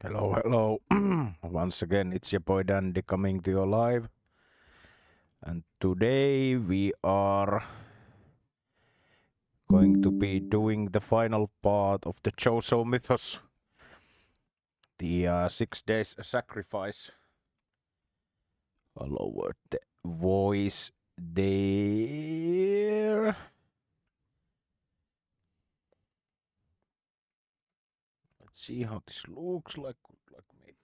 Hello, hello. Once again, it's your boy Dandy coming to your live. And today we are going to be doing the final part of the Choso mythos, the 6 days sacrifice. I'll lower the voice there. Let's see how this looks like. Like maybe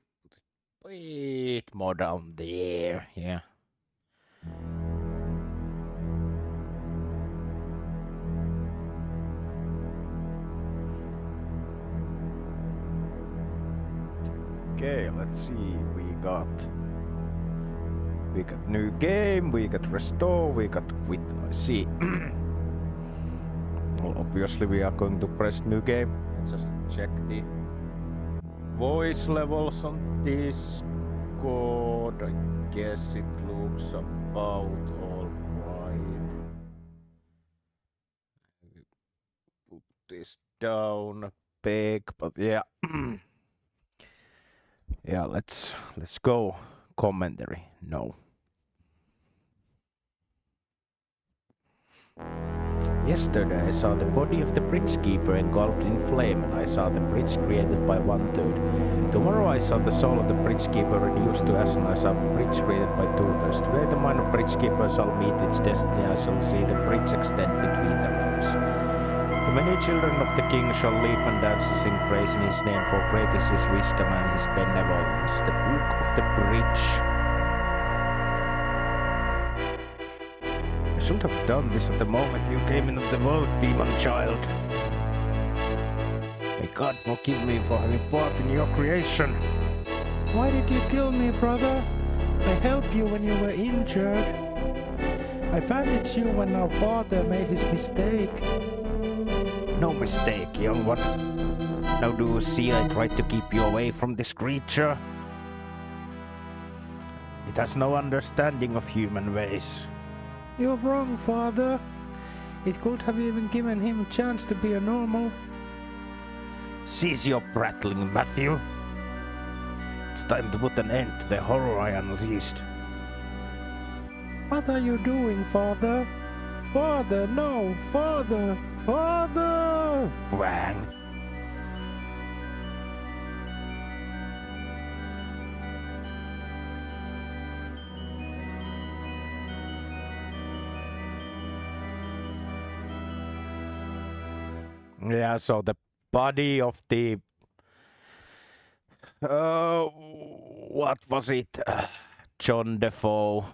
put it a bit more down there. Yeah. Okay, let's see. We got new game, we got restore, we got quit. I see. Well, obviously we are going to press new game. Let's just check the voice levels on Discord. I guess it looks about alright. Put this down a bit, but yeah. Yeah, let's go. Commentary. No. Yesterday I saw the body of the bridge keeper engulfed in flame, and I saw the bridge created by 1/3. Tomorrow I saw the soul of the bridge keeper reduced to ash, and I saw the bridge created by 2/3. Today the mind of bridge keeper shall meet its destiny. I shall see the bridge extend between the realms. The many children of the king shall leap and dance and sing praise in his name, for great is his wisdom and his benevolence. The book of the bridge. I should have done this at the moment you came into the world, demon child. May God forgive me for having part in your creation. Why did you kill me, brother? I helped you when you were injured. I bandaged you when our father made his mistake. No mistake, young one. Now do you see I tried to keep you away from this creature? It has no understanding of human ways. You're wrong, father. It could have even given him a chance to be a normal. Cease your prattling, Matthew. It's time to put an end to the horror I unleashed. What are you doing, father? Father, no! Father! Father! Bang! Yeah, so the body of the... what was it? John Defoe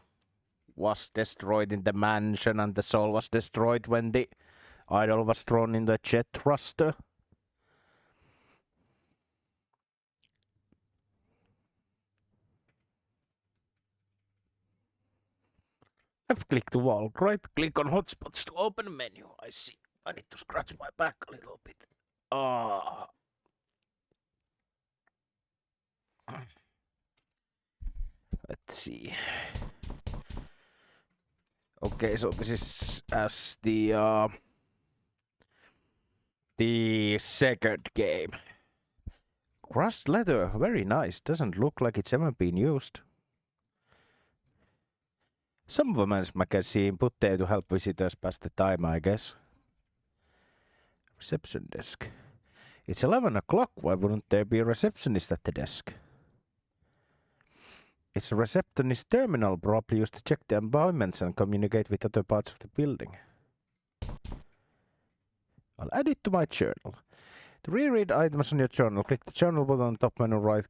was destroyed in the mansion, and the soul was destroyed when the idol was thrown in the jet thruster. I've clicked the wall. Right click on hotspots to open menu. I see. I need to scratch my back a little bit. Ah. Let's see. Okay, so this is as the second game. Crushed leather, very nice. Doesn't look like it's ever been used. Some women's magazine put there to help visitors pass the time, I guess. Reception desk. It's 11 o'clock. Why wouldn't there be a receptionist at the desk? It's a receptionist terminal, probably used to check the appointments and communicate with other parts of the building. I'll add it to my journal. To reread items on your journal, click the journal button on the top menu right.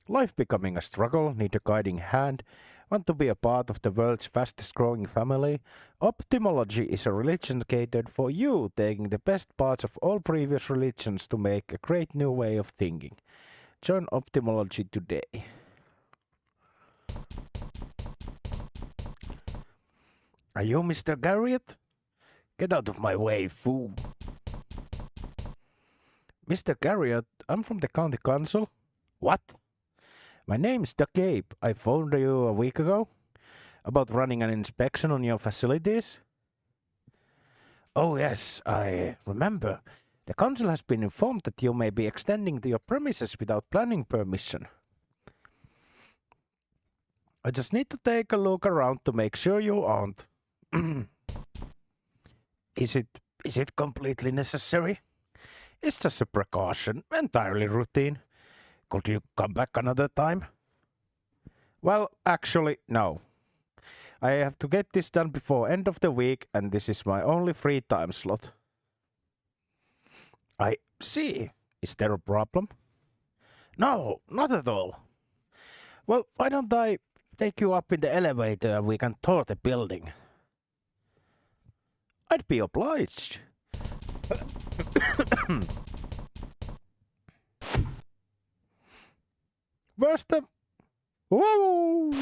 Life becoming a struggle, need a guiding hand. Want to be a part of the world's fastest growing family? Optimology is a religion catered for you, taking the best parts of all previous religions to make a great new way of thinking. Join Optimology today. Are you Mr. Garriott? Get out of my way, fool. Mr. Garriott, I'm from the county council. What? My name's Doug Ape. I phoned you a week ago about running an inspection on your facilities. Oh yes, I remember. The council has been informed that you may be extending to your premises without planning permission. I just need to take a look around to make sure you aren't. Is it completely necessary? It's just a precaution, entirely routine. Could you come back another time? Well, actually, no. I have to get this done before end of the week, and this is my only free time slot. I see. Is there a problem? No, not at all. Well, why don't I take you up in the elevator and we can tour the building? I'd be obliged. Where's the... Woo!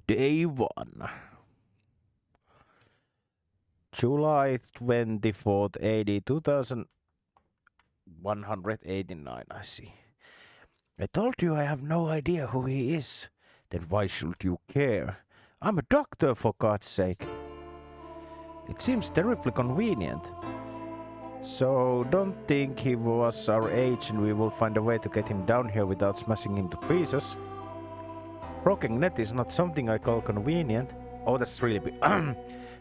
Day 1. July 24th, AD 2189, I see. I told you I have no idea who he is. Then why should you care? I'm a doctor, for God's sake. It seems terribly convenient. So don't think he was our age and we will find a way to get him down here without smashing him to pieces. Broken net is not something I call convenient. Oh, that's really big.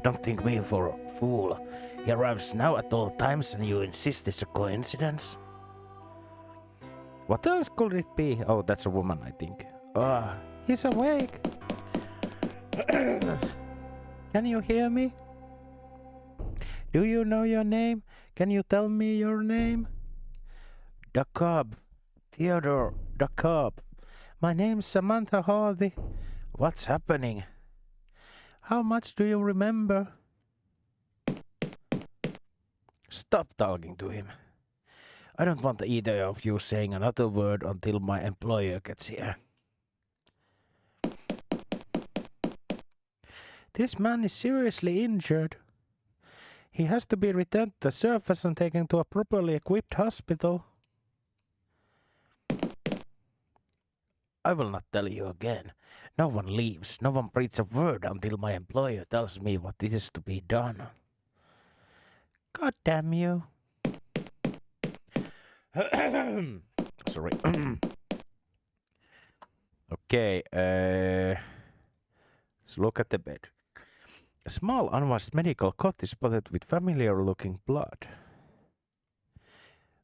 Don't think me for a fool. He arrives now at all times and you insist it's a coincidence? What else could it be? Oh, that's a woman, I think. He's awake. Can you hear me? Do you know your name? Can you tell me your name? Jacob. Theodore Jacob. My name's Samantha Hardy. What's happening? How much do you remember? Stop talking to him. I don't want either of you saying another word until my employer gets here. This man is seriously injured. He has to be returned to the surface and taken to a properly equipped hospital. I will not tell you again. No one leaves, no one breathes a word until my employer tells me what is to be done. God damn you. Sorry. Okay, let's look at the bed. A small unwashed medical cot is spotted with familiar-looking blood.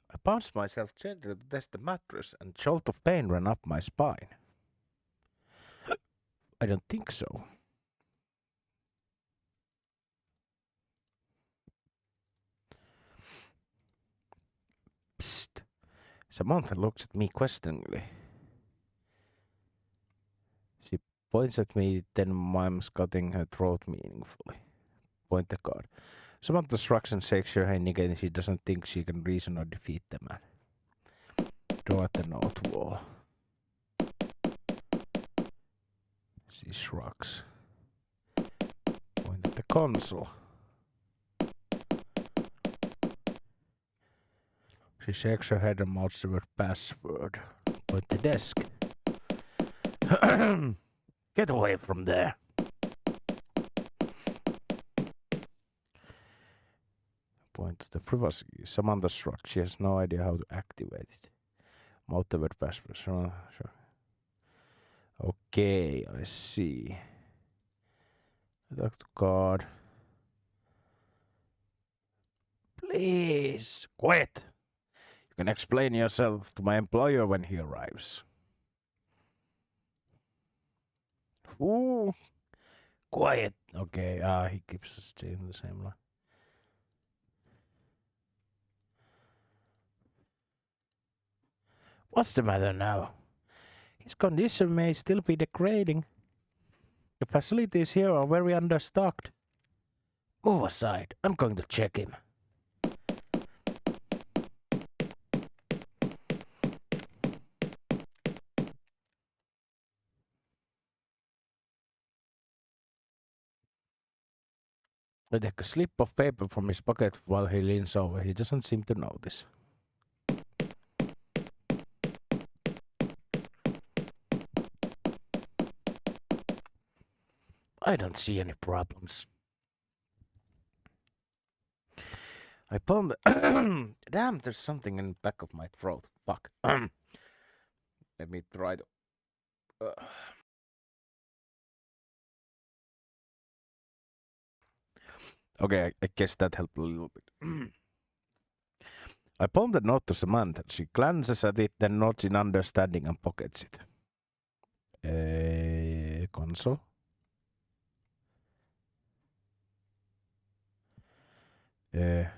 I bounced myself gently to test the mattress and a jolt of pain ran up my spine. I don't think so. Psst. Samantha looks at me questioningly. She points at me, then mimes cutting her throat meaningfully. Point the card. Samantha shrugs and shakes her head again. She doesn't think she can reason or defeat the man. Draw at the north wall. She shrugs. Point at the console. She shakes her head and mouths the word password. Point the desk. Get away from there. Point to the privacy. Samantha shrugs. She has no idea how to activate it. Mouth the word password. Sure. Okay, I see. Talk to God. Please, quiet. You can explain yourself to my employer when he arrives. Ooh, quiet. Okay, he keeps us staying the same line. What's the matter now? His condition may still be degrading. The facilities here are very understocked. Move aside. I'm going to check him. I take a slip of paper from his pocket while he leans over. He doesn't seem to notice. I don't see any problems. I pulled the damn, there's something in the back of my throat. Fuck. Let me try to... Okay, I guess that helped a little bit. I palm the note to Samantha. She glances at it, then nods in understanding and pockets it. Console? That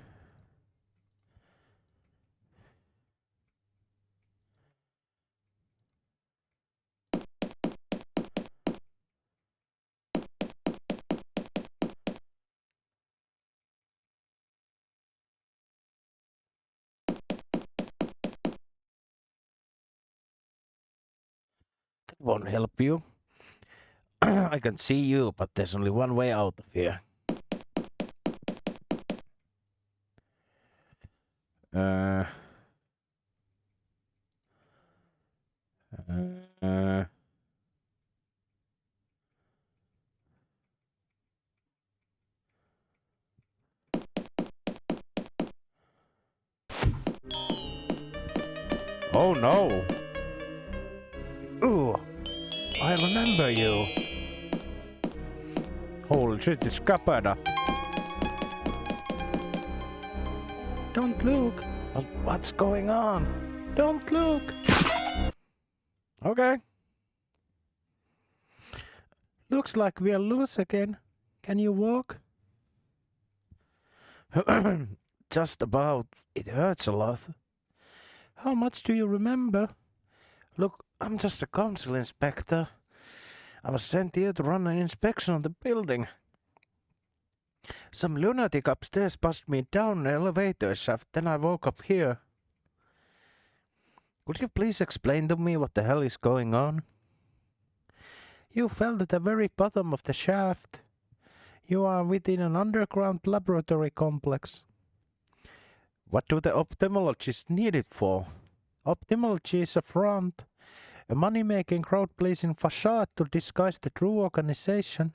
won't help you. I can see you, but there's only one way out of here. Oh no! Ooh, I remember you. Holy shit, it's Capada. Don't look. What's going on? Don't look. Okay. Looks like we're loose again. Can you walk? Just about. It hurts a lot. How much do you remember? Look, I'm just a council inspector. I was sent here to run an inspection on the building. Some lunatic upstairs pushed me down an elevator shaft, then I woke up here. Could you please explain to me what the hell is going on? You fell at the very bottom of the shaft. You are within an underground laboratory complex. What do the ophthalmologists need it for? Ophthalmology is a front, a money-making crowd-pleasing facade to disguise the true organization,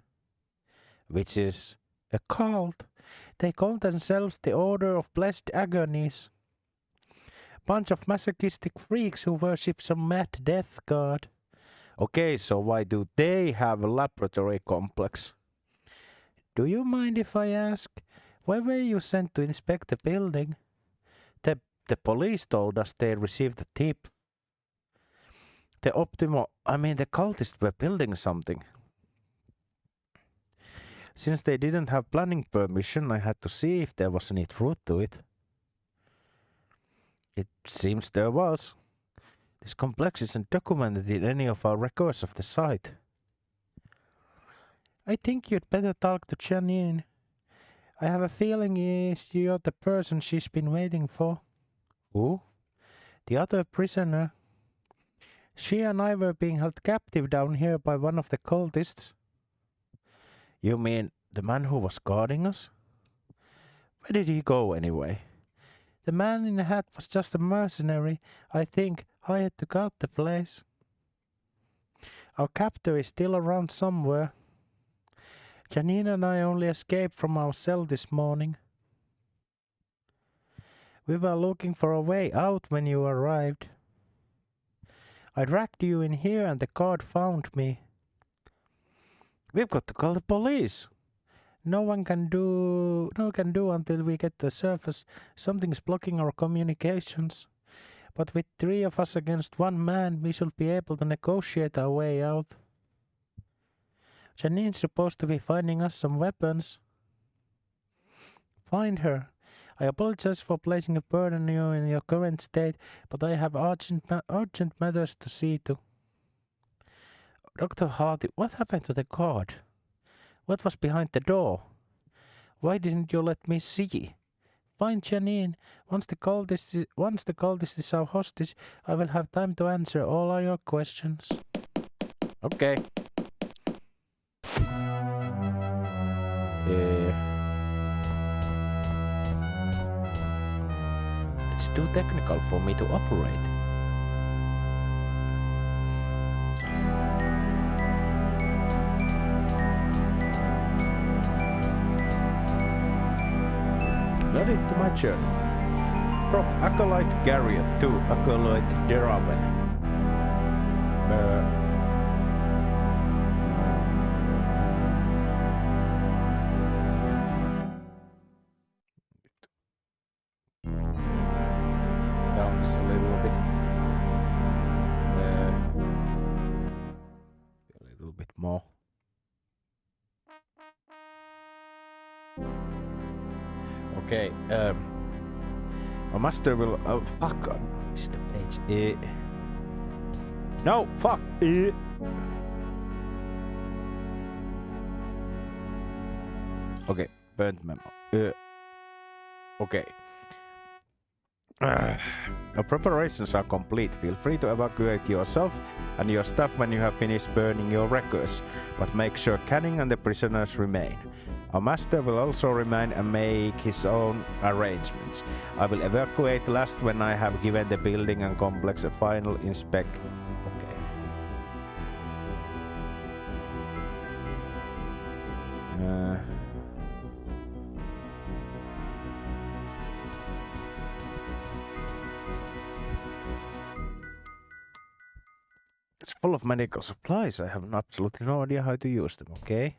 which is a cult. They call themselves the Order of Blessed Agonies. Bunch of masochistic freaks who worship some mad death god. Okay, so why do they have a laboratory complex? Do you mind if I ask, why were you sent to inspect the building? The police told us they received a tip. The cultists were building something. Since they didn't have planning permission, I had to see if there was any truth to it. It seems there was. This complex isn't documented in any of our records of the site. I think you'd better talk to Janine. I have a feeling you're the person she's been waiting for. Who? The other prisoner. She and I were being held captive down here by one of the cultists. You mean the man who was guarding us? Where did he go anyway? The man in the hat was just a mercenary, I think, hired to guard the place. Our captor is still around somewhere. Janine and I only escaped from our cell this morning. We were looking for a way out when you arrived. I dragged you in here and the guard found me. We've got to call the police. No one can do until we get to the surface. Something's blocking our communications. But with 3 of us against 1 man, we should be able to negotiate our way out. Janine's supposed to be finding us some weapons. Find her. I apologize for placing a burden on you in your current state, but I have urgent matters to see to. Dr. Hardy, what happened to the guard? What was behind the door? Why didn't you let me see? Find Janine. Once the cultist is our hostage, I will have time to answer all your questions. Okay. It's too technical for me to operate. nodded to my journal. From Acolyte Garriott to Acolyte Deraven. Down this a little bit. A little bit more. Okay, a master will. Oh, fuck! I missed the page. No, fuck! Okay, burnt memo. Okay. Your preparations are complete. Feel free to evacuate yourself and your staff when you have finished burning your records, but make sure Canning and the prisoners remain. Our master will also remain and make his own arrangements. I will evacuate last when I have given the building and complex a final inspection. Okay. It's full of medical supplies. I have absolutely no idea how to use them. Okay.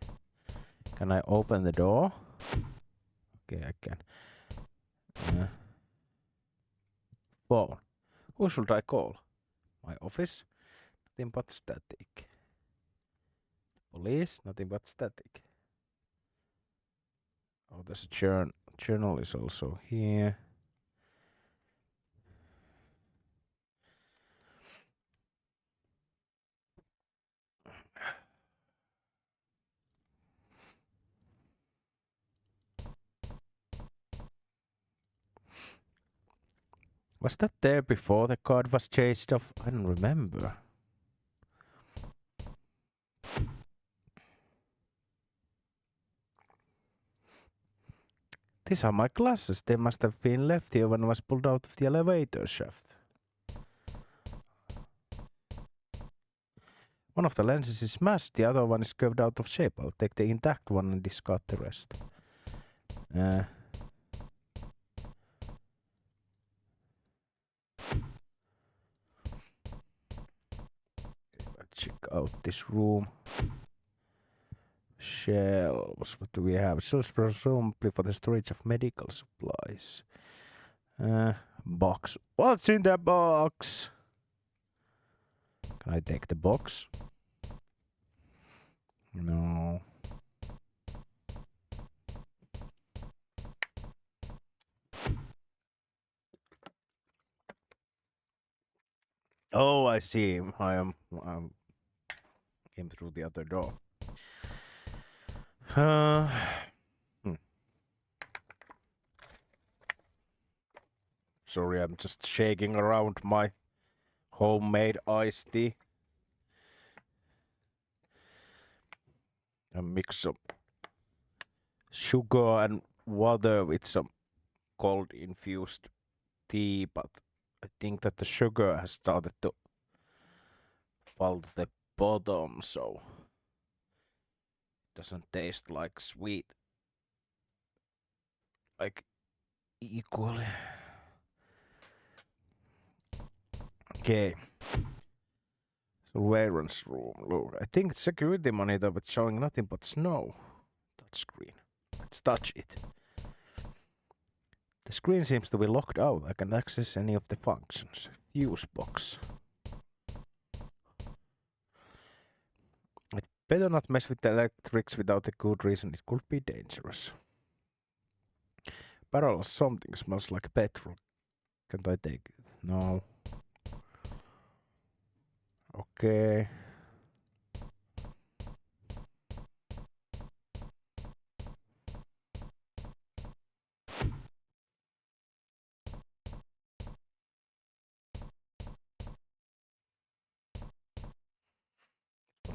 Can I open the door? Okay, I can. Phone. Who should I call? My office? Nothing but static. Police? Nothing but static. Oh, there's a journal is also here. Was that there before the card was chased off? I don't remember. These are my glasses. They must have been left here when I was pulled out of the elevator shaft. One of the lenses is smashed, the other one is curved out of shape. I'll take the intact one and discard the rest. Check out this room. Shelves. What do we have? Shelves presumably for the storage of medical supplies. Box. What's in the box? Can I take the box? No. Oh, I see. I'm came through the other door. Sorry, I'm just shaking around my homemade iced tea. I mix some sugar and water with some cold infused tea, but I think that the sugar has started to fall to the bottom, so it doesn't taste like sweet, like equally. Okay. Surveillance room. Look, I think it's security monitor, but showing nothing but snow. Touchscreen. Let's touch it. The screen seems to be locked out. I can access any of the functions. Fuse box. I'd better not mess with the electrics without a good reason. It could be dangerous. Barrel of something smells like petrol. Can't I take it? No. Okay.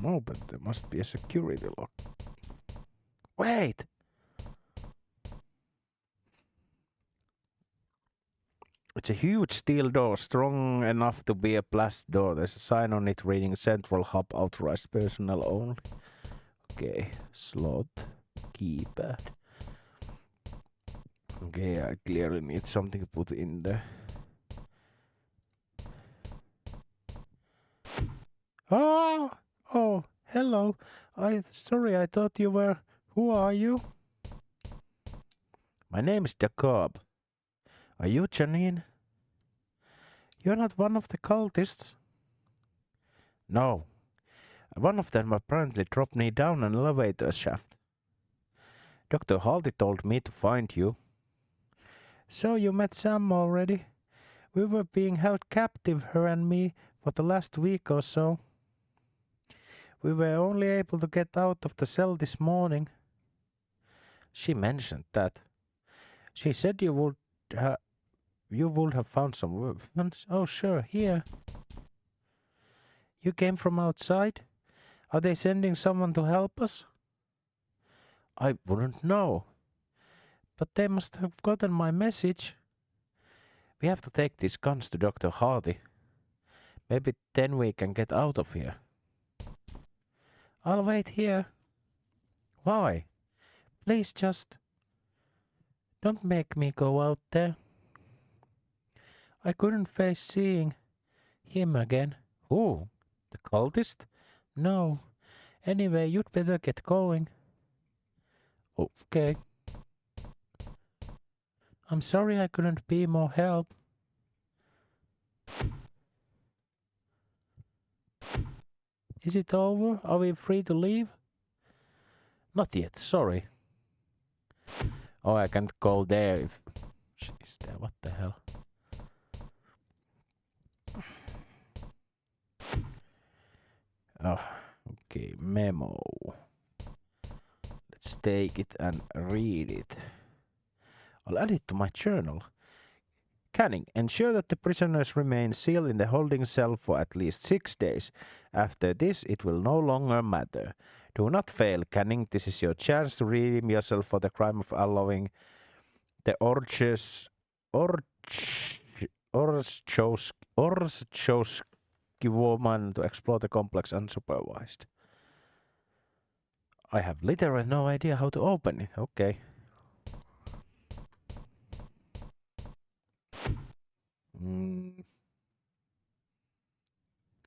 No, but there must be a security lock. Wait! It's a huge steel door, strong enough to be a blast door. There's a sign on it reading Central Hub authorized personnel only. Okay, slot, keypad. Okay, I clearly need something to put in there. Ah! Oh, hello. Sorry, I thought you were... Who are you? My name's Jacob. Are you Janine? You're not one of the cultists? No. One of them apparently dropped me down an elevator shaft. Dr. Halti told me to find you. So you met Sam already? We were being held captive, her and me, for the last week or so. We were only able to get out of the cell this morning. She mentioned that. She said you would have found some weapons. Oh, sure, here. You came from outside? Are they sending someone to help us? I wouldn't know. But they must have gotten my message. We have to take these guns to Dr. Hardy. Maybe then we can get out of here. I'll wait here. Why? Please just... Don't make me go out there. I couldn't face seeing him again. Who? The cultist? No. Anyway, you'd better get going. Okay. I'm sorry I couldn't be more help. Is it over? Are we free to leave? Not yet, sorry. Oh, I can't go there if... She's there, what the hell? Oh, okay, memo. Let's take it and read it. I'll add it to my journal. Canning, ensure that the prisoners remain sealed in the holding cell for at least 6 days. After this, it will no longer matter. Do not fail, Canning. This is your chance to redeem yourself for the crime of allowing the Orzchowski woman to explore the complex unsupervised. I have literally no idea how to open it. Okay.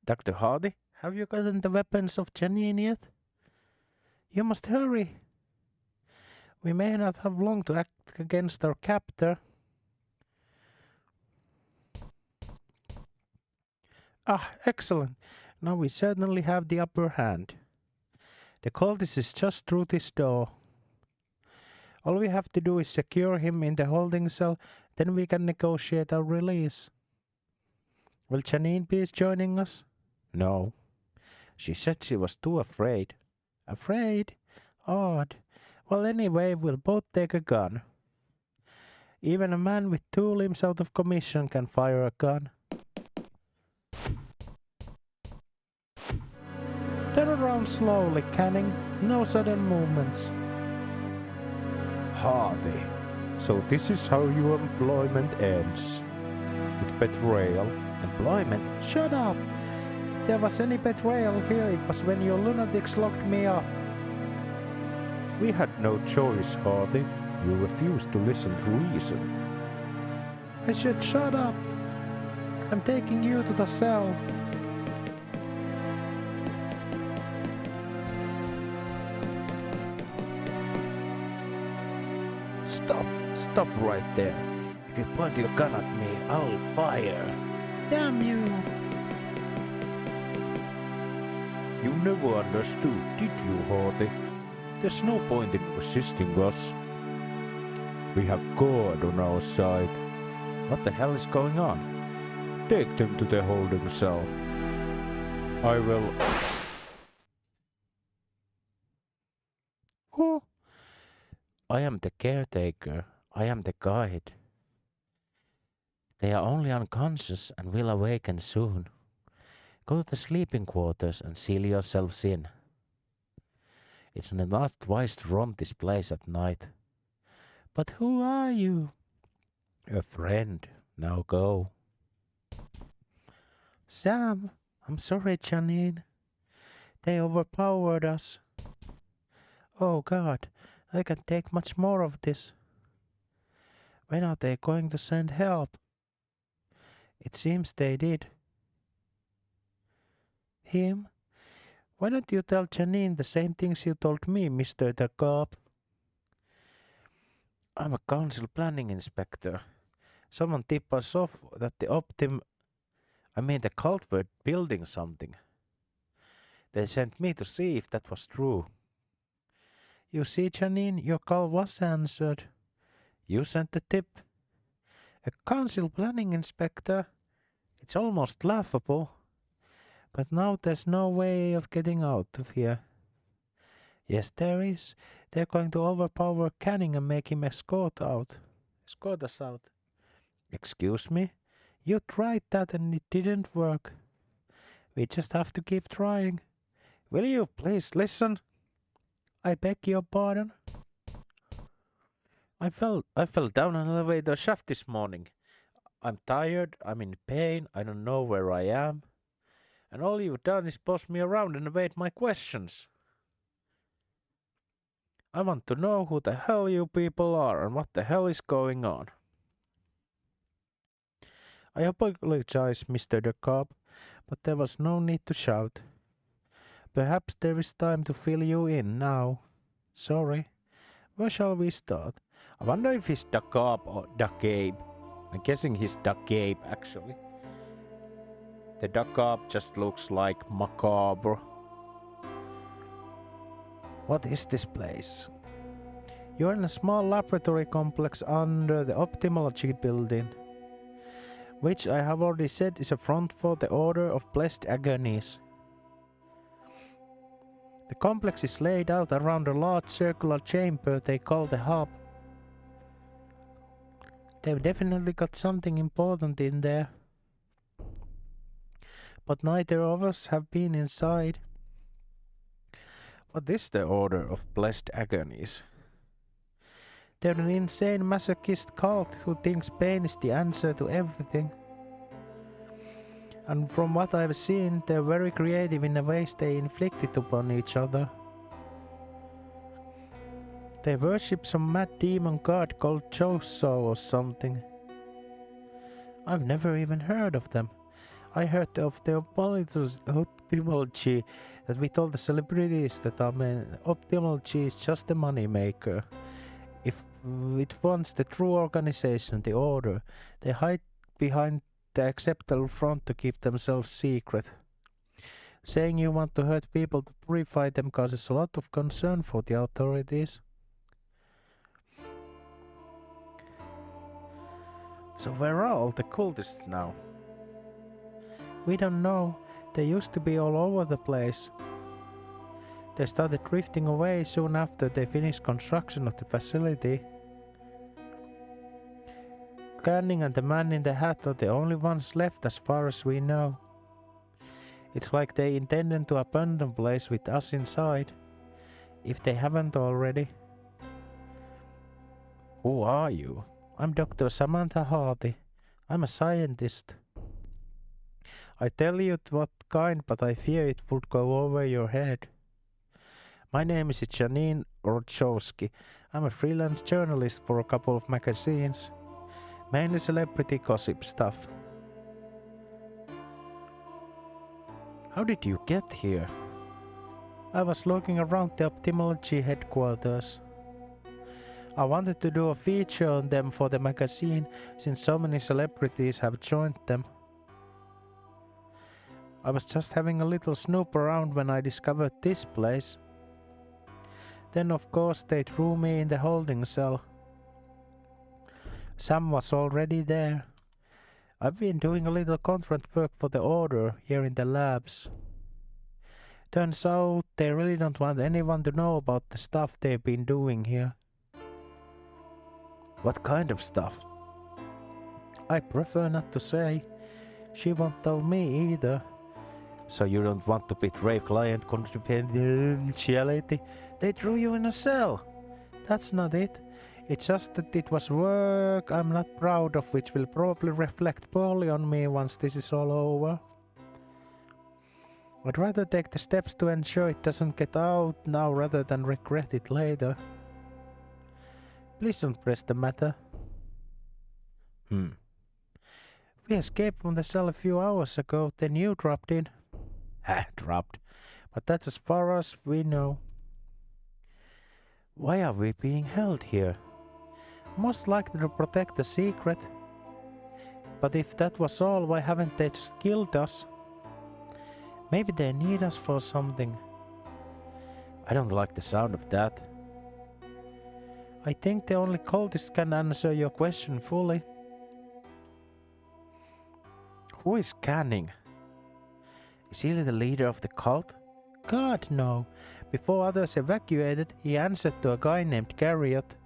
Dr. Hardy, have you gotten the weapons of Janine yet? You must hurry. We may not have long to act against our captor. Ah, excellent. Now we certainly have the upper hand. The cultist is just through this door. All we have to do is secure him in the holding cell, then we can negotiate our release. Will Janine be joining us? No. She said she was too afraid. Afraid? Odd. Well, anyway, we'll both take a gun. Even a man with 2 limbs out of commission can fire a gun. Turn around slowly, Canning. No sudden movements. Hardy. So this is how your employment ends. With betrayal. Employment? Shut up! If there was any betrayal here, it was when you lunatics locked me up. We had no choice, Hardy. You refused to listen to reason. I said shut up. I'm taking you to the cell. Stop right there. If you point your gun at me, I'll fire. Damn you. You never understood, did you, Hardy? There's no point in resisting us. We have God on our side. What the hell is going on? Take them to the holding cell. I will... Who? I am the caretaker. I am the guide. They are only unconscious and will awaken soon. Go to the sleeping quarters and seal yourselves in. It's not wise to roam this place at night. But who are you? A friend. Now go. Sam, I'm sorry, Janine. They overpowered us. Oh God, I can take much more of this. When are they going to send help? It seems they did. Him? Why don't you tell Janine the same things you told me, Mr. the Cop? I'm a council planning inspector. Someone tipped us off that the cult were building something. They sent me to see if that was true. You see, Janine, your call was answered. You sent the tip. A council planning inspector? It's almost laughable. But now there's no way of getting out of here. Yes, there is. They're going to overpower Canning and make him escort us out. Excuse me? You tried that and it didn't work. We just have to keep trying. Will you please listen? I beg your pardon. I fell down an elevator shaft this morning. I'm tired, I'm in pain, I don't know where I am. And all you've done is boss me around and evade my questions. I want to know who the hell you people are and what the hell is going on. I apologize, Mr. the Cop, but there was no need to shout. Perhaps there is time to fill you in now. Sorry. Where shall we start? I wonder if he's the Cop or the Gabe. I'm guessing he's the Gabe, actually. The Duck Cop just looks like macabre. What is this place? You're in a small laboratory complex under the ophthalmology building, which I have already said is a front for the Order of Blessed Agonies. The complex is laid out around a large circular chamber they call the hub. They've definitely got something important in there. But neither of us have been inside. What is the Order of Blessed Agonies? They're an insane masochist cult who thinks pain is the answer to everything. And from what I've seen, they're very creative in the ways they inflict it upon each other. They worship some mad demon god called Joso or something. I've never even heard of them. I heard of the ophthalmology that we told the celebrities that ophthalmology is just a money maker. If it wants the true organization, the order, they hide behind the acceptable front to keep themselves secret. Saying you want to hurt people to purify them causes a lot of concern for the authorities. So where are all the cultists now? We don't know. They used to be all over the place. They started drifting away soon after they finished construction of the facility. Canning and the man in the hat are the only ones left as far as we know. It's like they intended to abandon the place with us inside, if they haven't already. Who are you? I'm Dr. Samantha Hardy. I'm a scientist. I tell you what kind, but I fear it would go over your head. My name is Janine Rodchowski. I'm a freelance journalist for a couple of magazines. Mainly celebrity gossip stuff. How did you get here? I was looking around the ophthalmology headquarters. I wanted to do a feature on them for the magazine since so many celebrities have joined them. I was just having a little snoop around when I discovered this place. Then of course they threw me in the holding cell. Sam was already there. I've been doing a little contract work for the Order here in the labs. Turns out they really don't want anyone to know about the stuff they've been doing here. What kind of stuff? I prefer not to say. She won't tell me either. So you don't want to betray client confidentiality? They threw you in a cell. That's not it. It's just that it was work I'm not proud of, which will probably reflect poorly on me once this is all over. I'd rather take the steps to ensure it doesn't get out now rather than regret it later. Please don't press the matter. We escaped from the cell a few hours ago, then you dropped in. Dropped. But that's as far as we know. Why are we being held here? Most likely to protect the secret. But if that was all, why haven't they just killed us? Maybe they need us for something. I don't like the sound of that. I think the only cultist can answer your question fully. Who is Canning? Is he the leader of the cult? God, no. Before others evacuated, he answered to a guy named Garriott.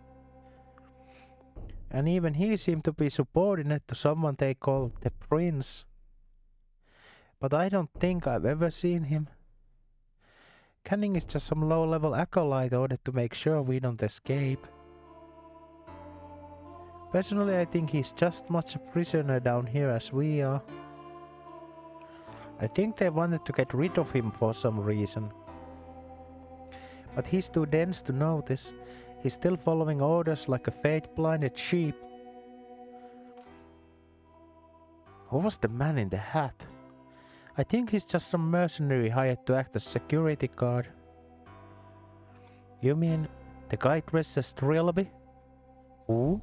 And even he seemed to be subordinate to someone they call the Prince. But I don't think I've ever seen him. Canning is just some low-level acolyte ordered to make sure we don't escape. Personally, I think he's just much a prisoner down here as we are. I think they wanted to get rid of him for some reason. But he's too dense to notice. He's still following orders like a fate-blinded sheep. Who was the man in the hat? I think he's just some mercenary hired to act as security guard. You mean the guy dressed as Trilby? Who?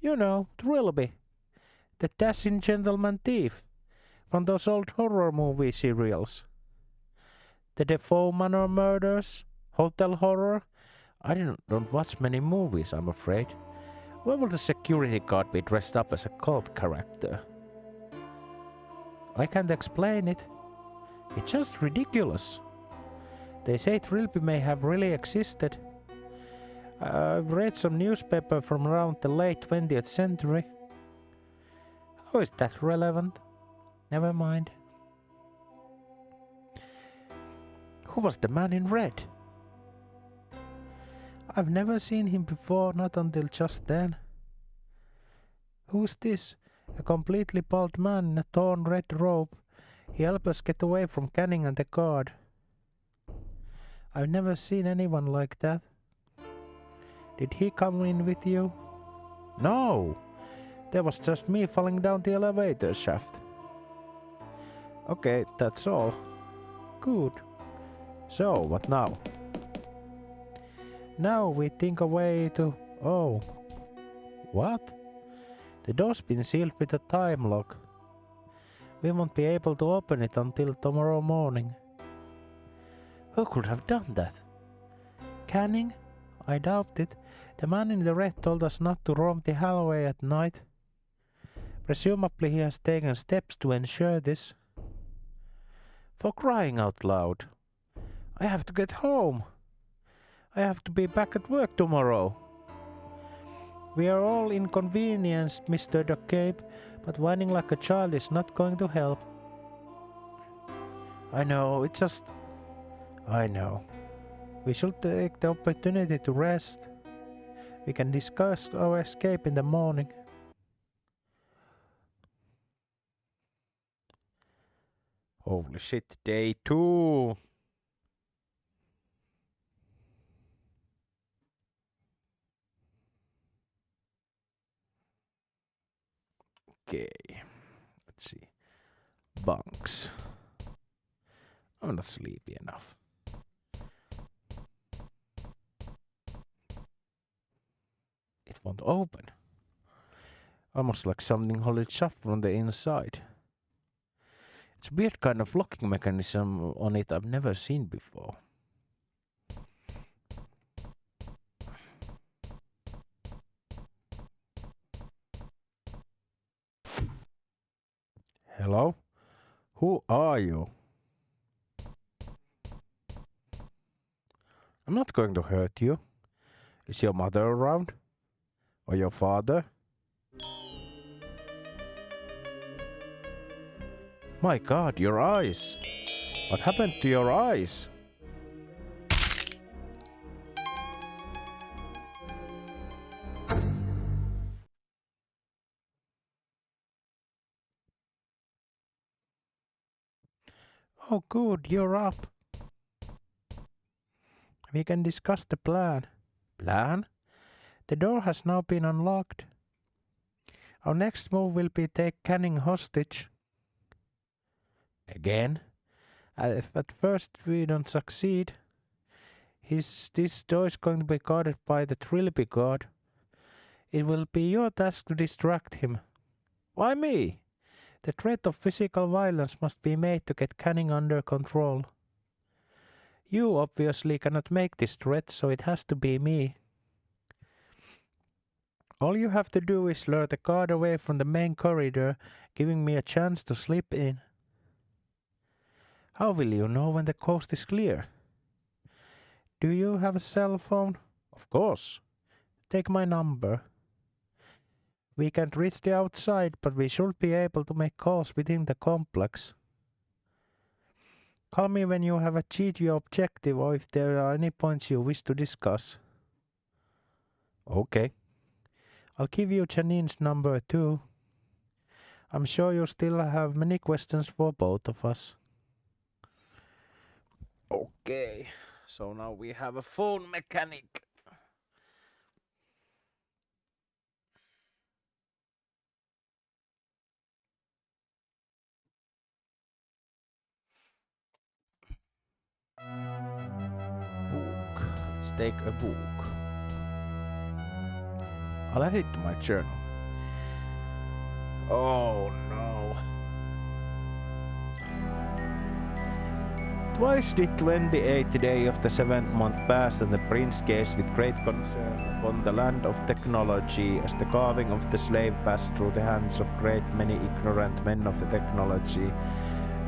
You know, Trilby. The dashing gentleman thief. From those old horror movie serials. The Defoe Manor Murders, Hotel Horror. I don't watch many movies, I'm afraid. Why will the security guard be dressed up as a cult character? I can't explain it. It's just ridiculous. They say Trilby may have really existed. I've read some newspaper from around the late 20th century. How is that relevant? Never mind. Who was the man in red? I've never seen him before, not until just then. Who's this? A completely bald man in a torn red robe. He helped us get away from Canning and the guard. I've never seen anyone like that. Did he come in with you? No! There was just me falling down the elevator shaft. Okay, that's all. Good. So, what now? Now we think a way to... Oh. What? The door's been sealed with a time lock. We won't be able to open it until tomorrow morning. Who could have done that? Canning? I doubt it. The man in the red told us not to roam the hallway at night. Presumably he has taken steps to ensure this. For crying out loud. I have to get home. I have to be back at work tomorrow. We are all inconvenienced, Mr. DeCape, but whining like a child is not going to help. I know, I know. We should take the opportunity to rest. We can discuss our escape in the morning. Holy shit, day 2! Okay, let's see. Bunks. I'm not sleepy enough. It won't open. Almost like something holding it shut from the inside. It's a weird kind of locking mechanism on it I've never seen before. Hello? Who are you? I'm not going to hurt you. Is your mother around? Or your father? My God, your eyes! What happened to your eyes? Oh good, you're up. We can discuss the plan. Plan? The door has now been unlocked. Our next move will be take Canning hostage. Again? If at first we don't succeed, this door is going to be guarded by the Trilby God. It will be your task to distract him. Why me? The threat of physical violence must be made to get Canning under control. You obviously cannot make this threat, so it has to be me. All you have to do is lure the guard away from the main corridor, giving me a chance to slip in. How will you know when the coast is clear? Do you have a cell phone? Of course. Take my number. We can't reach the outside, but we should be able to make calls within the complex. Call me when you have achieved your objective or if there are any points you wish to discuss. Okay. I'll give you Janine's number too. I'm sure you still have many questions for both of us. Okay, so now we have a phone mechanic. Book. Let's take a book. I'll add it to my journal. Oh no. Twice the 28th day of the 7th month passed, and the prince gazed with great concern upon the land of technology, as the carving of the slave passed through the hands of great many ignorant men of the technology.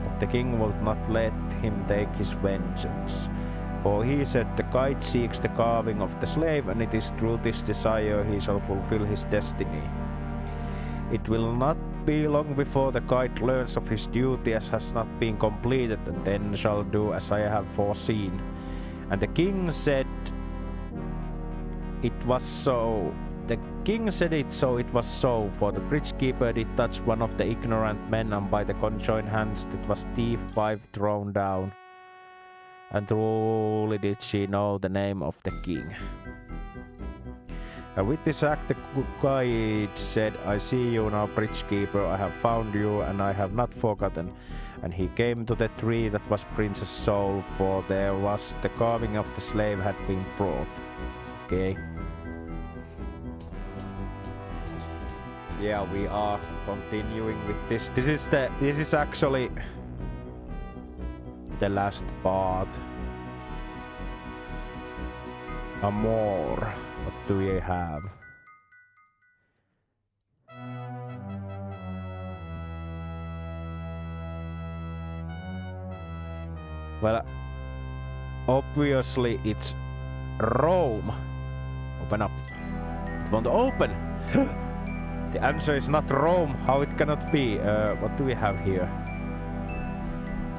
But the king would not let him take his vengeance. For he said, the guide seeks the carving of the slave, and it is through this desire he shall fulfill his destiny. It will not be long before the guide learns of his duty as has not been completed, and then shall do as I have foreseen. And the king said it was so. The king said it so, it was so, for the bridge keeper did touch one of the ignorant men, and by the conjoined hands it was thief 5 thrown down. And truly did she know the name of the king. And with this act the guide said, I see you now, bridge keeper, I have found you, and I have not forgotten. And he came to the tree that was Princess Soul, for there was the carving of the slave had been brought. Okay. Yeah, we are continuing with this. This is actually the last part. More. What do we have? Well, obviously it's Rome. Open up. It won't open. The answer is not Rome. How it cannot be? What do we have here?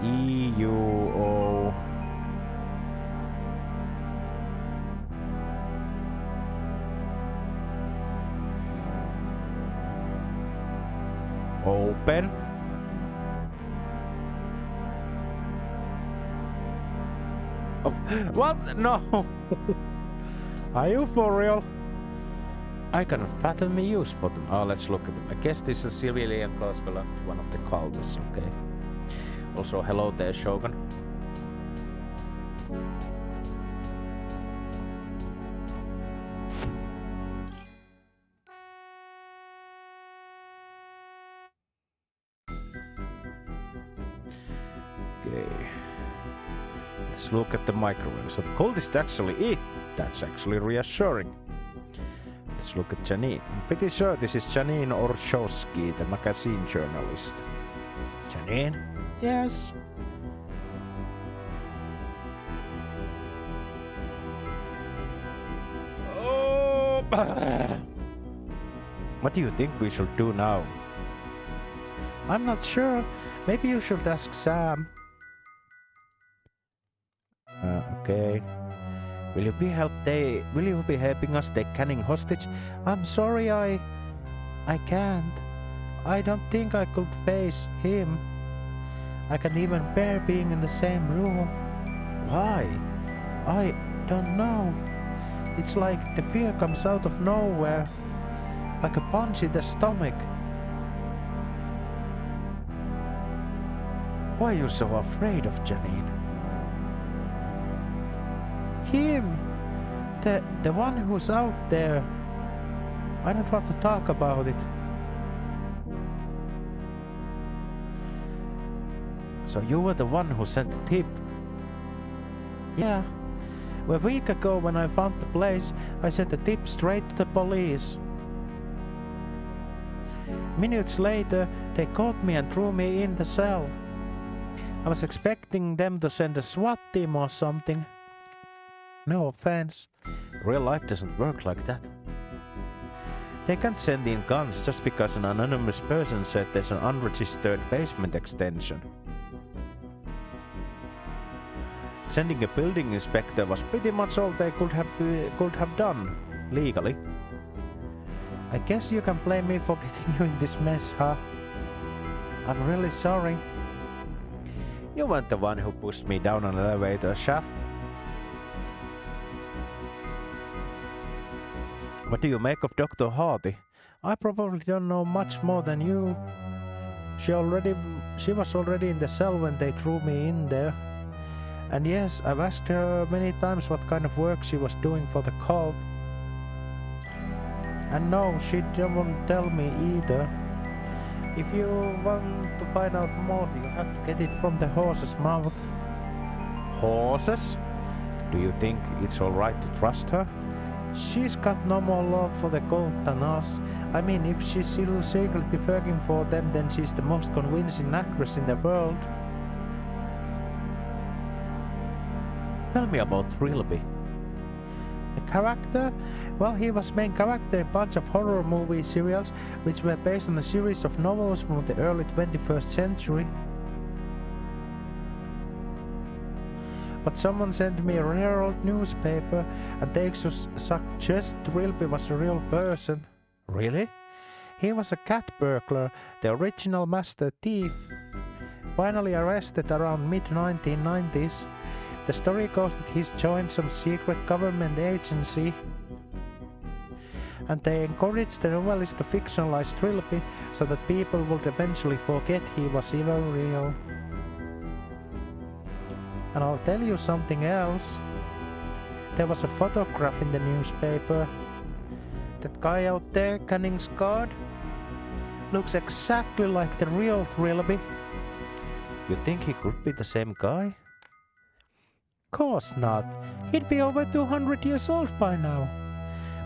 EUO. Open. What? No. Are you for real? I cannot fathom the use for them. Oh, let's look at them. I guess this is civilian close belong to one of the cultists. Okay. Also, hello there, Shogun. Okay. Let's look at the microwave. So the cultists actually eat. That's actually reassuring. Let's look at Janine. I'm pretty sure this is Janine Orchowski, the magazine journalist. Janine? Yes. Oh. What do you think we should do now? I'm not sure. Maybe you should ask Sam. Okay. Will you be helping us take Canning hostage? I'm sorry, I can't. I don't think I could face him. I can't even bear being in the same room. Why? I don't know. It's like the fear comes out of nowhere. like a punch in the stomach. Why are you so afraid of Janine? Him! The one who's out there. I don't want to talk about it. So you were the one who sent the tip? Yeah. A week ago when I found the place, I sent the tip straight to the police. Minutes later, they caught me and threw me in the cell. I was expecting them to send a SWAT team or something. No offense. Real life doesn't work like that. They can't send in guns just because an anonymous person said there's an unregistered basement extension. Sending a building inspector was pretty much all they could have done, legally. I guess you can blame me for getting you in this mess, huh? I'm really sorry. You weren't the one who pushed me down an elevator shaft. What do you make of Dr. Hardy? I probably don't know much more than you. She was already in the cell when they threw me in there. And yes, I've asked her many times what kind of work she was doing for the cult. And no, she didn't tell me either. If you want to find out more, you have to get it from the horse's mouth. Horses? Do you think it's alright to trust her? She's got no more love for the cult than us. I mean, if she's still secretly working for them, then she's the most convincing actress in the world. Tell me about Trilby. The character? Well, he was main character in a bunch of horror movie serials which were based on a series of novels from the early 21st century. But someone sent me a rare old newspaper and they suggest Trilby was a real person. Really? He was a cat burglar, the original master thief. Finally arrested around mid-1990s. The story goes that he's joined some secret government agency and they encouraged the novelist to fictionalize Trilby so that people would eventually forget he was even real. And I'll tell you something else. There was a photograph in the newspaper. That guy out there, Canning's guard, looks exactly like the real Trilby. You think he could be the same guy? Course not. He'd be over 200 years old by now.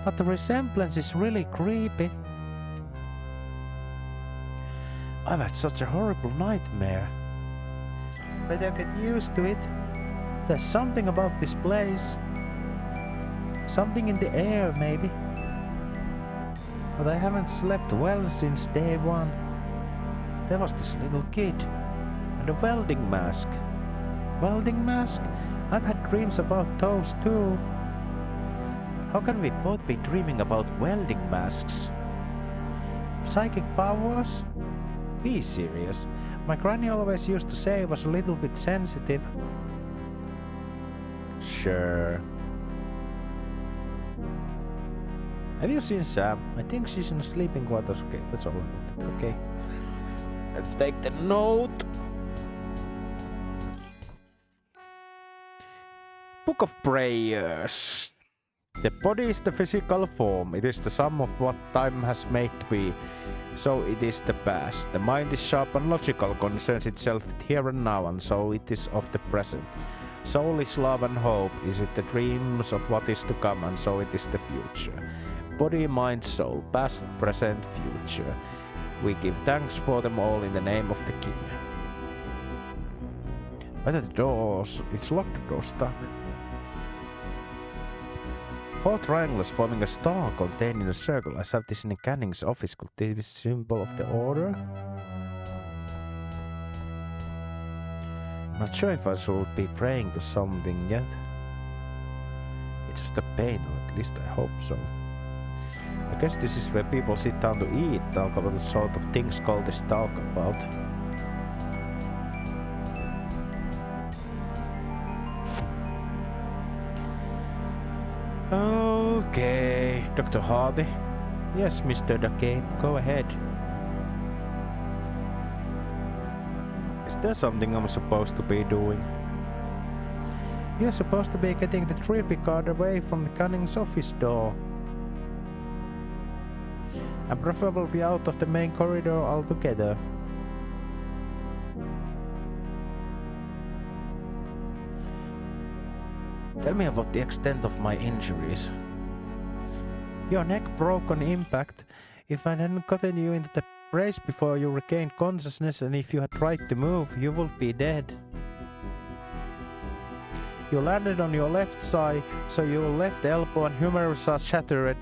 But the resemblance is really creepy. I've had such a horrible nightmare. Better get used to it. There's something about this place. Something in the air, maybe. But I haven't slept well since day one. There was this little kid. And a welding mask. Welding mask? I've had dreams about those too. How can we both be dreaming about welding masks? Psychic powers? Be serious. My granny always used to say I was a little bit sensitive. Sure. Have you seen Sam? I think she's in the sleeping quarters. Okay, that's all about it. Okay. Let's take the note. Book of Prayers. The body is the physical form. It is the sum of what time has made to be. So it is the past. The mind is sharp and logical, concerns itself with here and now, and so it is of the present. Soul is love and hope. Is it the dreams of what is to come, and so it is the future. Body, mind, soul, past, present, future. We give thanks for them all in the name of the King. Why the doors? It's locked, the door's stuck. 4 triangles forming a star contained in a circle. I have this in Canning's office. Could this be a symbol of the order? I'm not sure if I should be praying to something yet. It's just a pain, or at least I hope so. I guess this is where people sit down to eat, talk about the sort of things cultists talk about. Okay, Dr. Hardy. Yes, Mr. Duckate, go ahead. Is there something I'm supposed to be doing? You're supposed to be getting the trophy card away from the Cunning's office door. And preferably out of the main corridor altogether. Tell me about the extent of my injuries. Your neck broke on impact. If I hadn't gotten you into the brace before you regained consciousness, and if you had tried to move, you would be dead. You landed on your left side, so your left elbow and humerus are shattered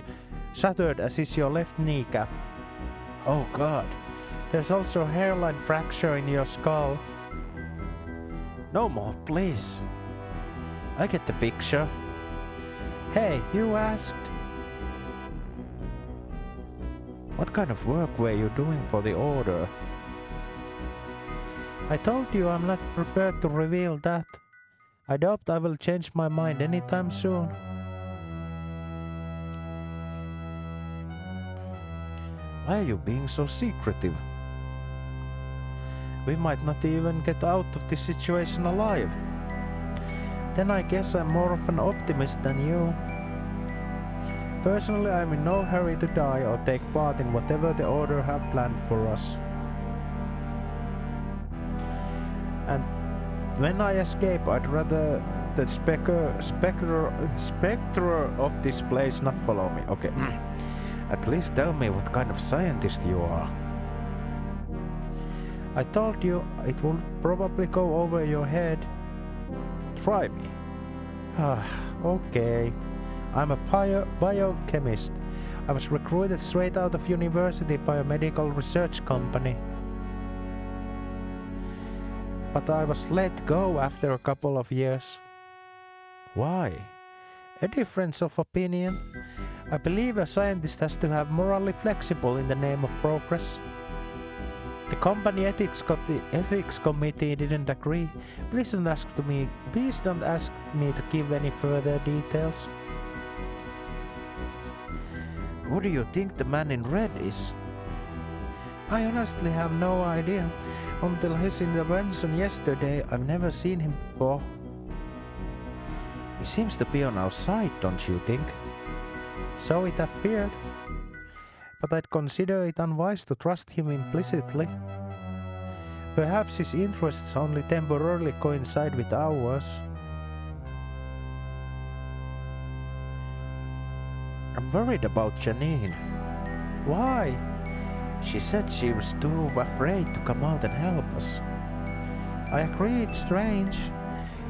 as is your left kneecap. Oh god, there's also a hairline fracture in your skull. No more, please. I get the picture. Hey, you asked. What kind of work were you doing for the Order? I told you I'm not prepared to reveal that. I doubt I will change my mind anytime soon. Why are you being so secretive? We might not even get out of this situation alive. Then I guess I'm more of an optimist than you. Personally, I'm in no hurry to die or take part in whatever the Order have planned for us. And when I escape, I'd rather the spectre of this place not follow me. Okay. At least tell me what kind of scientist you are. I told you it would probably go over your head. Try me. Okay. I'm a biochemist. I was recruited straight out of university by a medical research company. But I was let go after a couple of years. Why? A difference of opinion. I believe a scientist has to have morally flexible in the name of progress. The company ethics committee didn't agree. Please don't ask me to give any further details. Who do you think the man in red is? I honestly have no idea. Until his intervention yesterday, I've never seen him before. He seems to be on our side, don't you think? So it appeared. But I'd consider it unwise to trust him implicitly. Perhaps his interests only temporarily coincide with ours. I'm worried about Janine. Why? She said she was too afraid to come out and help us. I agree, it's strange.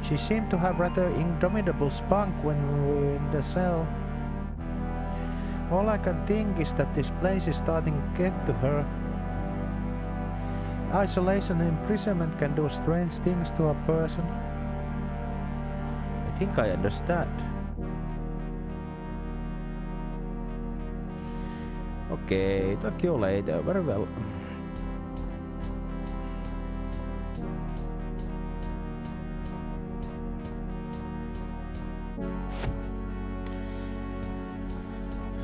She seemed to have rather indomitable spunk when we were in the cell. All I can think is that this place is starting to get to her. Isolation and imprisonment can do strange things to a person. I think I understand. Okay, talk to you later. Very well.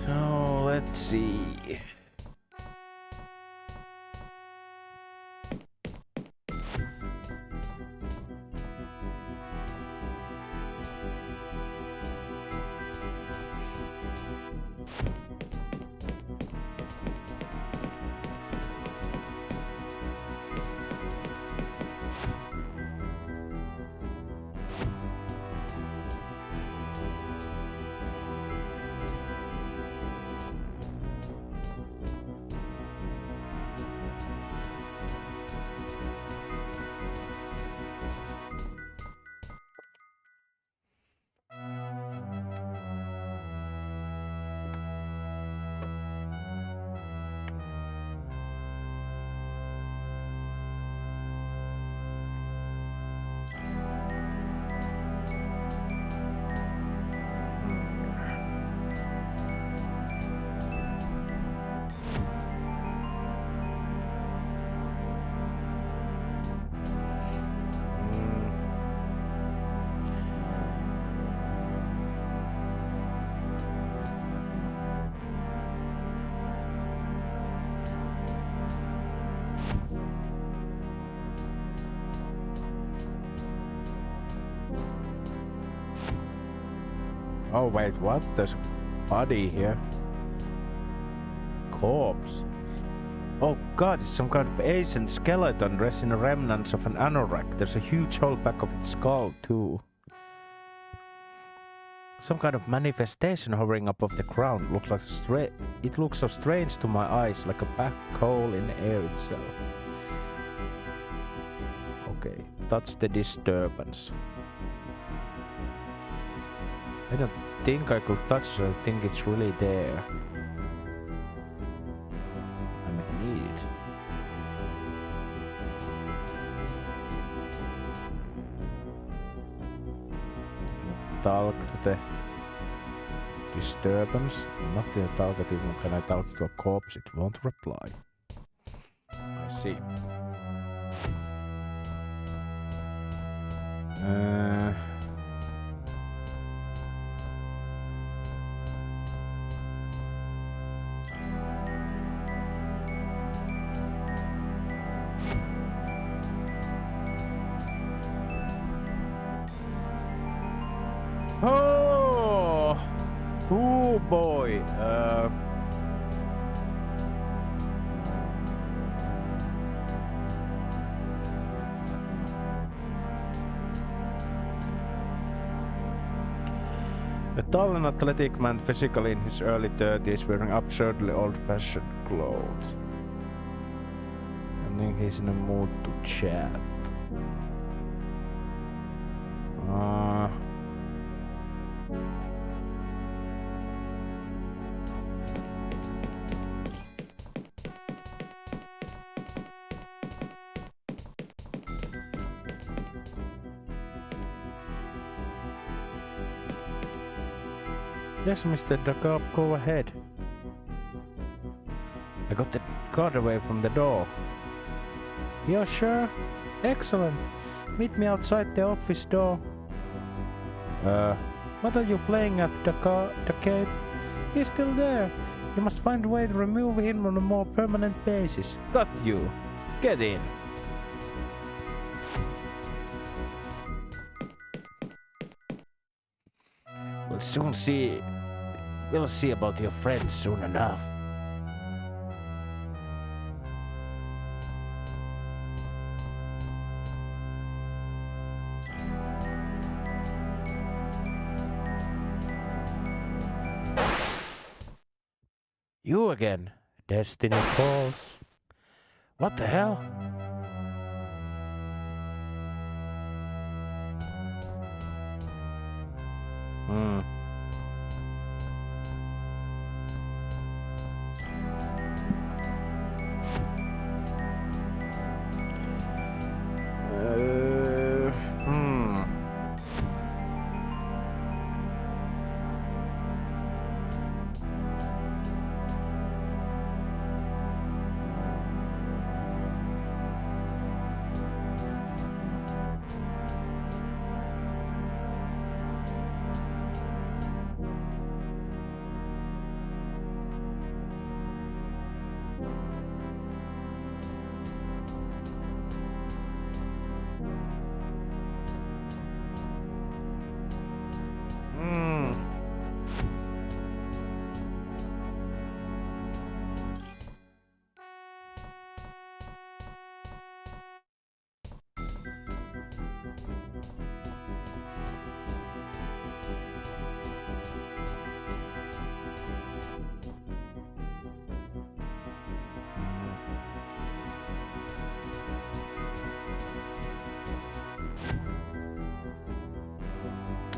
Oh, let's see. Oh wait, what? There's a body here. Corpse. Oh god, it's some kind of Asian skeleton dressed in the remnants of an anorak. There's a huge hole back of its skull too. Some kind of manifestation hovering above the ground. It looks so strange to my eyes, like a black hole in the air itself. Okay, that's the disturbance. I don't think I could touch it. I think it's really there. I may need it. Talk to the disturbance. Not the talkative. Can I talk to a corpse? It won't reply. I see. Oh boy. A tall and athletic man, physically in his early 30s, wearing absurdly old-fashioned clothes. I think he's in a mood to chat. Yes, Mr. Dakar, go ahead. I got the card away from the door. You're sure? Excellent. Meet me outside the office door. What are you playing at, the cave? He's still there. You must find a way to remove him on a more permanent basis. Got you. Get in. We'll see about your friends soon enough. You again. Destiny calls. What the hell?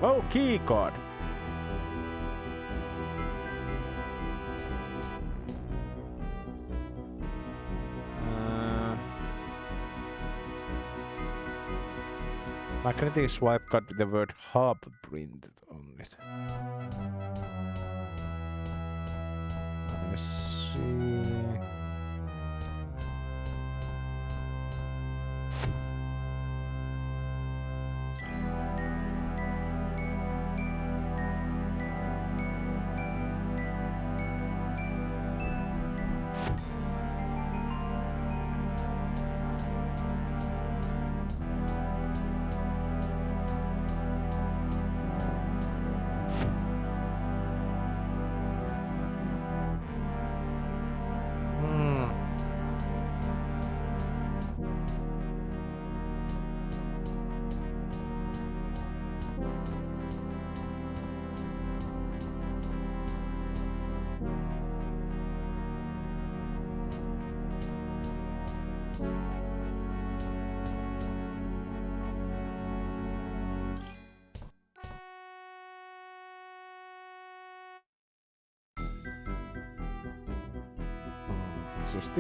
Oh, key card. Magnetic swipe got the word hub printed on it. Let me see. puzzles.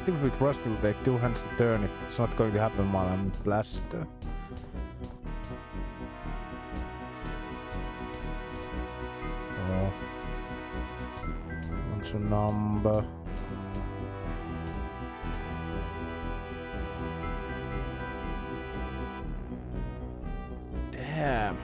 Typically with Rust will take 2 hands to turn it. It's not going to happen while I'm Blaster. Oh. What's a number? Damn.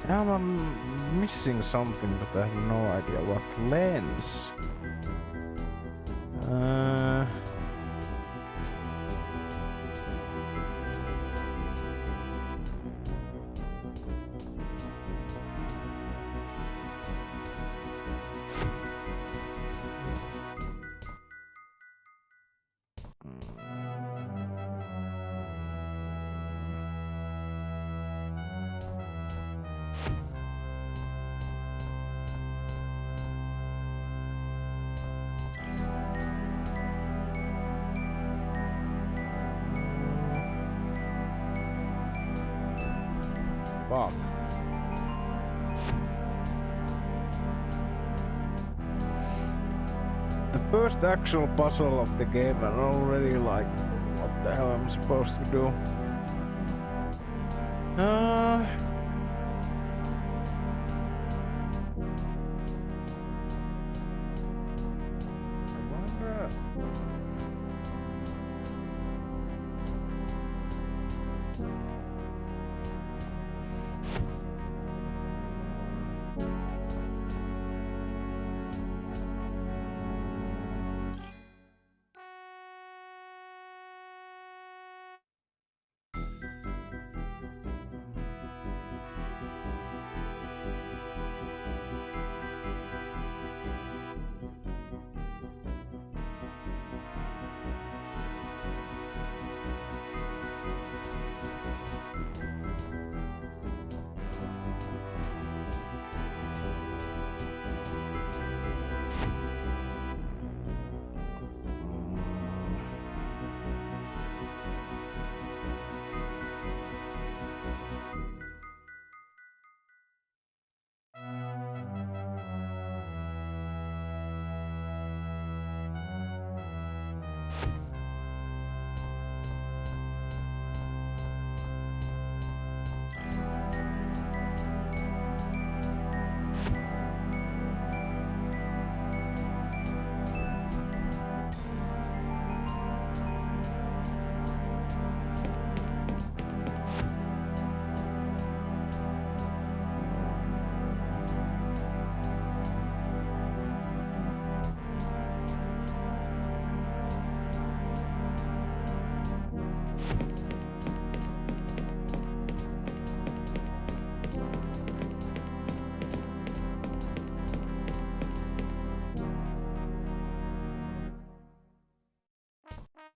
I'm missing something, but I have no idea what lens. Fuck. The first actual puzzle of the game, and already like, what the hell I'm supposed to do? I wonder.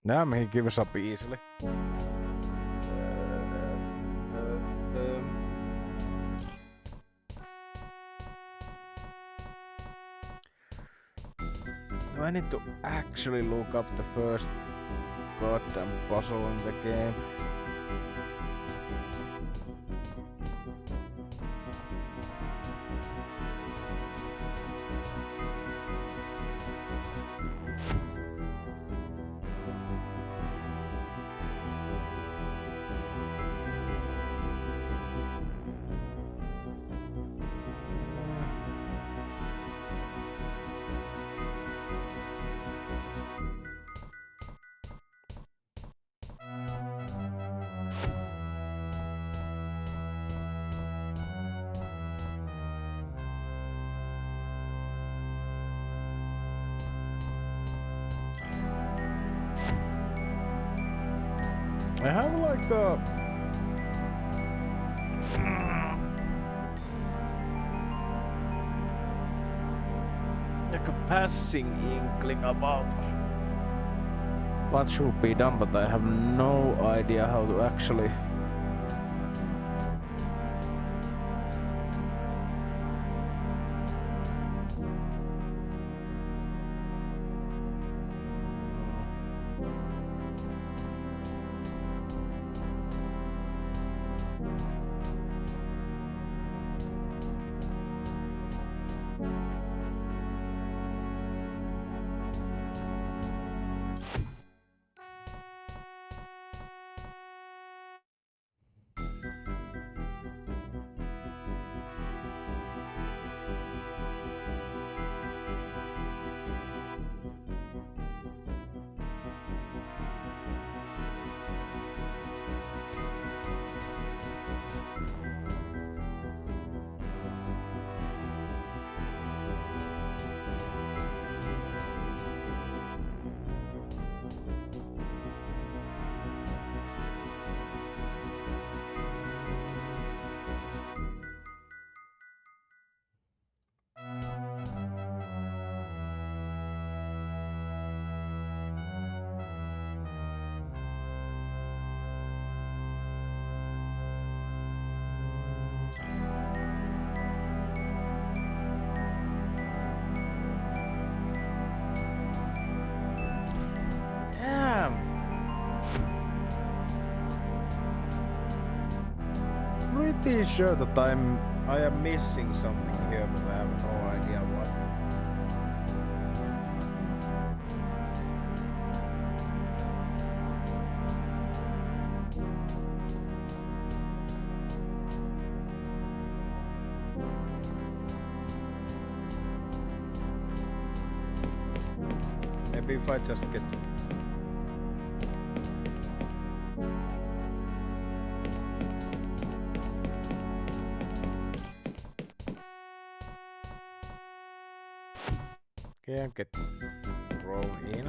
Damn, he gives up easily. I need to actually look up the first goddamn puzzle in the game. I have like a passing inkling about what should be done, but I have no idea how to actually pretty sure that I am missing something here, but I have no idea what. Maybe if I just get and get thrown in.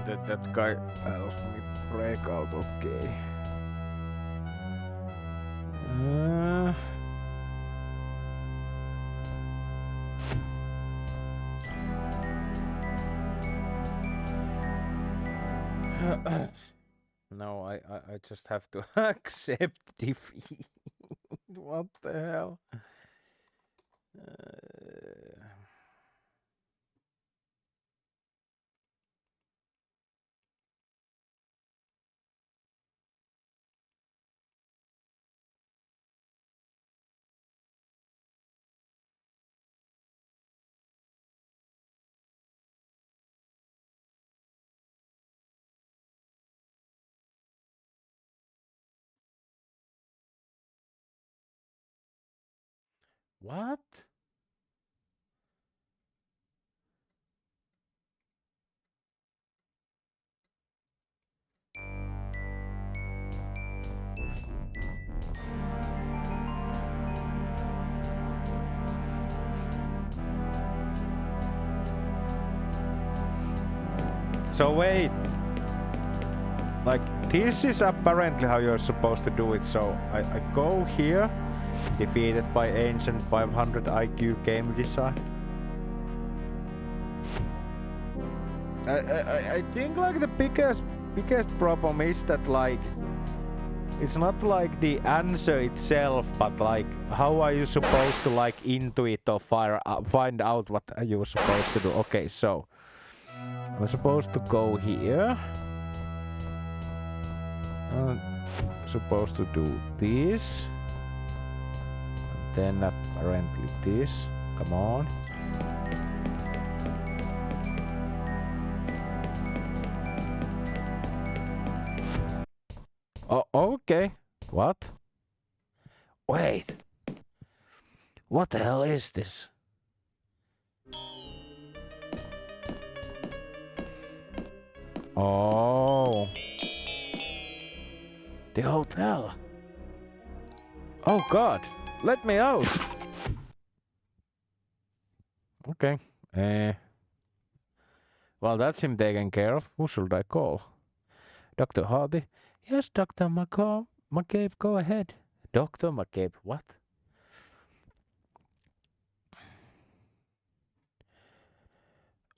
And that guy helps me break out, okay. No, I just have to accept defeat. What the hell? What? So wait, like this is apparently how you're supposed to do it. So I go here, defeated by ancient 500 IQ game design. I think like the biggest problem is that like it's not like the answer itself, but like how are you supposed to like intuit or find out what you're supposed to do. Okay, so I'm supposed to go here. I'm supposed to do this. Then apparently this. Come on. Oh, okay. What? Wait. What the hell is this? Oh. The hotel. Oh God, let me out. Okay. Well, that's him taken care of. Who should I call? Dr. Hardy? Yes, Dr. McCabe, go ahead. Dr. McCabe, what?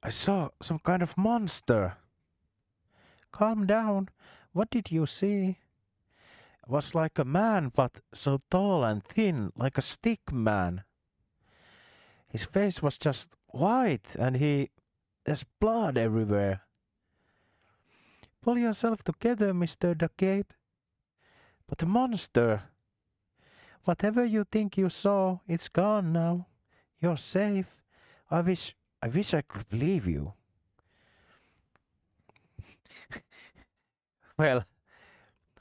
I saw some kind of monster. Calm down. What did you see? It was like a man, but so tall and thin, like a stick man. His face was just white and there's blood everywhere. Pull yourself together, Mr. McCabe. But the monster. Whatever you think you saw, it's gone now. You're safe. I wish I could believe you. Well,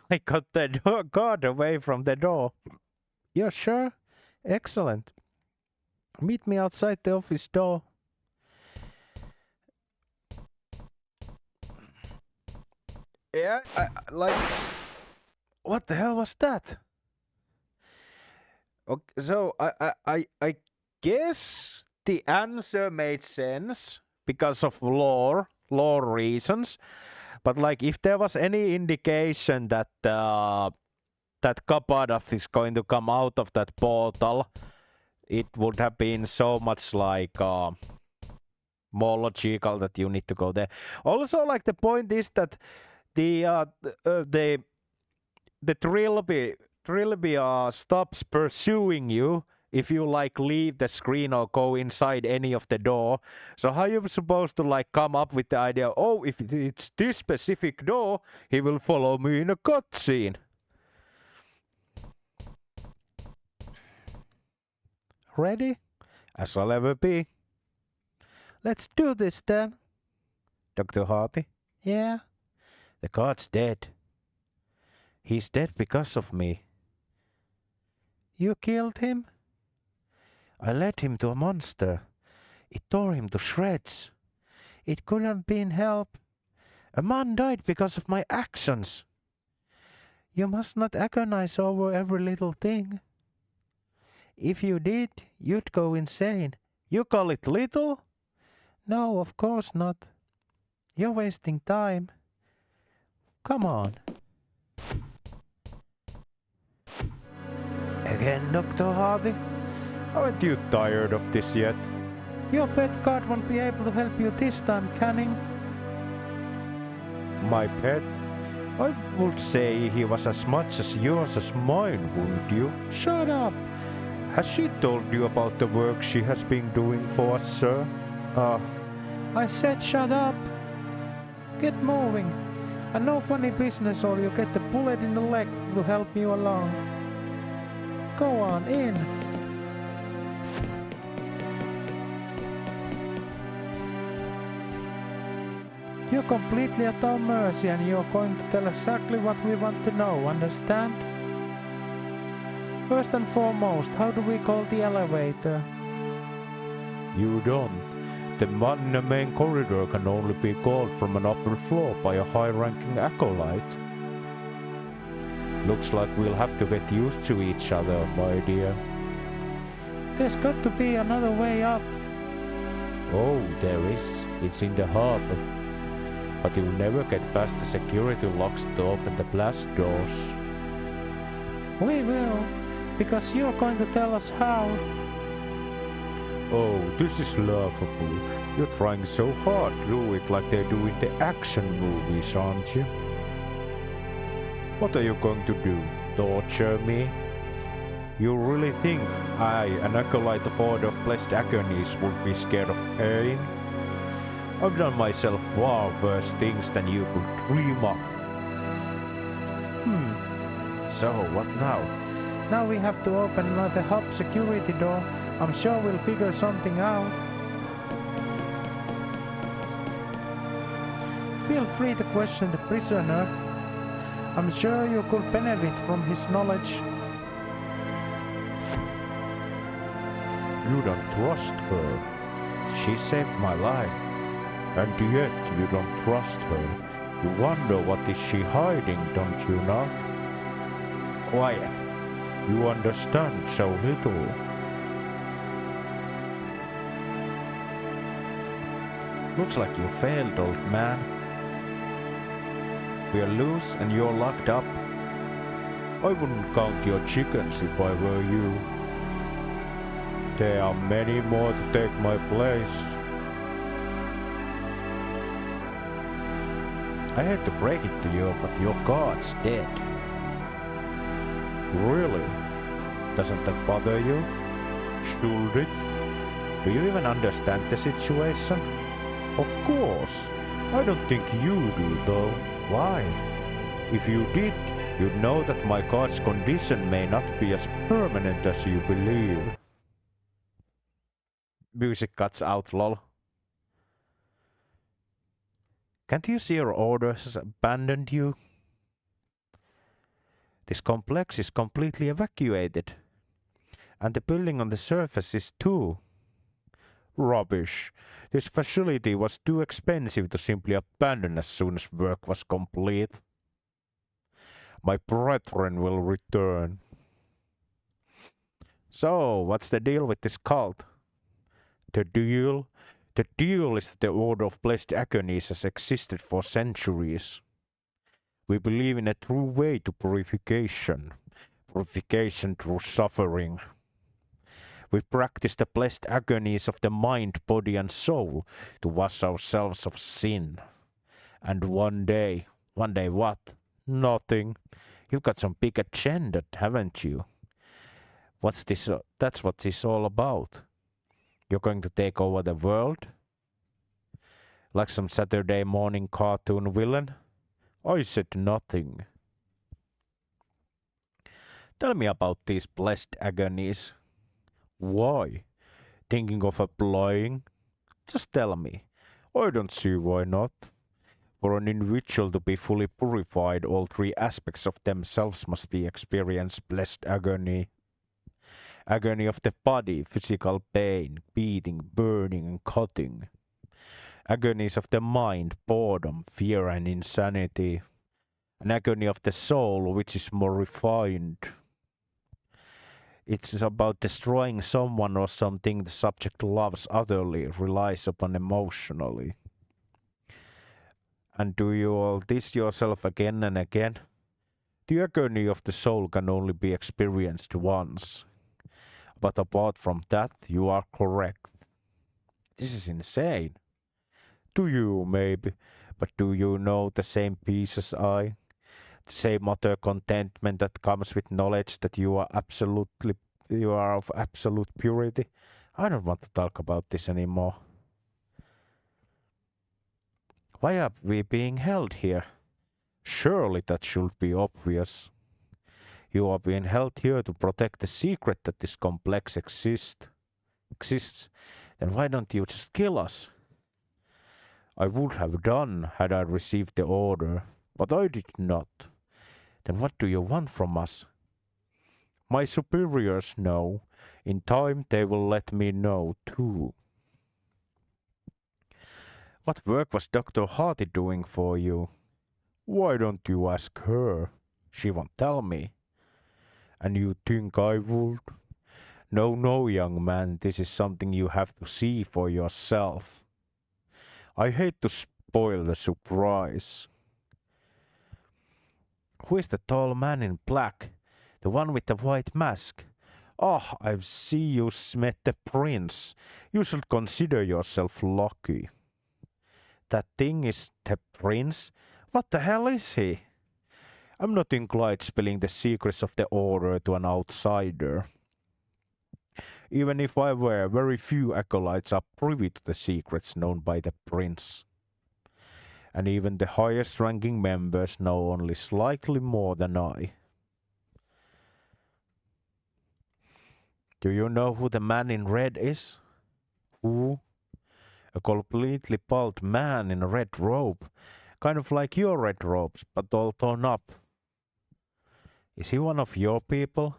I got the guard away from the door. You're sure? Excellent. Meet me outside the office door. Yeah, what the hell was that? Okay, so I guess the answer made sense because of lore reasons. But like, if there was any indication that that Kapadov is going to come out of that portal, it would have been so much like more logical that you need to go there. Also, like, the point is that the Trilby stops pursuing you if you like leave the screen or go inside any of the door. So how you supposed to like come up with the idea, oh, if it's this specific door, he will follow me in a cutscene? Ready? As I'll ever be. Let's do this then. Dr. Hardy? Yeah? The god's dead. He's dead because of me. You killed him? I led him to a monster. It tore him to shreds. It couldn't have been helped. A man died because of my actions. You must not agonize over every little thing. If you did, you'd go insane. You call it little? No, of course not. You're wasting time. Come on. Again, Dr. Hardy? Aren't you tired of this yet? Your pet god won't be able to help you this time, Canning. My pet? I would say he was as much as yours as mine, wouldn't you? Shut up! Has she told you about the work she has been doing for us, sir? I said shut up! Get moving! And no funny business or you'll get the bullet in the leg to help you along. Go on, in! You're completely at our mercy and you're going to tell exactly what we want to know, understand? First and foremost, how do we call the elevator? You don't. The man in the main corridor can only be called from an upper floor by a high-ranking acolyte. Looks like we'll have to get used to each other, my dear. There's got to be another way up. Oh, there is. It's in the harbor. But you'll never get past the security locks to open the blast doors. We will, because you're going to tell us how. Oh, this is laughable. You're trying so hard to do it like they do in the action movies, aren't you? What are you going to do? Torture me? You really think I, an acolyte of Order of Blessed Agonies, would be scared of pain? I've done myself far worse things than you could dream up. So, what now? Now we have to open another hub security door. I'm sure we'll figure something out. Feel free to question the prisoner. I'm sure you could benefit from his knowledge. You don't trust her. She saved my life. And yet you don't trust her. You wonder what is she hiding, don't you not? Quiet. You understand so little. Looks like you failed, old man. We're loose and you're locked up. I wouldn't count your chickens if I were you. There are many more to take my place. I hate to break it to you, but your guard's dead. Really? Doesn't that bother you? Should it? Do you even understand the situation? Of course. I don't think you do, though. Why? If you did, you'd know that my guard's condition may not be as permanent as you believe. Music cuts out, lol. Can't you see your orders has abandoned you? This complex is completely evacuated. And the building on the surface is too. Rubbish. This facility was too expensive to simply abandon as soon as work was complete. My brethren will return. So, what's the deal with this cult? The deal? The deal is that the Order of Blessed Agonies has existed for centuries. We believe in a true way to purification. Purification through suffering. We practice the blessed agonies of the mind, body and soul to wash ourselves of sin. And one day what? Nothing. You've got some big agenda, haven't you? What's this? That's what this all about. You're going to take over the world? Like some Saturday morning cartoon villain? I said nothing. Tell me about these blessed agonies. Why? Thinking of applying? Just tell me. I don't see why not. For an individual to be fully purified, all three aspects of themselves must be experienced blessed agony. Agony of the body, physical pain, beating, burning and cutting. Agonies of the mind, boredom, fear and insanity. An agony of the soul, which is more refined. It's about destroying someone or something the subject loves utterly, relies upon emotionally. And do you all this yourself again and again? The agony of the soul can only be experienced once. But apart from that, you are correct. This is insane. To you, maybe, but do you know the same peace as I? The same utter contentment that comes with knowledge that you are of absolute purity? I don't want to talk about this anymore. Why are we being held here? Surely that should be obvious. You are being held here to protect the secret that this complex exists. Then why don't you just kill us? I would have done had I received the order, but I did not. Then what do you want from us? My superiors know. In time they will let me know too. What work was Dr. Hardy doing for you? Why don't you ask her? She won't tell me. And you think I would? No, young man, this is something you have to see for yourself. I hate to spoil the surprise. Who is the tall man in black? The one with the white mask? Oh, I see you met the prince. You should consider yourself lucky. That thing is the prince? What the hell is he? I'm not inclined spilling the secrets of the order to an outsider. Even if I were, very few acolytes are privy to the secrets known by the prince. And even the highest ranking members know only slightly more than I. Do you know who the man in red is? Who? A completely bald man in a red robe. Kind of like your red robes, but all torn up. Is he one of your people?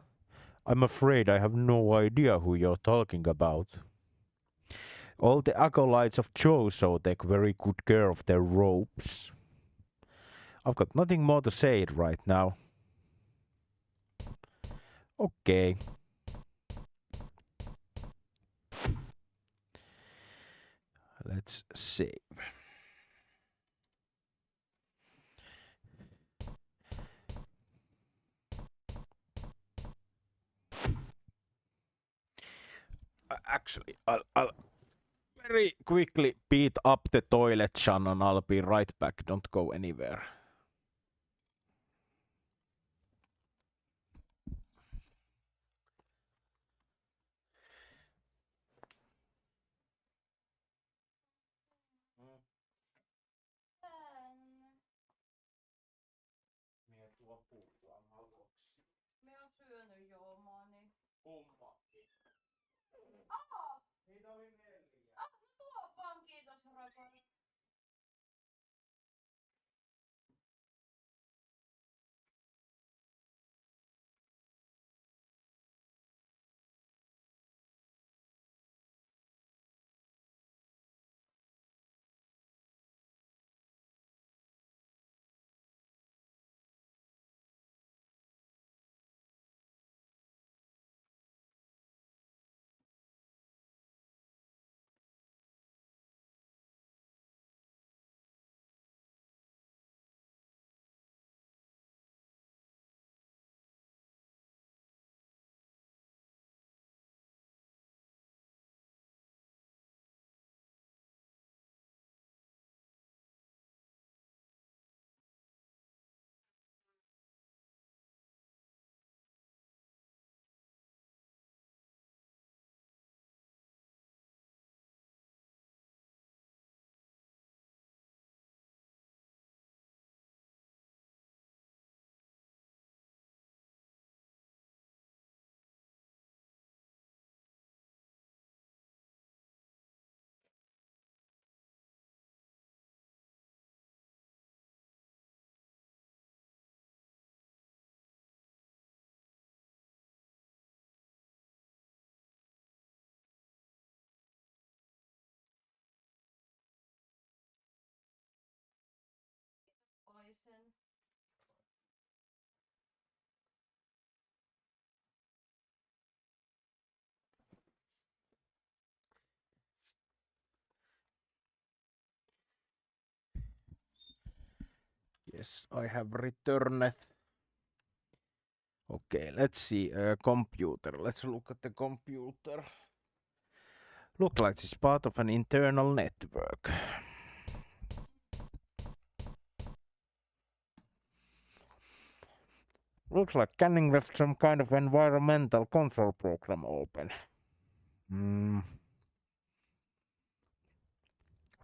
I'm afraid I have no idea who you're talking about. All the acolytes of Joso take very good care of their robes. I've got nothing more to say right now. Okay. Let's save. Actually, I'll very quickly beat up the toilet, Shannon. I'll be right back. Don't go anywhere. Me on syönyt juomaani. Kummakin. Niitä oli 4. No tuo vaan, kiitos rakas. Poison. Yes, I have returned. Okay, let's see. Computer. Let's look at the computer. Look like it's part of an internal network. Looks like Canning left some kind of environmental control program open.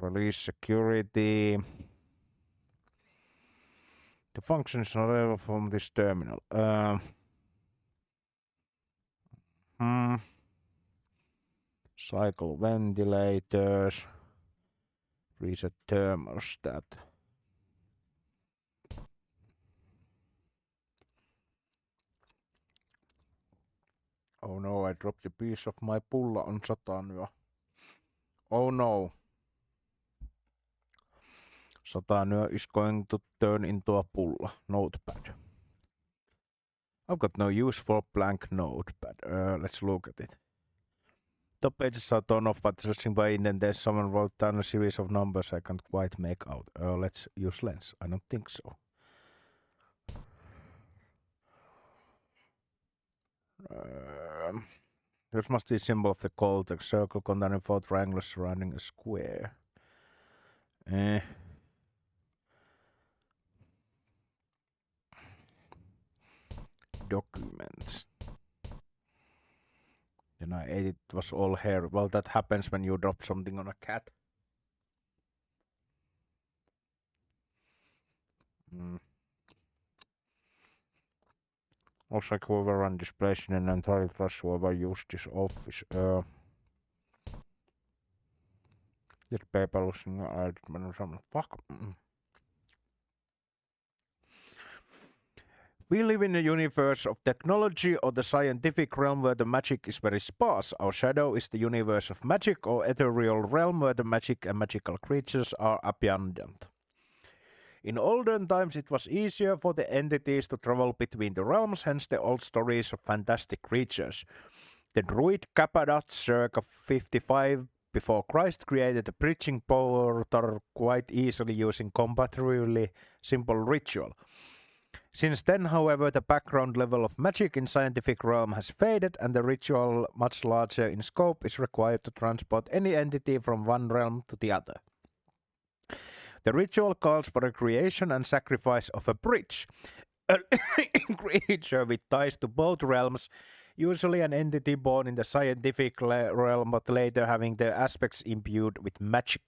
Release security. The function is not available from this terminal. Cycle ventilators. Reset thermostat. Oh no, I dropped a piece of my pulla on Satanyö. Oh no. Satanyö is going to turn into a pulla. Notepad. I've got no use for blank notepad. Let's look at it. Top pages are torn off, but searching by indentation, someone wrote down a series of numbers I can't quite make out. Let's use lens. I don't think so. This must be a symbol of the cult, a circle containing 4 triangles surrounding a square. Documents. Then I ate it was all hair. Well, that happens when you drop something on a cat. Looks like whoever ran this place in an entirely trust whoever used this office. This paper looks like fuck. We live in a universe of technology or the scientific realm where the magic is very sparse. Our shadow is the universe of magic or ethereal realm where the magic and magical creatures are abundant. In olden times, it was easier for the entities to travel between the realms, hence the old stories of fantastic creatures. The druid Cappadoth circa 55 before Christ created a bridging portal quite easily using comparatively simple ritual. Since then, however, the background level of magic in scientific realm has faded and the ritual, much larger in scope, is required to transport any entity from one realm to the other. The ritual calls for the creation and sacrifice of a bridge, a creature with ties to both realms, usually an entity born in the scientific realm but later having their aspects imbued with magic.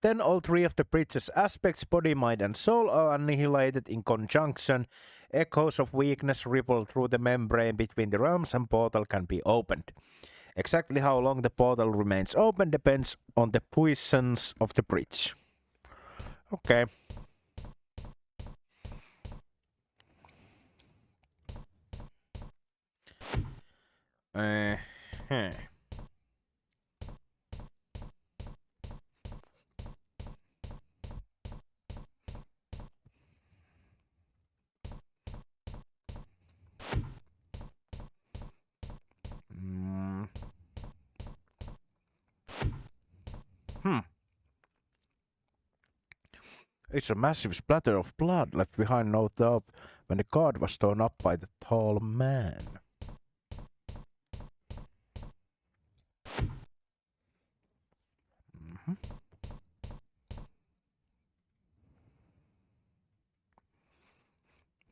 Then all three of the bridge's aspects, body, mind and soul, are annihilated in conjunction. Echoes of weakness ripple through the membrane between the realms and portal can be opened. Exactly how long the portal remains open depends on the puissance of the bridge. Okay. Huh. It's a massive splatter of blood left behind, no doubt, when the card was torn up by the tall man.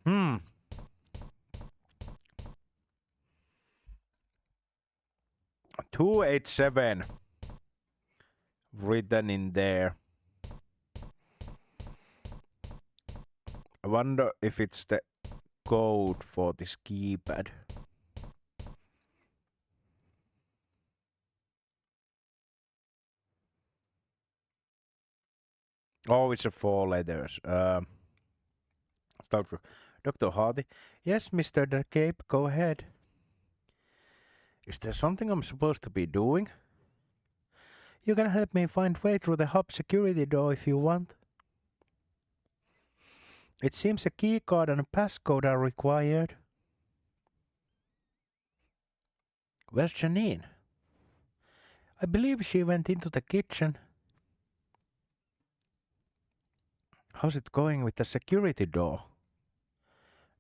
Mm-hmm. 287 written in there. I wonder if it's the code for this keypad. Oh, it's a 4 letters. Start with Dr. Hardy. Yes, Mr. The Cape, go ahead. Is there something I'm supposed to be doing? You can help me find way through the hub security door if you want. It seems a key card and a passcode are required. Where's Janine? I believe she went into the kitchen. How's it going with the security door?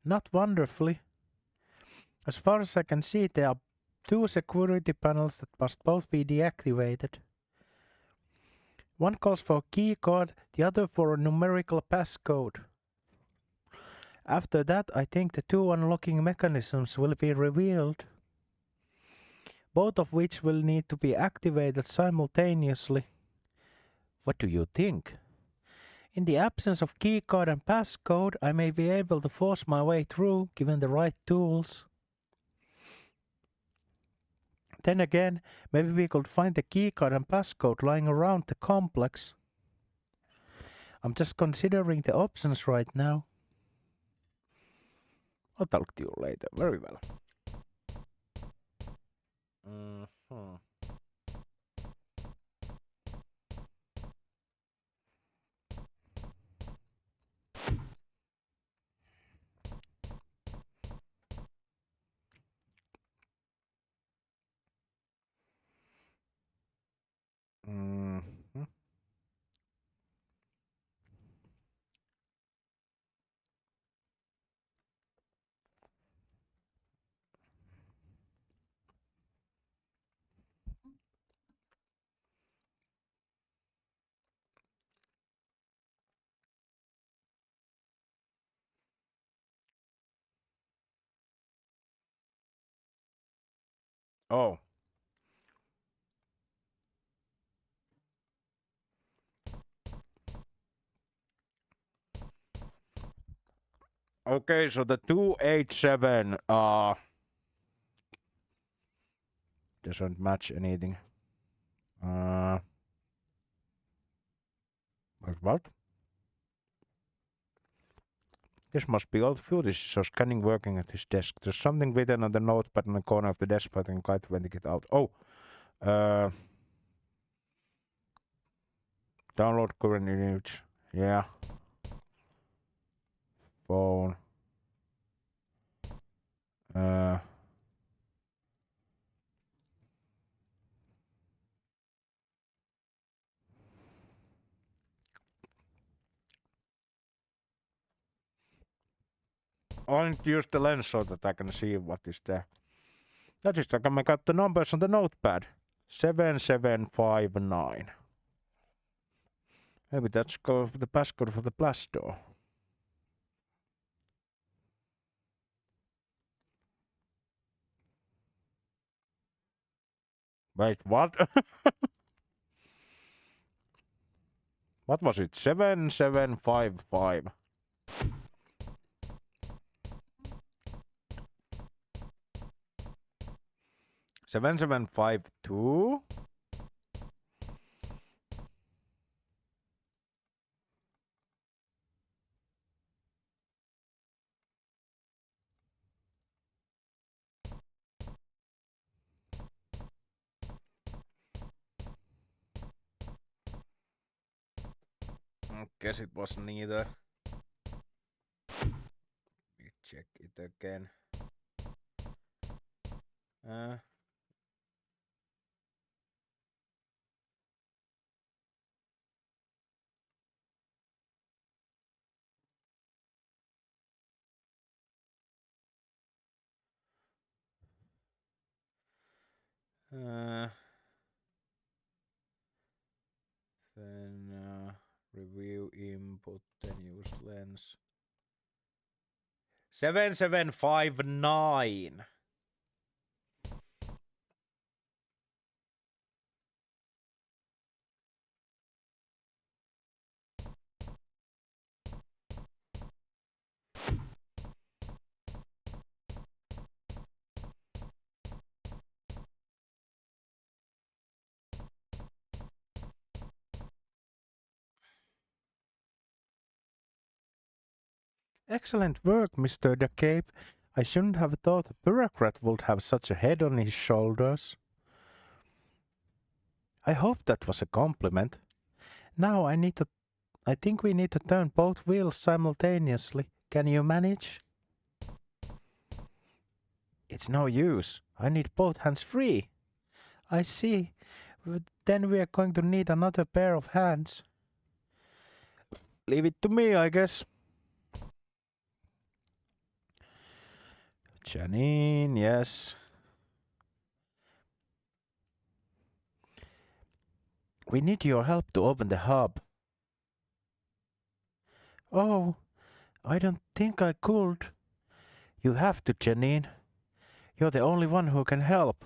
Not wonderfully. As far as I can see, there are 2 security panels that must both be deactivated. One calls for a key card, the other for a numerical passcode. After that, I think the 2 unlocking mechanisms will be revealed, both of which will need to be activated simultaneously. What do you think? In the absence of keycard and passcode, I may be able to force my way through, given the right tools. Then again, maybe we could find the keycard and passcode lying around the complex. I'm just considering the options right now. I'll talk to you later. Very well. Mm-hmm. Mm-hmm. Oh. Okay, so the 287 doesn't match anything. What? This must be old footage, so scanning working at his desk. There's something written on the notepad in the corner of the desk, but I can't when to get out. Oh, download current image. Yeah. phone. I need to use the lens so that I can see what is there. That is, I can make out the numbers on the notepad. 7759. Maybe that's the passcode for the blast door. Wait, what? What was it? 7755. 7752. Guess it was neither. Let me check it again. Then review input, then use lens. 7759. Excellent work, Mr. DeCape. I shouldn't have thought a bureaucrat would have such a head on his shoulders. I hope that was a compliment. Now I think we need to turn both wheels simultaneously. Can you manage? It's no use. I need both hands free. I see. Then we are going to need another pair of hands. Leave it to me, I guess. Janine, yes. We need your help to open the hub. Oh, I don't think I could. You have to, Janine. You're the only one who can help.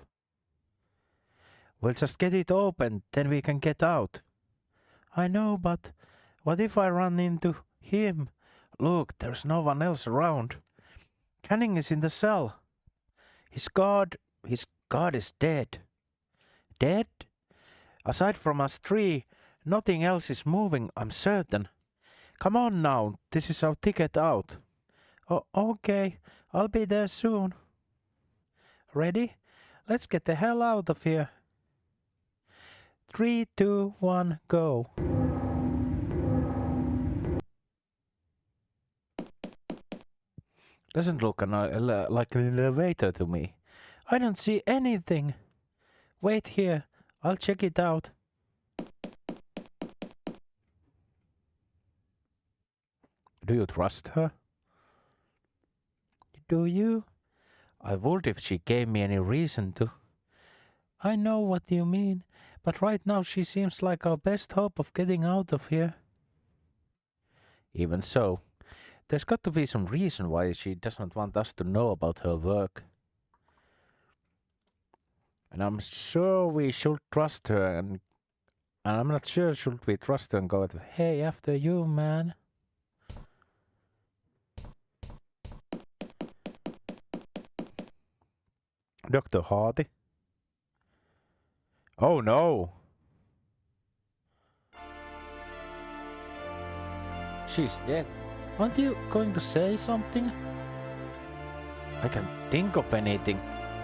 We'll just get it open, then we can get out. I know, but what if I run into him? Look, there's no one else around. Canning is in the cell. His guard is dead. Dead? Aside from us three, nothing else is moving, I'm certain. Come on now, this is our ticket out. Oh, okay, I'll be there soon. Ready? Let's get the hell out of here. 3, 2, 1, go. Doesn't look like an elevator to me. I don't see anything. Wait here, I'll check it out. Do you trust her? Do you? I would if she gave me any reason to. I know what you mean, but right now she seems like our best hope of getting out of here. Even so, there's got to be some reason why she doesn't want us to know about her work. And I'm sure we should trust her, and I'm not sure should we trust her and go, hey, after you, man. Dr. Hardy? Oh no! She's dead. Aren't you going to say something? I can't think of anything.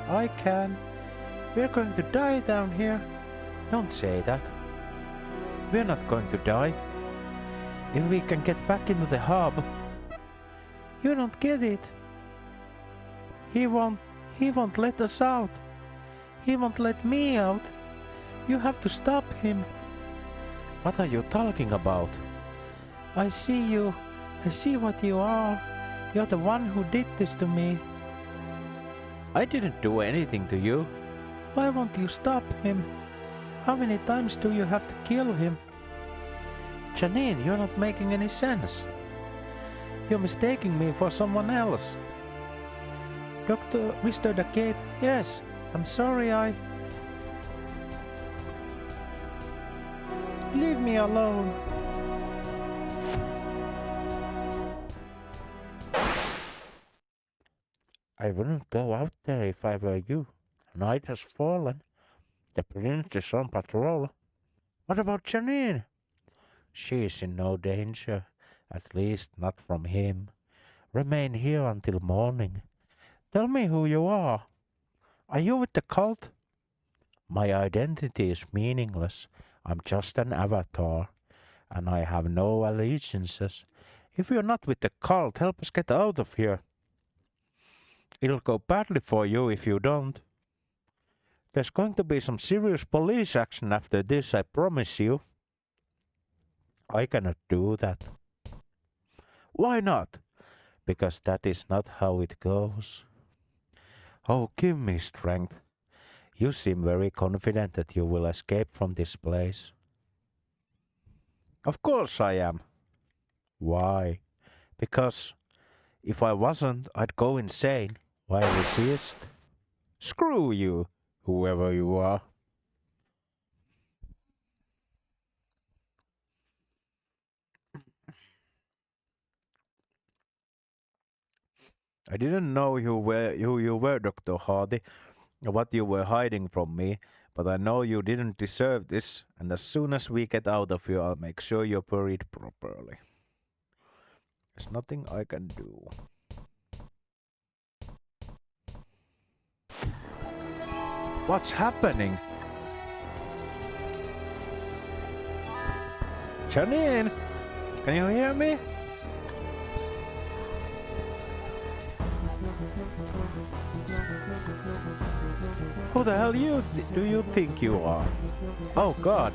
I can. We're going to die down here. Don't say that. We're not going to die. If we can get back into the hub. You don't get it. He won't let us out. He won't let me out. You have to stop him. What are you talking about? I see you. I see what you are. You're the one who did this to me. I didn't do anything to you. Why won't you stop him? How many times do you have to kill him? Janine, you're not making any sense. You're mistaking me for someone else. Mr. Decade, yes, I'm sorry Leave me alone. I wouldn't go out there if I were you. Night has fallen. The prince is on patrol. What about Janine? She is in no danger, at least not from him. Remain here until morning. Tell me who you are. Are you with the cult? My identity is meaningless. I'm just an avatar, and I have no allegiances. If you're not with the cult, help us get out of here. It'll go badly for you if you don't. There's going to be some serious police action after this, I promise you. I cannot do that. Why not? Because that is not how it goes. Oh, give me strength. You seem very confident that you will escape from this place. Of course I am. Why? Because if I wasn't, I'd go insane. Why resist? Screw you, whoever you are. I didn't know who you were, Dr. Hardy, or what you were hiding from me, but I know you didn't deserve this, and as soon as we get out of here, I'll make sure you're buried properly. There's nothing I can do. What's happening? Janine, can you hear me? Who the hell do you think you are? Oh God,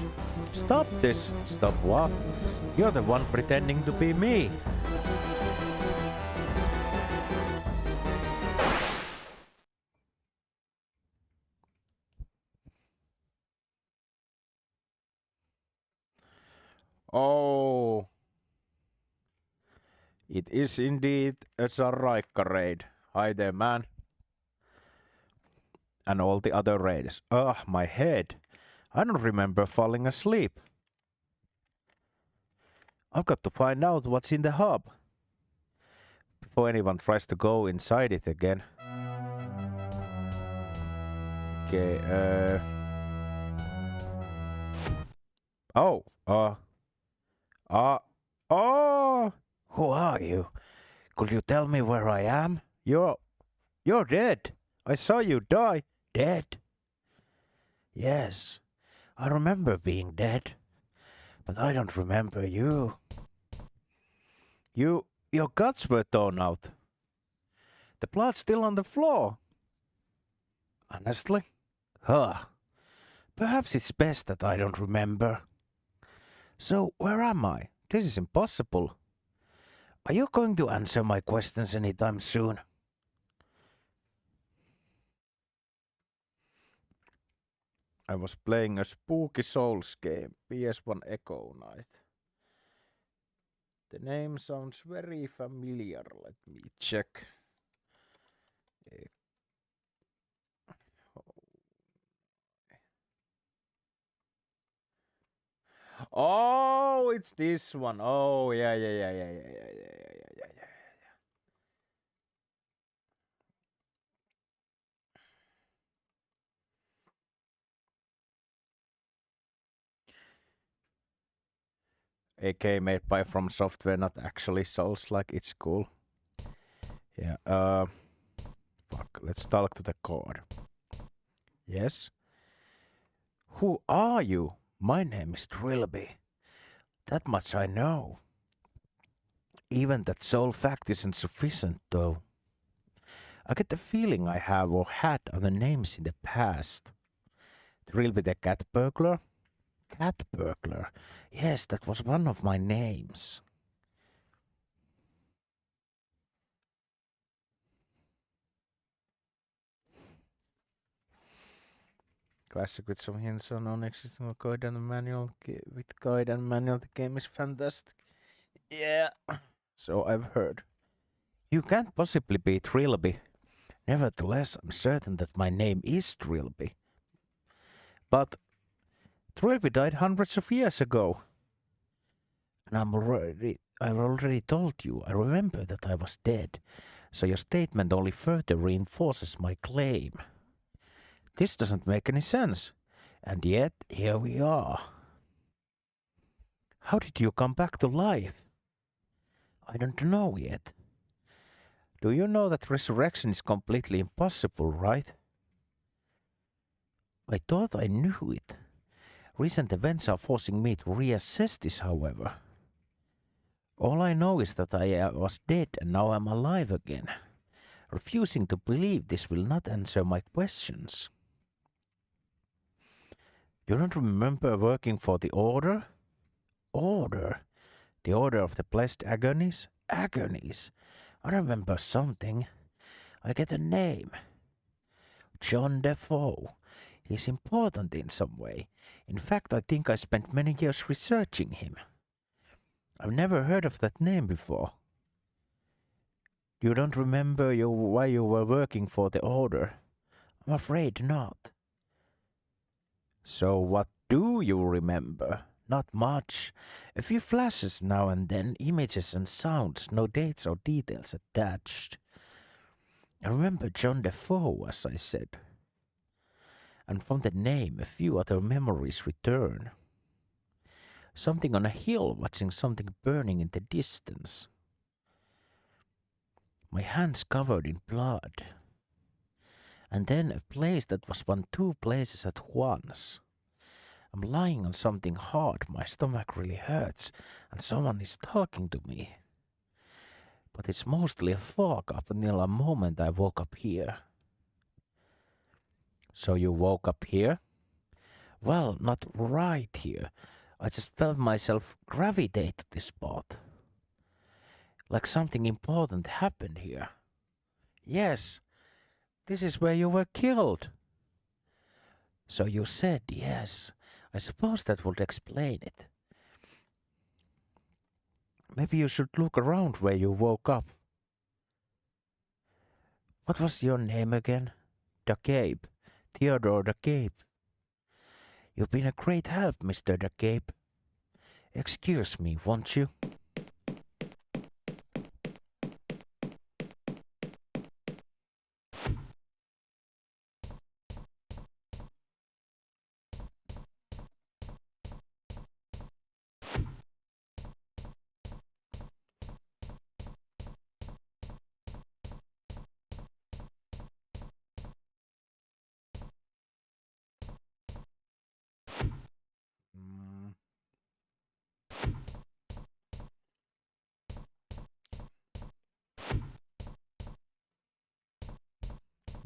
stop this. Stop what? You're the one pretending to be me. Oh. It is indeed a Sarraika raid. Hi there, man. And all the other raids. Ugh, my head. I don't remember falling asleep. I've got to find out what's in the hub before anyone tries to go inside it again. Okay, Oh, oh! Who are you? Could you tell me where I am? You're dead. I saw you die. Dead? Yes, I remember being dead, but I don't remember you. Your guts were torn out. The blood's still on the floor. Honestly? Huh. Perhaps it's best that I don't remember. So, where am I? This is impossible. Are you going to answer my questions anytime soon? I was playing a Spooky Souls game, PS1 Echo Night. The name sounds very familiar. Let me check. Oh, it's this one. Oh, yeah. AK made by From Software, not actually Souls like. It's cool. Yeah, fuck, let's talk to the core. Yes? Who are you? My name is Trilby. That much I know. Even that sole fact isn't sufficient, though. I get the feeling I have or had other names in the past. Trilby the cat burglar? Cat burglar. Yes, that was one of my names. Classic with some hints on non-existing guide and manual. With guide and manual, the game is fantastic. Yeah, so I've heard. You can't possibly be Trilby. Nevertheless, I'm certain that my name is Trilby. But Trilby died hundreds of years ago. And I've already told you, I remember that I was dead. So your statement only further reinforces my claim. This doesn't make any sense. And yet, here we are. How did you come back to life? I don't know yet. Do you know that resurrection is completely impossible, right? I thought I knew it. Recent events are forcing me to reassess this, however. All I know is that I was dead and now I'm alive again. Refusing to believe this will not answer my questions. You don't remember working for the Order? Order? The Order of the Blessed Agonies? Agonies? I remember something. I get a name. John Defoe. He's important in some way. In fact, I think I spent many years researching him. I've never heard of that name before. You don't remember why you were working for the Order? I'm afraid not. So what do you remember? Not much. A few flashes now and then, images and sounds, no dates or details attached. I remember John Defoe, as I said. And from the name, a few other memories return. Something on a hill, watching something burning in the distance. My hands covered in blood. And then a place that was two places at once. I'm lying on something hard, my stomach really hurts, and someone is talking to me. But it's mostly a fog up until a moment I woke up here. So you woke up here? Well, not right here. I just felt myself gravitate to this spot. Like something important happened here. Yes, this is where you were killed. So you said yes. I suppose that would explain it. Maybe you should look around where you woke up. What was your name again? The Cape. Theodore the Cape. You've been a great help, Mr. the Cape. Excuse me, won't you?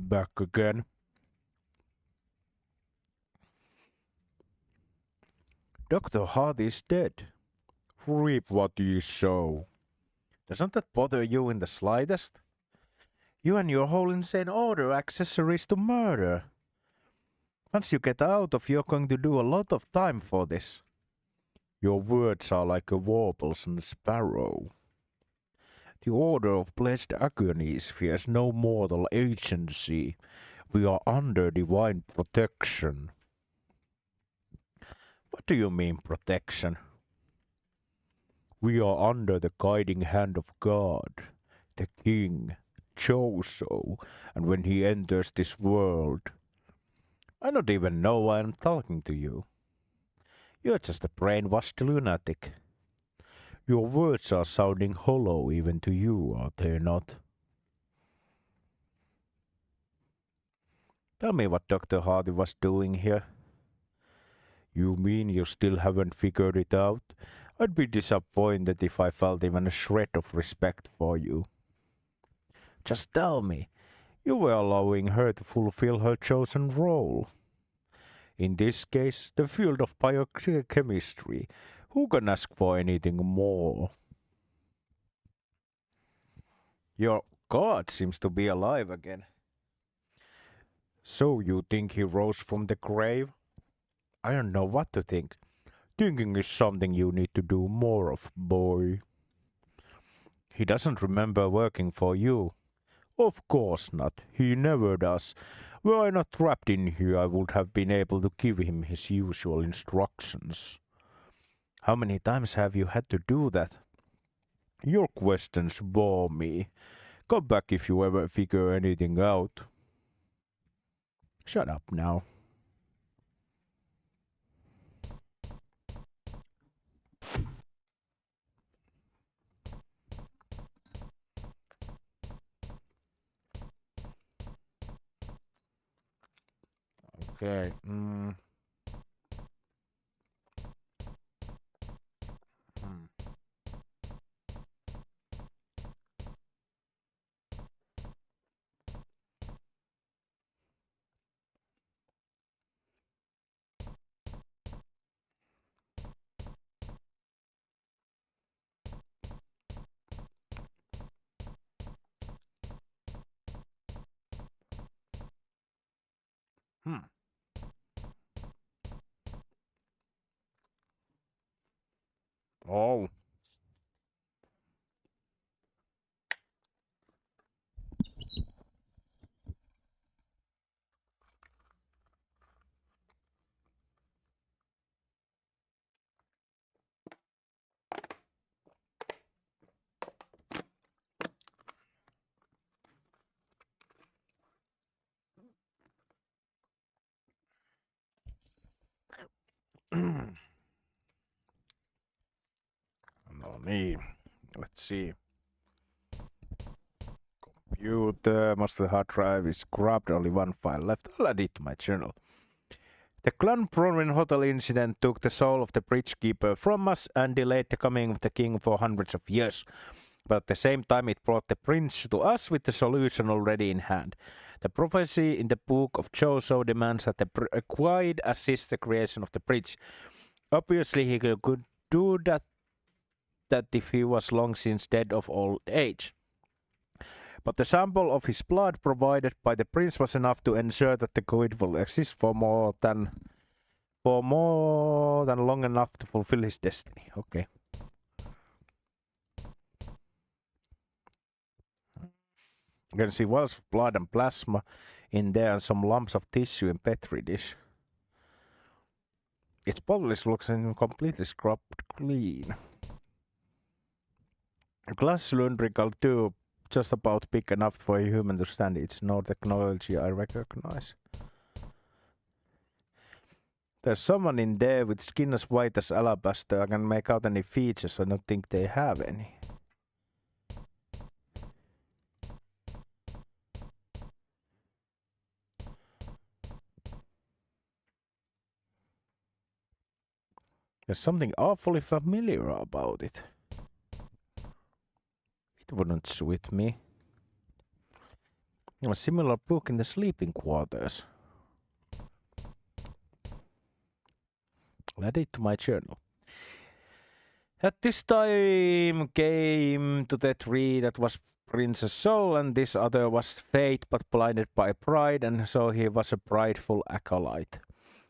Back again. Dr. Hardy is dead. Reap what ye sow. Doesn't that bother you in the slightest? You and your whole insane order are accessories to murder. Once you get out of, you're going to do a lot of time for this. Your words are like a warbles on a sparrow. The Order of Blessed Agonies fears no mortal agency. We are under divine protection. What do you mean, protection? We are under the guiding hand of God, the King, chose so, and when he enters this world, I don't even know why I'm talking to you. You're just a brainwashed lunatic. Your words are sounding hollow even to you, are they not? Tell me what Dr. Hardy was doing here. You mean you still haven't figured it out? I'd be disappointed if I felt even a shred of respect for you. Just tell me, you were allowing her to fulfill her chosen role. In this case, the field of biochemistry. Who can ask for anything more? Your god seems to be alive again. So you think he rose from the grave? I don't know what to think. Thinking is something you need to do more of, boy. He doesn't remember working for you. Of course not. He never does. Were I not trapped in here, I would have been able to give him his usual instructions. How many times have you had to do that? Your questions bore me. Come back if you ever figure anything out. Shut up now. Okay. Oh. No need. Let's see. Computer, master hard drive is corrupt, only one file left. I'll add it to my journal. The Clanbrowin Hotel incident took the soul of the bridgekeeper from us and delayed the coming of the king for hundreds of years. But at the same time it brought the prince to us with the solution already in hand. The prophecy in the book of Joso demands that the quiet assist the creation of the bridge. Obviously he could do that if he was long since dead of old age. But the sample of his blood provided by the prince was enough to ensure that the Coid will exist for more than long enough to fulfill his destiny. Okay. You can see wells of blood and plasma in there and some lumps of tissue in petri dish. Its polish looks completely scrubbed clean. A glass cylindrical tube, just about big enough for a human to stand. It's no technology I recognize. There's someone in there with skin as white as alabaster. I can make out any features. I don't think they have any. There's something awfully familiar about it. It wouldn't suit me. A similar book in the sleeping quarters. I'll add it to my journal. At this time came to the tree that was Prince's soul, and this other was fate, but blinded by pride, and so he was a prideful acolyte.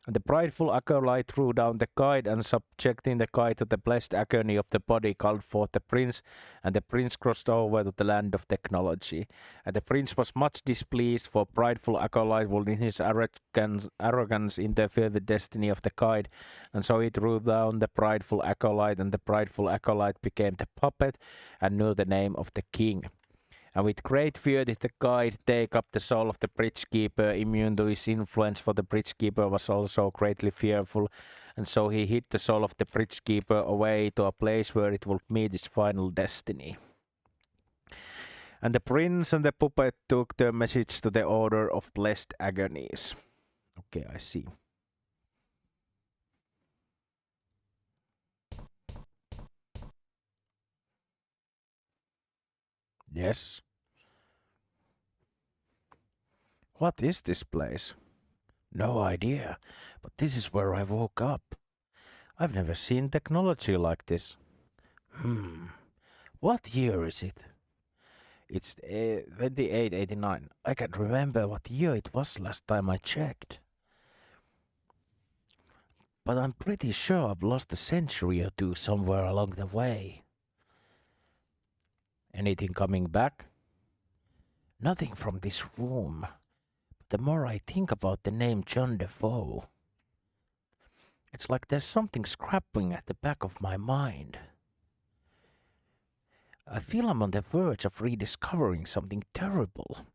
And the prideful acolyte threw down the guide, and subjecting the guide to the blessed agony of the body, called forth the prince, and the prince crossed over to the land of technology. And the prince was much displeased, for prideful acolyte would in his arrogance interfere with the destiny of the guide, and so he threw down the prideful acolyte, and the prideful acolyte became the puppet, and knew the name of the king. And with great fear did the guide take up the soul of the bridgekeeper, immune to his influence, for the bridgekeeper was also greatly fearful, and so he hid the soul of the bridgekeeper away to a place where it would meet its final destiny. And the prince and the puppet took their message to the order of blessed agonies. Okay, I see. Yes. What is this place? No idea, but this is where I woke up. I've never seen technology like this. What year is it? It's 2889. I can't remember what year it was last time I checked. But I'm pretty sure I've lost a century or two somewhere along the way. Anything coming back? Nothing from this room. But the more I think about the name John Defoe, it's like there's something scrapping at the back of my mind. I feel I'm on the verge of rediscovering something terrible.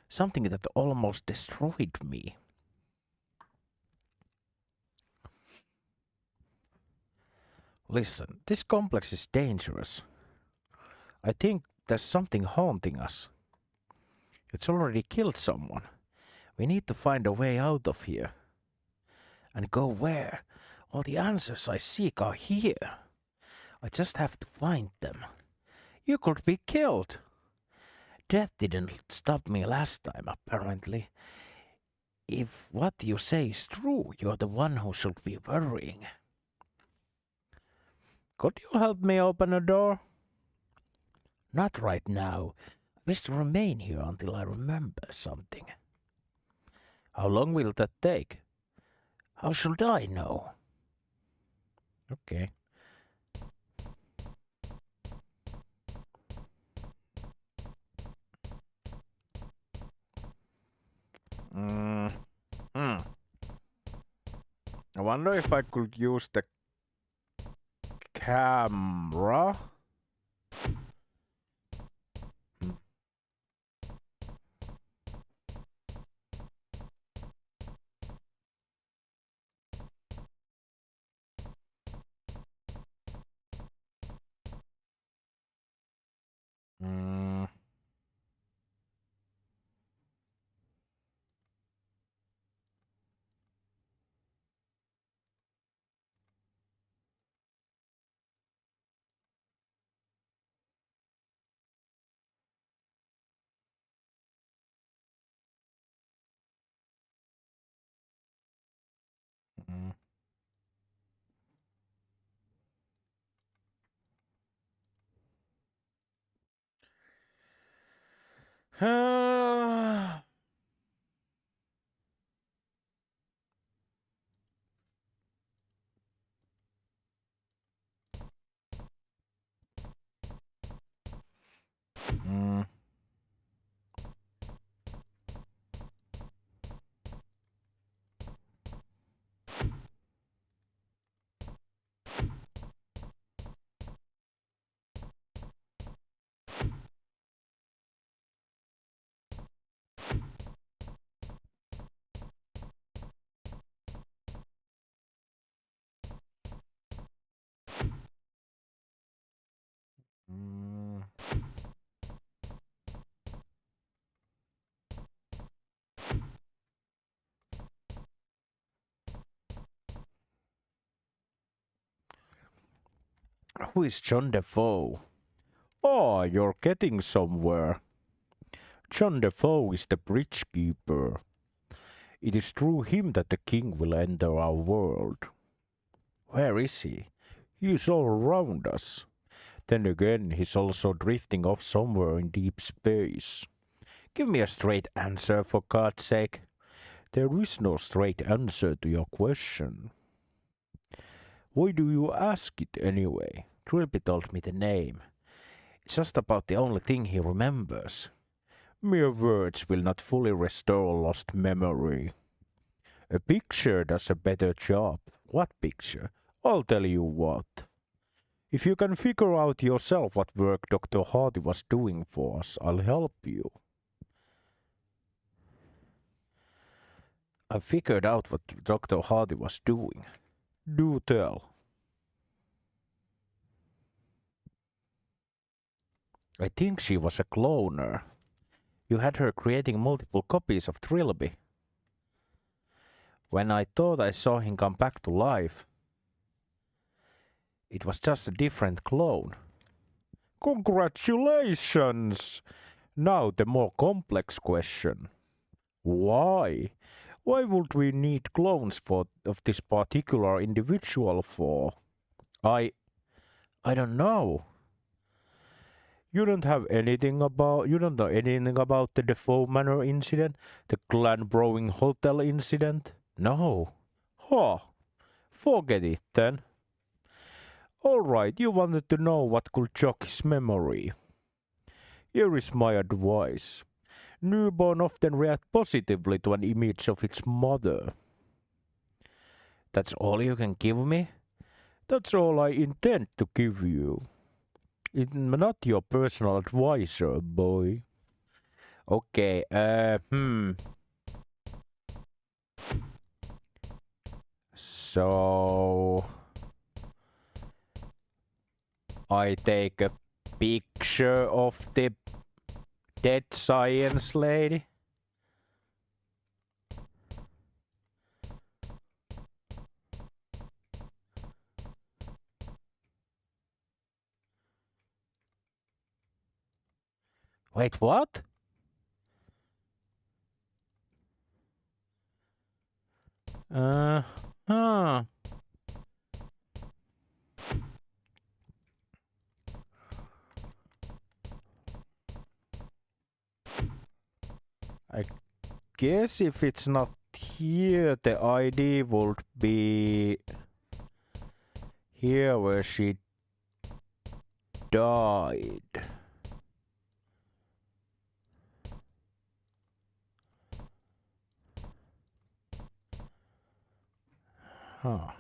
Something that almost destroyed me. Listen, this complex is dangerous. I think there's something haunting us. It's already killed someone. We need to find a way out of here. And go where? All the answers I seek are here. I just have to find them. You could be killed. Death didn't stop me last time, apparently. If what you say is true, you're the one who should be worrying. Could you help me open a door? Not right now. I wish to remain here until I remember something. How long will that take? How should I know? Okay. I wonder if I could use the camera. Who is John Defoe? Oh, you're getting somewhere. John Defoe is the bridge keeper. It is through him that the king will enter our world. Where is he? He is all around us. Then again, he's also drifting off somewhere in deep space. Give me a straight answer, for God's sake. There is no straight answer to your question. Why do you ask it anyway? Trilby told me the name. It's just about the only thing he remembers. Mere words will not fully restore lost memory. A picture does a better job. What picture? I'll tell you what. If you can figure out yourself what work Dr. Hardy was doing for us, I'll help you. I figured out what Dr. Hardy was doing. Do tell. I think she was a cloner. You had her creating multiple copies of Trilby. When I thought I saw him come back to life, it was just a different clone. Congratulations! Now the more complex question. Why? Why would we need clones of this particular individual for? I don't know. You don't know anything about the Defoe Manor incident? The Clan Brewing Hotel incident? No. Huh. Forget it then. Alright, you wanted to know what could jog his memory. Here is my advice. Newborn often react positively to an image of its mother. That's all you can give me? That's all I intend to give you. I'm not your personal advisor, boy. Okay, So I take a picture of the dead science lady. Wait, what? Huh. I guess if it's not here, the ID would be here where she died. Huh.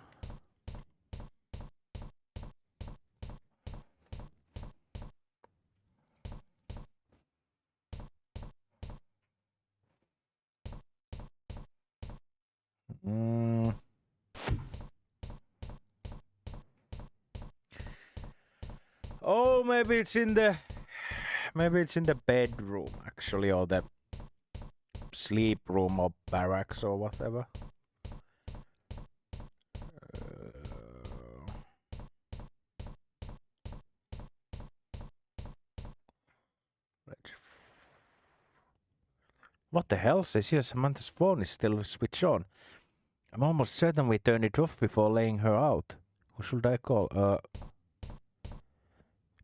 Oh, maybe it's in the bedroom actually, or the sleep room or barracks or whatever. What the hell? Says here Samantha's phone is still switched on. I'm almost certain we turned it off before laying her out. Who should I call?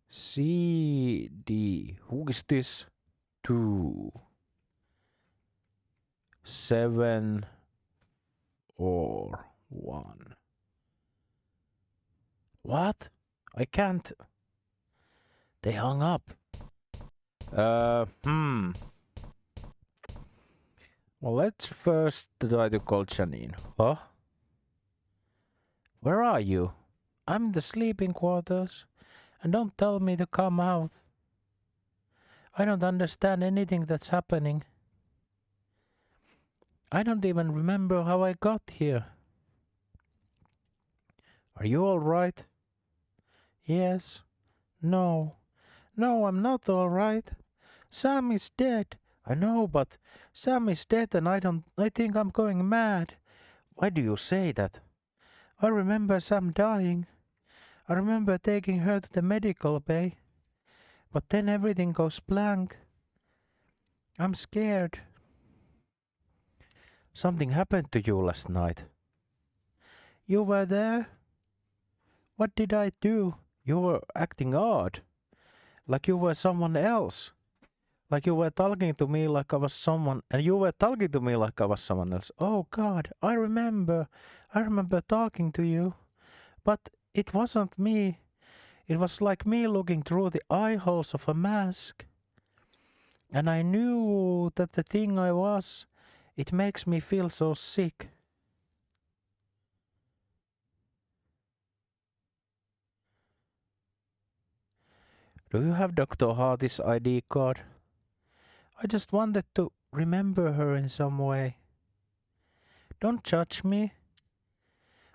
CD. Who is this? 2 7 or 1. What? I can't. They hung up. Well, let's first try to call Janine. Huh? Where are you? I'm in the sleeping quarters. And don't tell me to come out. I don't understand anything that's happening. I don't even remember how I got here. Are you alright? Yes. No. No, I'm not alright. Sam is dead. I know, but Sam is dead and I think I'm going mad. Why do you say that? I remember Sam dying. I remember taking her to the medical bay. But then everything goes blank. I'm scared. Something happened to you last night. You were there? What did I do? You were acting odd. Like you were someone else. Like you were talking to me like I was someone, and you were talking to me like I was someone else. Oh God, I remember talking to you. But it wasn't me. It was like me looking through the eye holes of a mask. And I knew that the thing I was, it makes me feel so sick. Do you have Dr. Hardy's ID card? I just wanted to remember her in some way. Don't judge me.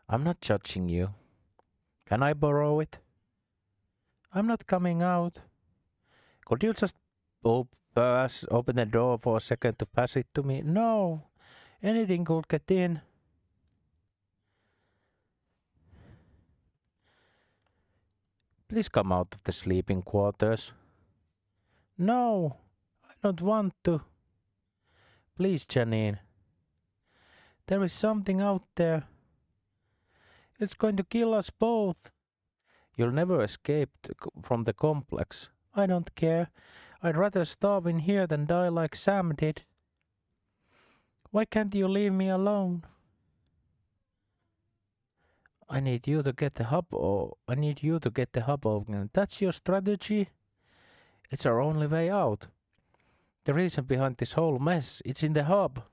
I'm not judging you. Can I borrow it? I'm not coming out. Could you just open the door for a second to pass it to me? No. Anything could get in. Please come out of the sleeping quarters. No, I don't want to. Please, Janine. There is something out there. It's going to kill us both. You'll never escape from the complex. I don't care. I'd rather starve in here than die like Sam did. Why can't you leave me alone? I need you to get the hub open. That's your strategy? It's our only way out. The reason behind this whole mess, it's in the hub.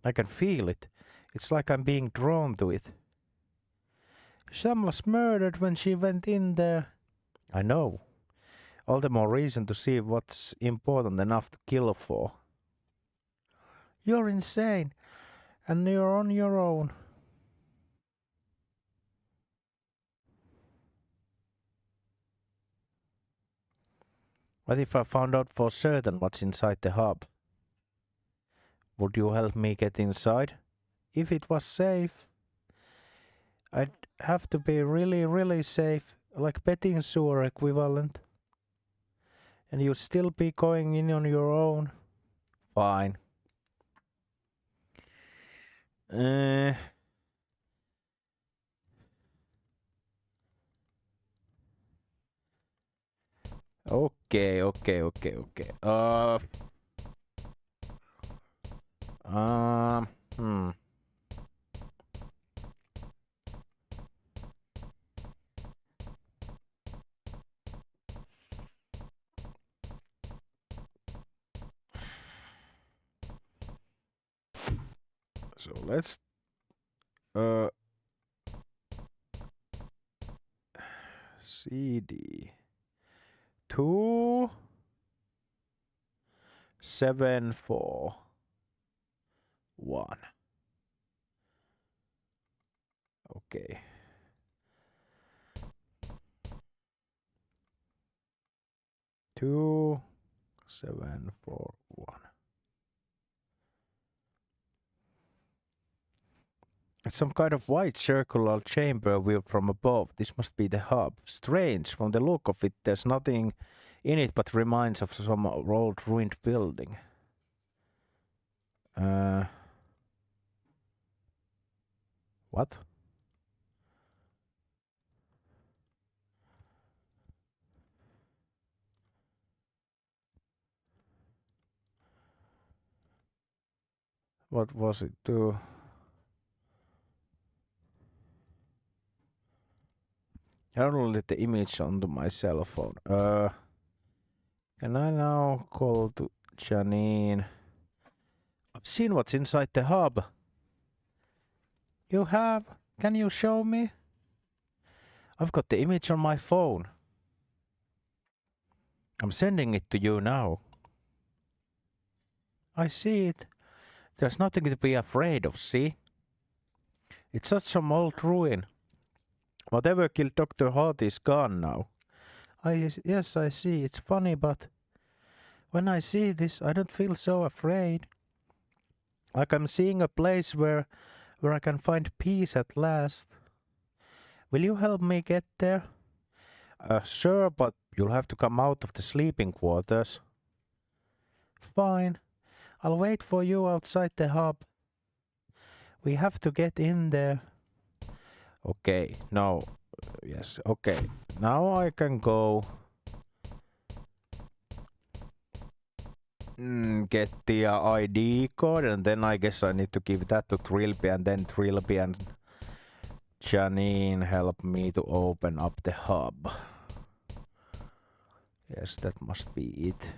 I can feel it. It's like I'm being drawn to it. Sam was murdered when she went in there. I know. All the more reason to see what's important enough to kill for. You're insane, and you're on your own. What if I found out for certain what's inside the hub? Would you help me get inside? If it was safe. I'd have to be really, really safe, like petting sewer equivalent. And you'd still be going in on your own. Fine. Okay. Hmm. So let's CD 2 7 4 1. Okay. Two 7 4 1. It's some kind of white circular chamber viewed from above. This must be the hub. Strange. From the look of it, there's nothing in it but remains of some old ruined building. What? What was it to? I downloaded the image onto my cell phone. Can I now call to Janine? I've seen what's inside the hub. You have? Can you show me? I've got the image on my phone. I'm sending it to you now. I see it. There's nothing to be afraid of, see? It's just some old ruin. Whatever killed Dr. Hart is gone now. Yes, I see. It's funny, but when I see this, I don't feel so afraid. Like I'm seeing a place where I can find peace at last. Will you help me get there? Sure, but you'll have to come out of the sleeping quarters. Fine. I'll wait for you outside the hub. We have to get in there. Okay, now, yes, okay. Now I can go get the ID code, and then I guess I need to give that to Trilby, and then Trilby and Janine help me to open up the hub. Yes, that must be it.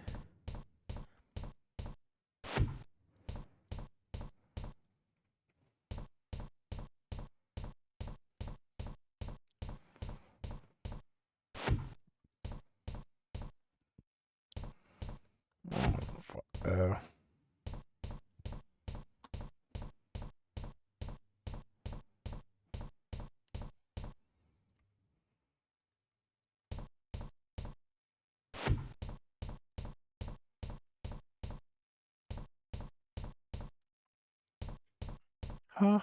Huh?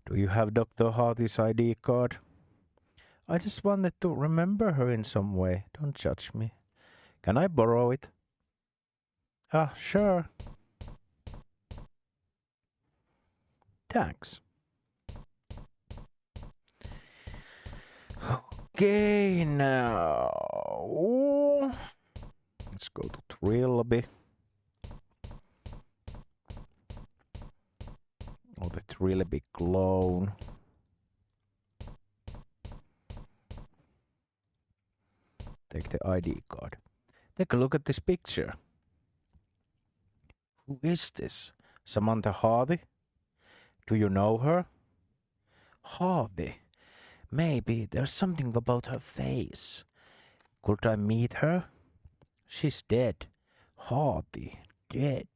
Do you have Dr. Hardy's ID card? I just wanted to remember her in some way. Don't judge me. Can I borrow it? Ah, sure. Thanks. Okay, now let's go to Trilby. Oh, the Trilby clone. Take the ID card. Take a look at this picture. Who is this? Samantha Hardy? Do you know her? Hardy. Maybe there's something about her face. Could I meet her? She's dead. Hardy. Dead.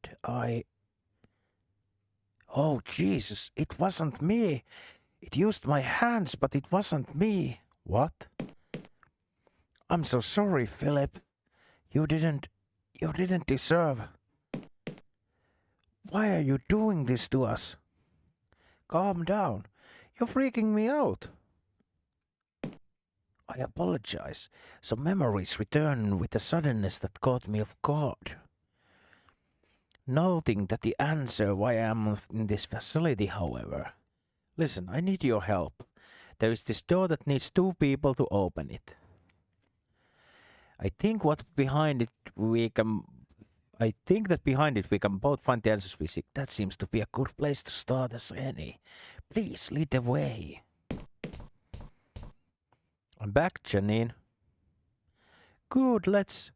Oh, Jesus, it wasn't me. It used my hands, but it wasn't me. What? I'm so sorry, Philip. You didn't deserve. Why are you doing this to us? Calm down. You're freaking me out. I apologize. Some memories return with a suddenness that caught me off guard. Noting that the answer why I am in this facility, however. Listen, I need your help. There is this door that needs 2 people to open it. I think that behind it we can both find the answers we seek. That seems to be a good place to start as any. Please lead the way. I'm back, Janine. Good, let's...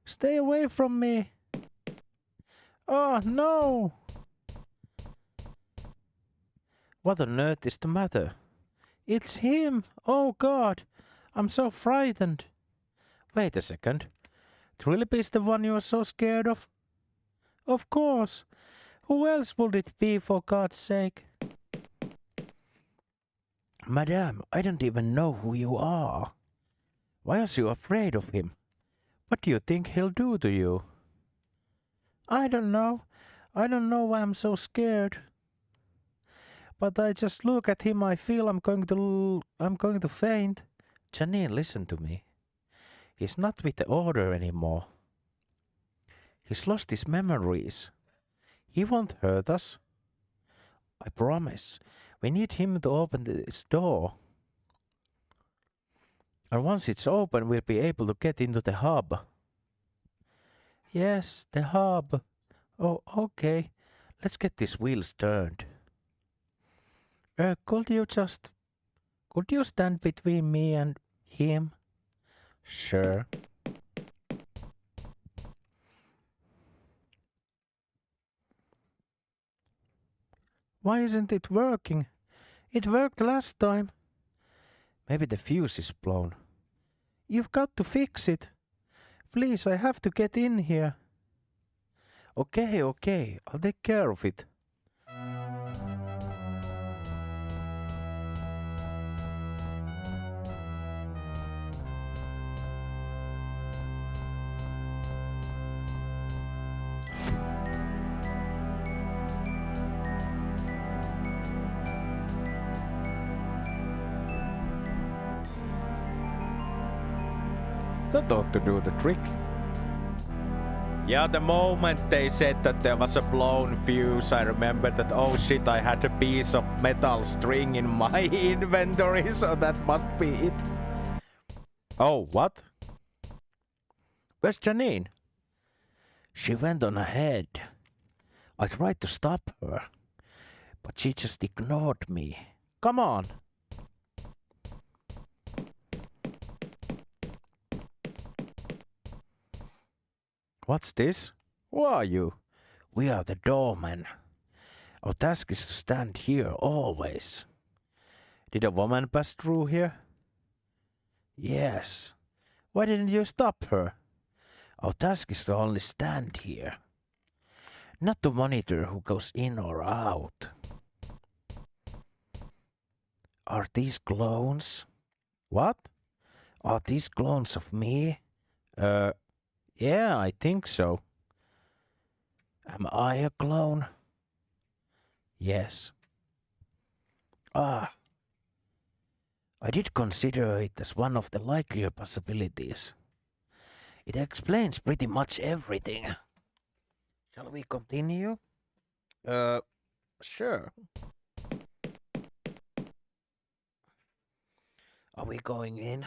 Stay away from me. Oh, no. What on earth is the matter? It's him. Oh, God. I'm so frightened. Wait a second. Trilby is the one you are so scared of? Of course. Who else would it be, for God's sake? Madame, I don't even know who you are. Why are you afraid of him? What do you think he'll do to you? I don't know. I don't know why I'm so scared. But I just look at him, I feel I'm going to faint. Janine, listen to me. He's not with the order anymore. He's lost his memories. He won't hurt us. I promise. We need him to open this door. And once it's open, we'll be able to get into the hub. Yes, the hub. Oh, okay. Let's get these wheels turned. Could you stand between me and him? Sure. Why isn't it working? It worked last time. Maybe the fuse is blown. You've got to fix it. Please, I have to get in here. Okay, I'll take care of it. That ought to do the trick. Yeah, the moment they said that there was a blown fuse, I remembered that, oh shit, I had a piece of metal string in my inventory, so that must be it. Oh, what? Where's Janine? She went on ahead. I tried to stop her, but she just ignored me. Come on. What's this? Who are you? We are the doormen. Our task is to stand here always. Did a woman pass through here? Yes. Why didn't you stop her? Our task is to only stand here. Not to monitor who goes in or out. Are these clones? What? Are these clones of me? Yeah, I think so. Am I a clone? Yes. Ah, I did consider it as one of the likelier possibilities. It explains pretty much everything. Shall we continue? Uh, sure. Are we going in?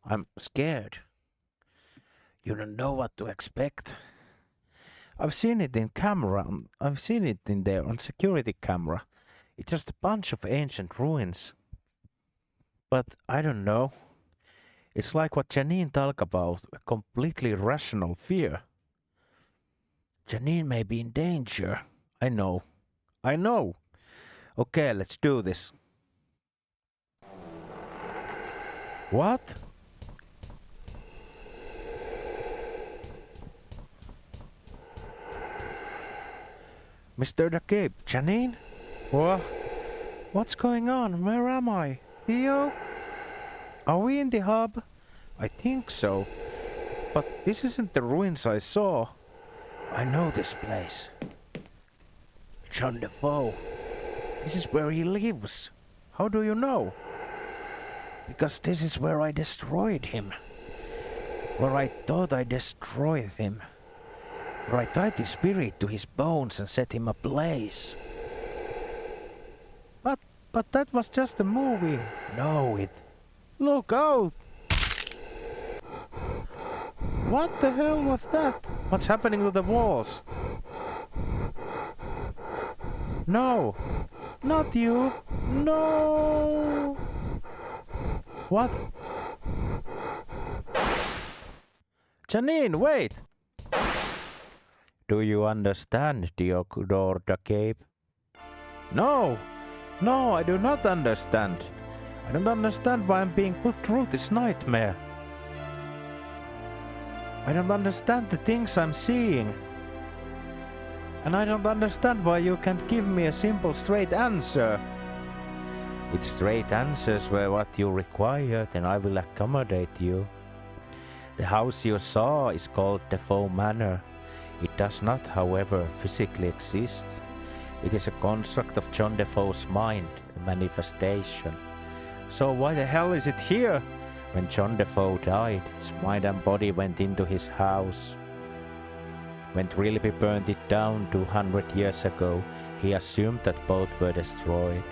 I'm scared. You don't know what to expect. I've seen it in camera. I've seen it in there on security camera. It's just a bunch of ancient ruins. But I don't know. It's like what Janine talked about, a completely rational fear. Janine may be in danger. I know. I know. Okay, let's do this. What? Mr. DeCape, Janine? What? What's going on? Where am I? Theo? Are we in the hub? I think so. But this isn't the ruins I saw. I know this place. John Defoe. This is where he lives. How do you know? Because this is where I destroyed him. Where I thought I destroyed him. Where I tied his spirit to his bones and set him ablaze. But that was just a movie. No, it... Look out! What the hell was that? What's happening to the walls? No! Not you! No! What? Janine, wait! Do you understand, Theodore the Cape? No! No, I do not understand. I don't understand why I'm being put through this nightmare. I don't understand the things I'm seeing. And I don't understand why you can't give me a simple straight answer. If straight answers were what you require, then I will accommodate you. The house you saw is called Defoe Manor. It does not, however, physically exist. It is a construct of John Defoe's mind, a manifestation. So why the hell is it here? When John Defoe died, his mind and body went into his house. When Trilby burned it down 200 years ago, he assumed that both were destroyed.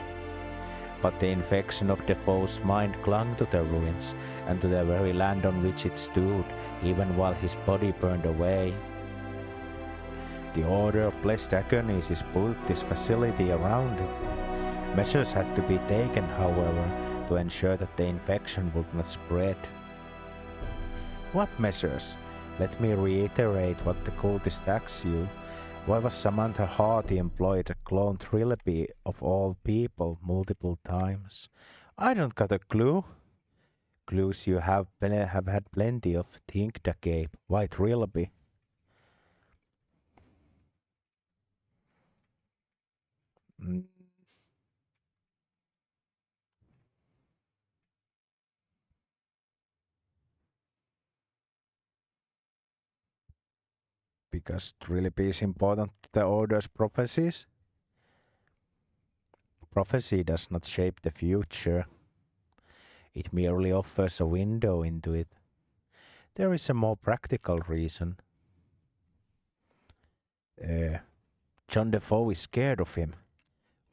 But the infection of Defoe's mind clung to the ruins and to the very land on which it stood, even while his body burned away. The Order of Blessed Agonies built this facility around it. Measures had to be taken, however, to ensure that the infection would not spread. What measures? Let me reiterate what the cultist asks you. Why was Samantha Hardy employed to clone Trilby of all people multiple times? I don't got a clue. Clues you have had plenty of. Think the Cape. Why Trilby? Because Trilby is important to the Order's prophecies? Prophecy does not shape the future. It merely offers a window into it. There is a more practical reason. John Defoe is scared of him.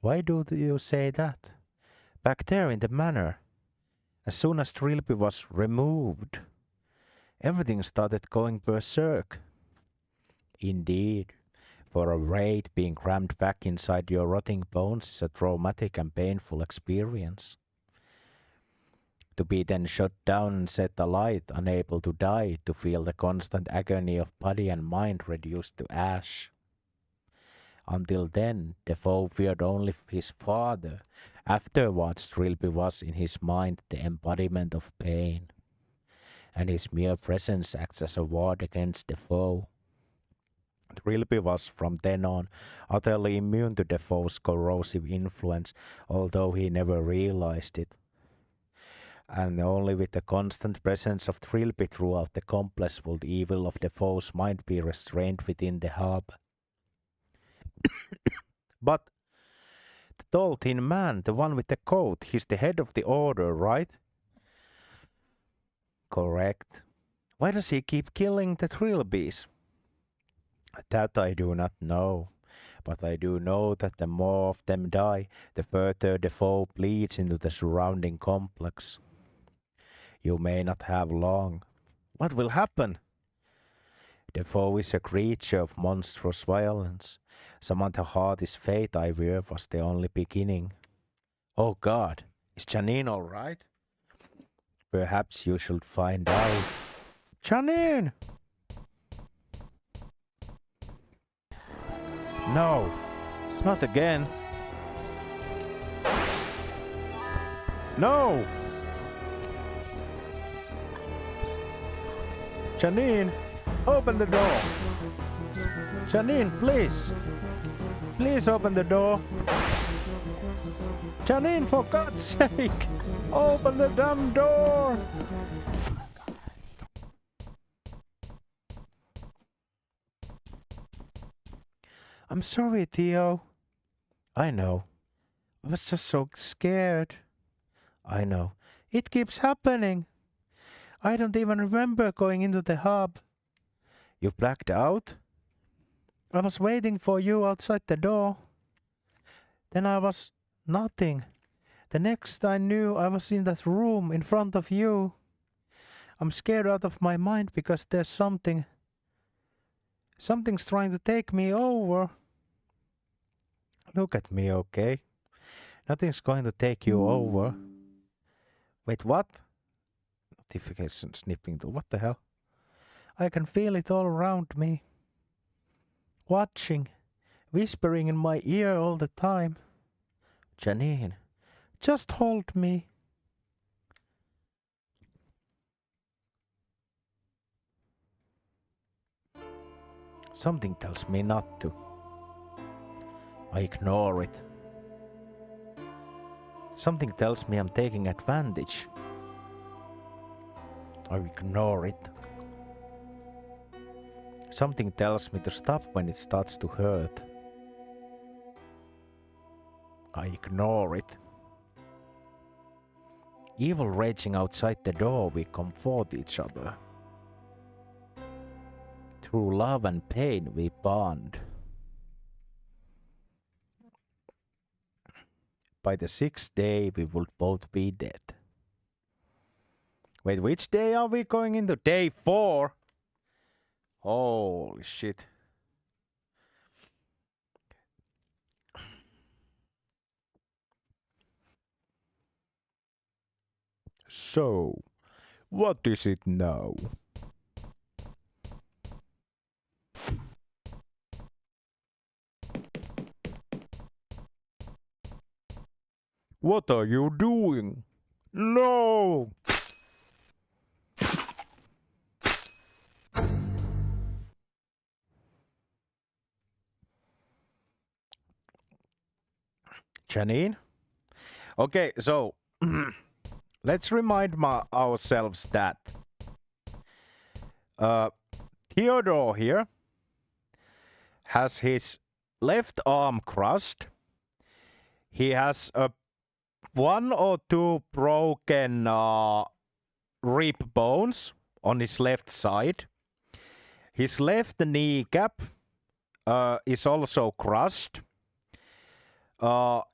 Why do you say that? Back there in the manor, as soon as Trilby was removed, everything started going berserk. Indeed, for a wraith being crammed back inside your rotting bones is a traumatic and painful experience. To be then shot down and set alight, unable to die, to feel the constant agony of body and mind reduced to ash. Until then, Defoe feared only his father. Afterwards, Trilby was, in his mind, the embodiment of pain, and his mere presence acts as a ward against Defoe. Trilby was, from then on, utterly immune to Defoe's corrosive influence, although he never realized it. And only with the constant presence of Trilby throughout the complex would evil of Defoe's mind be restrained within the hub. But the tall thin man, the one with the coat. He's the head of the order, right? Correct. Why does he keep killing the trilbies? That I do not know. But I do know that the more of them die, the further the foe bleeds into the surrounding complex. You may not have long. What will happen? The foe is a creature of monstrous violence. Samantha Hardy's fate, I fear, was the only beginning. Oh God, is Janine all right? Perhaps you should find out. Janine! No, not again. No! Janine, open the door. Janine, please. Please open the door. Janine, for God's sake, open the damn door. I'm sorry, Theo. I know. I was just so scared. I know. It keeps happening. I don't even remember going into the hub. You blacked out? I was waiting for you outside the door. Then I was nothing. The next I knew, I was in that room in front of you. I'm scared out of my mind because there's something. Something's trying to take me over. Look at me, okay? Nothing's going to take you over. Wait, what? Notification snipping tool. What the hell? I can feel it all around me. Watching. Whispering in my ear all the time. Janine, just hold me. Something tells me not to. I ignore it. Something tells me I'm taking advantage. I ignore it. Something tells me to stop when it starts to hurt. I ignore it. Evil raging outside the door, we comfort each other. Through love and pain, we bond. By the 6th day, we would both be dead. Wait, which day are we going into? Day 4? Holy shit. So, what is it now? What are you doing? No! Janine? Okay, so let's remind ourselves that Theodore here has his left arm crushed. He has a 1 or 2 broken rib bones on his left side. His left kneecap is also crushed.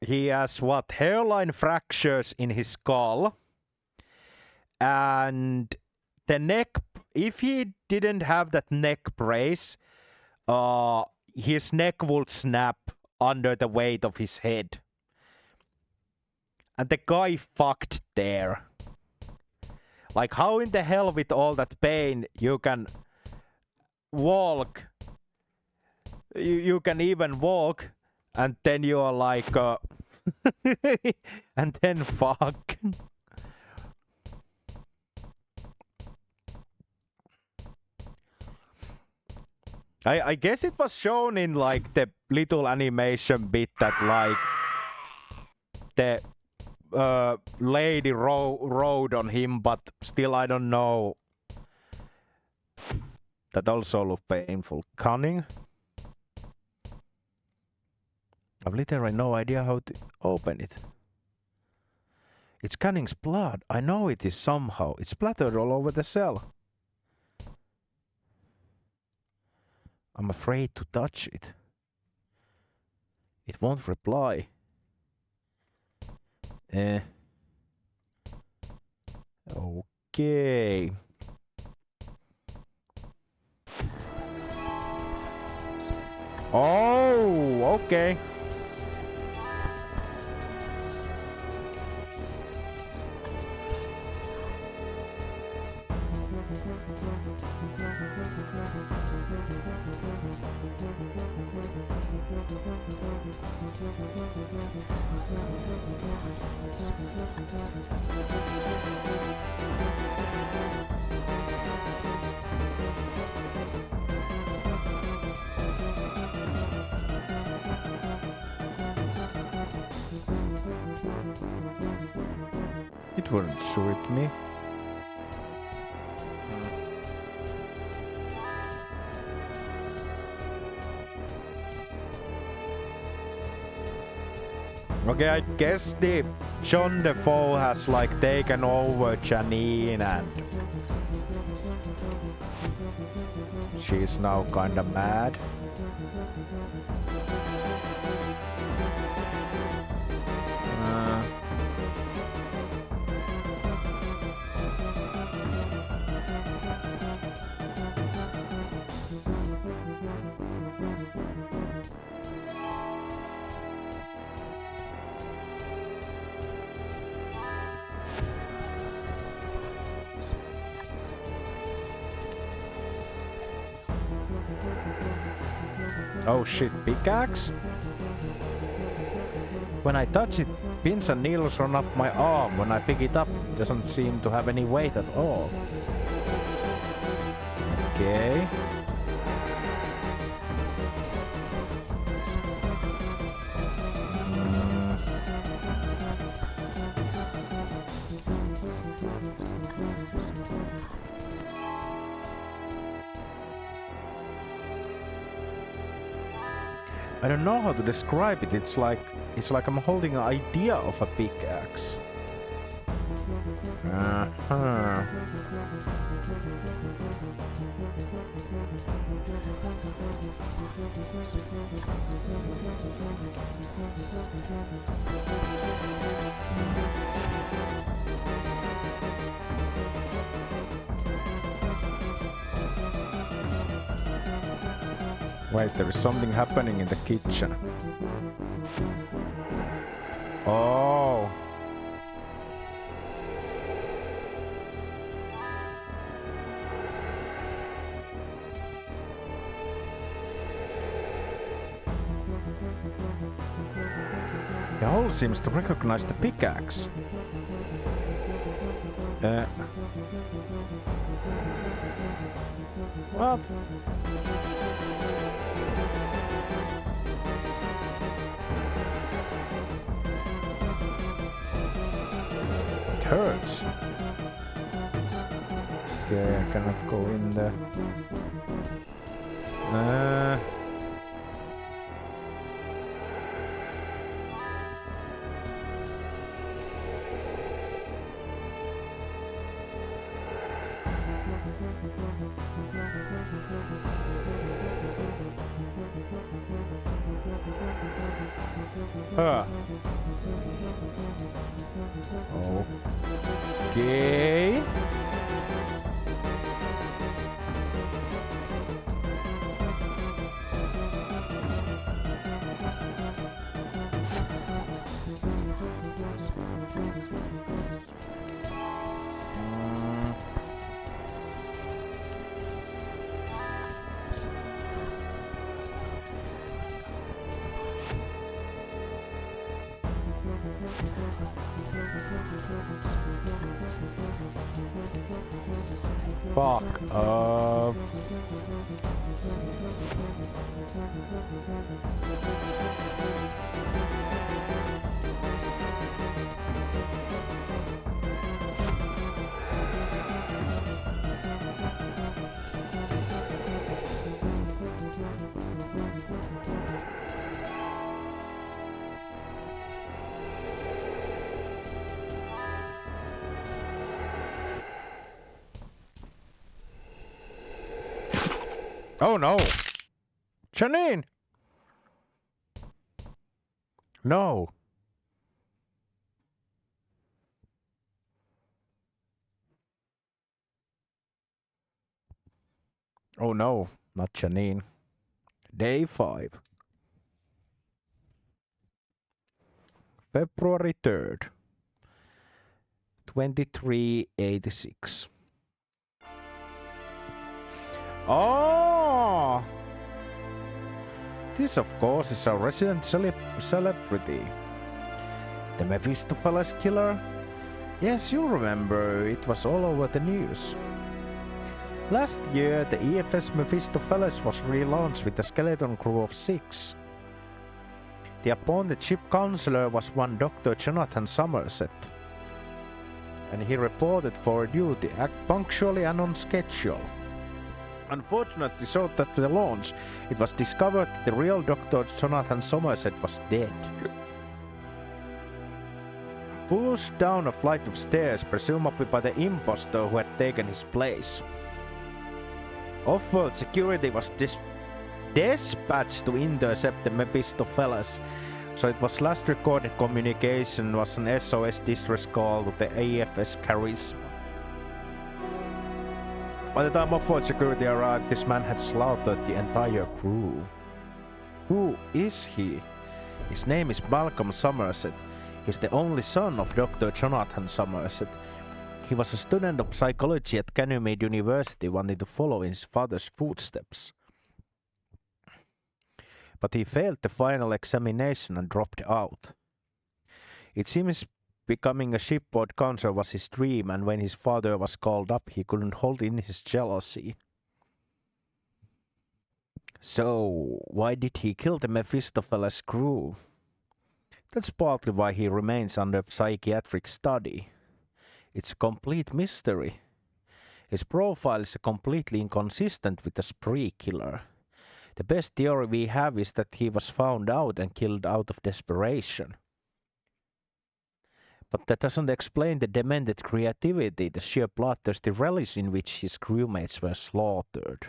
He has hairline fractures in his skull. And the neck, if he didn't have that neck brace, his neck would snap under the weight of his head. And the guy fucked there. Like, how in the hell with all that pain you can walk? You can even walk, and then you are like, and then fuck. I guess it was shown in like the little animation bit that like the lady rode on him, but still I don't know. That also looked painful. Cunning. I've literally no idea how to open it. It's Canning's blood. I know it is somehow. It's splattered all over the cell. I'm afraid to touch it. It won't reply. Okay. Oh, okay. It wouldn't shoot me. Okay, I guess the John Defoe has like taken over Janine and she's now kinda mad. Oh shit, pickaxe? When I touch it, pins and needles run up my arm. When I pick it up, it doesn't seem to have any weight at all. Okay. I don't know how to describe it. It's like I'm holding an idea of a pickaxe. Wait, there is something happening in the kitchen. Oh. The hole seems to recognize the pickaxe. What? It hurts. Okay, I cannot go in there. Okay. Fuck up. Oh no! Janine! No! Oh no, not Janine. Day 5. February 3rd. 2386. Oh! This, of course, is a resident celebrity. The Mephistopheles killer? Yes, you remember, it was all over the news. Last year, the EFS Mephistopheles was relaunched with a skeleton crew of 6. The appointed ship counselor was one Dr. Jonathan Somerset, and he reported for duty punctually and on schedule. Unfortunately, shortly after the launch, it was discovered that the real Dr. Jonathan Somerset was dead. Pushed down a flight of stairs, presumably by the impostor who had taken his place. Off-world security was dispatched to intercept the Mephistopheles, so it was last recorded communication was an SOS distress call to the AFS Charisma. By the time off-world security arrived, this man had slaughtered the entire crew. Who is he? His name is Malcolm Somerset. He's the only son of Dr. Jonathan Somerset. He was a student of psychology at Ganymede University, wanting to follow in his father's footsteps. But he failed the final examination and dropped out. It seems becoming a shipboard counselor was his dream, and when his father was called up, he couldn't hold in his jealousy. So, why did he kill the Mephistopheles crew? That's partly why he remains under psychiatric study. It's a complete mystery. His profile is completely inconsistent with a spree killer. The best theory we have is that he was found out and killed out of desperation. But that doesn't explain the demented creativity, the sheer bloodthirsty relish in which his crewmates were slaughtered.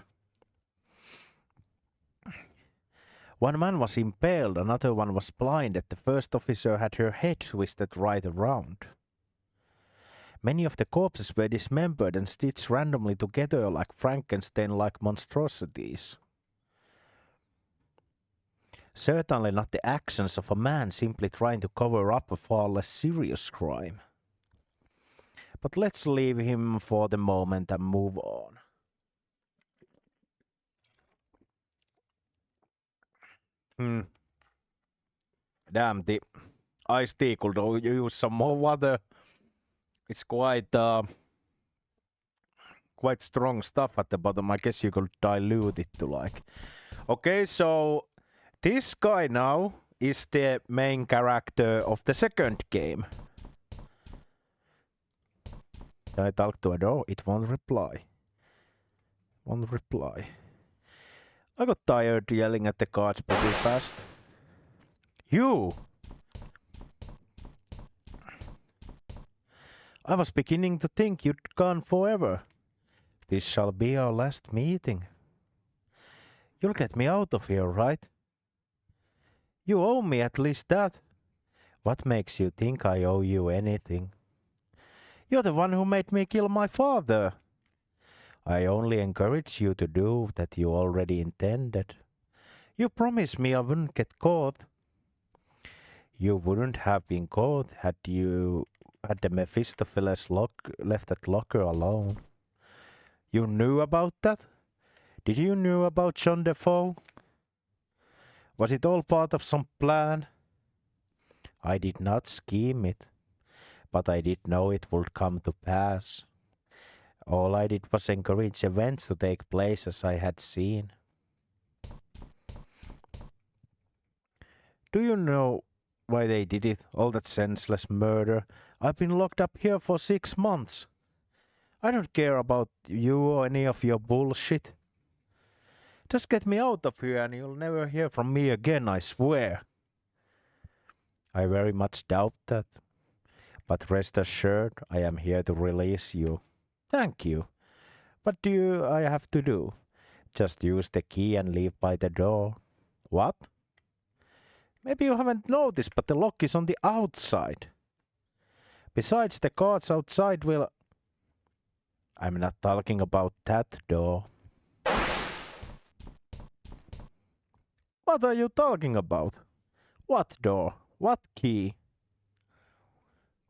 One man was impaled, another one was blinded, the first officer had her head twisted right around. Many of the corpses were dismembered and stitched randomly together like Frankenstein-like monstrosities. Certainly not the actions of a man simply trying to cover up a far less serious crime. But let's leave him for the moment and move on. Damn, the iced tea could use some more water. It's quite strong stuff at the bottom. I guess you could dilute it to like. Okay, so this guy now is the main character of the second game. Can I talk to a door? It won't reply. Won't reply. I got tired yelling at the cards pretty fast. You! I was beginning to think you'd gone forever. This shall be our last meeting. You'll get me out of here, right? You owe me at least that. What makes you think I owe you anything? You're the one who made me kill my father. I only encouraged you to do that you already intended. You promised me I wouldn't get caught. You wouldn't have been caught had the Mephistopheles left that locker alone. You knew about that? Did you know about John Defoe? Was it all part of some plan? I did not scheme it, but I did know it would come to pass. All I did was encourage events to take place as I had seen. Do you know why they did it? All that senseless murder. I've been locked up here for 6 months. I don't care about you or any of your bullshit. Just get me out of here and you'll never hear from me again, I swear. I very much doubt that. But rest assured, I am here to release you. Thank you. What do I have to do? Just use the key and leave by the door. What? Maybe you haven't noticed, but the lock is on the outside. Besides, the guards outside will... I'm not talking about that door. What are you talking about? What door? What key?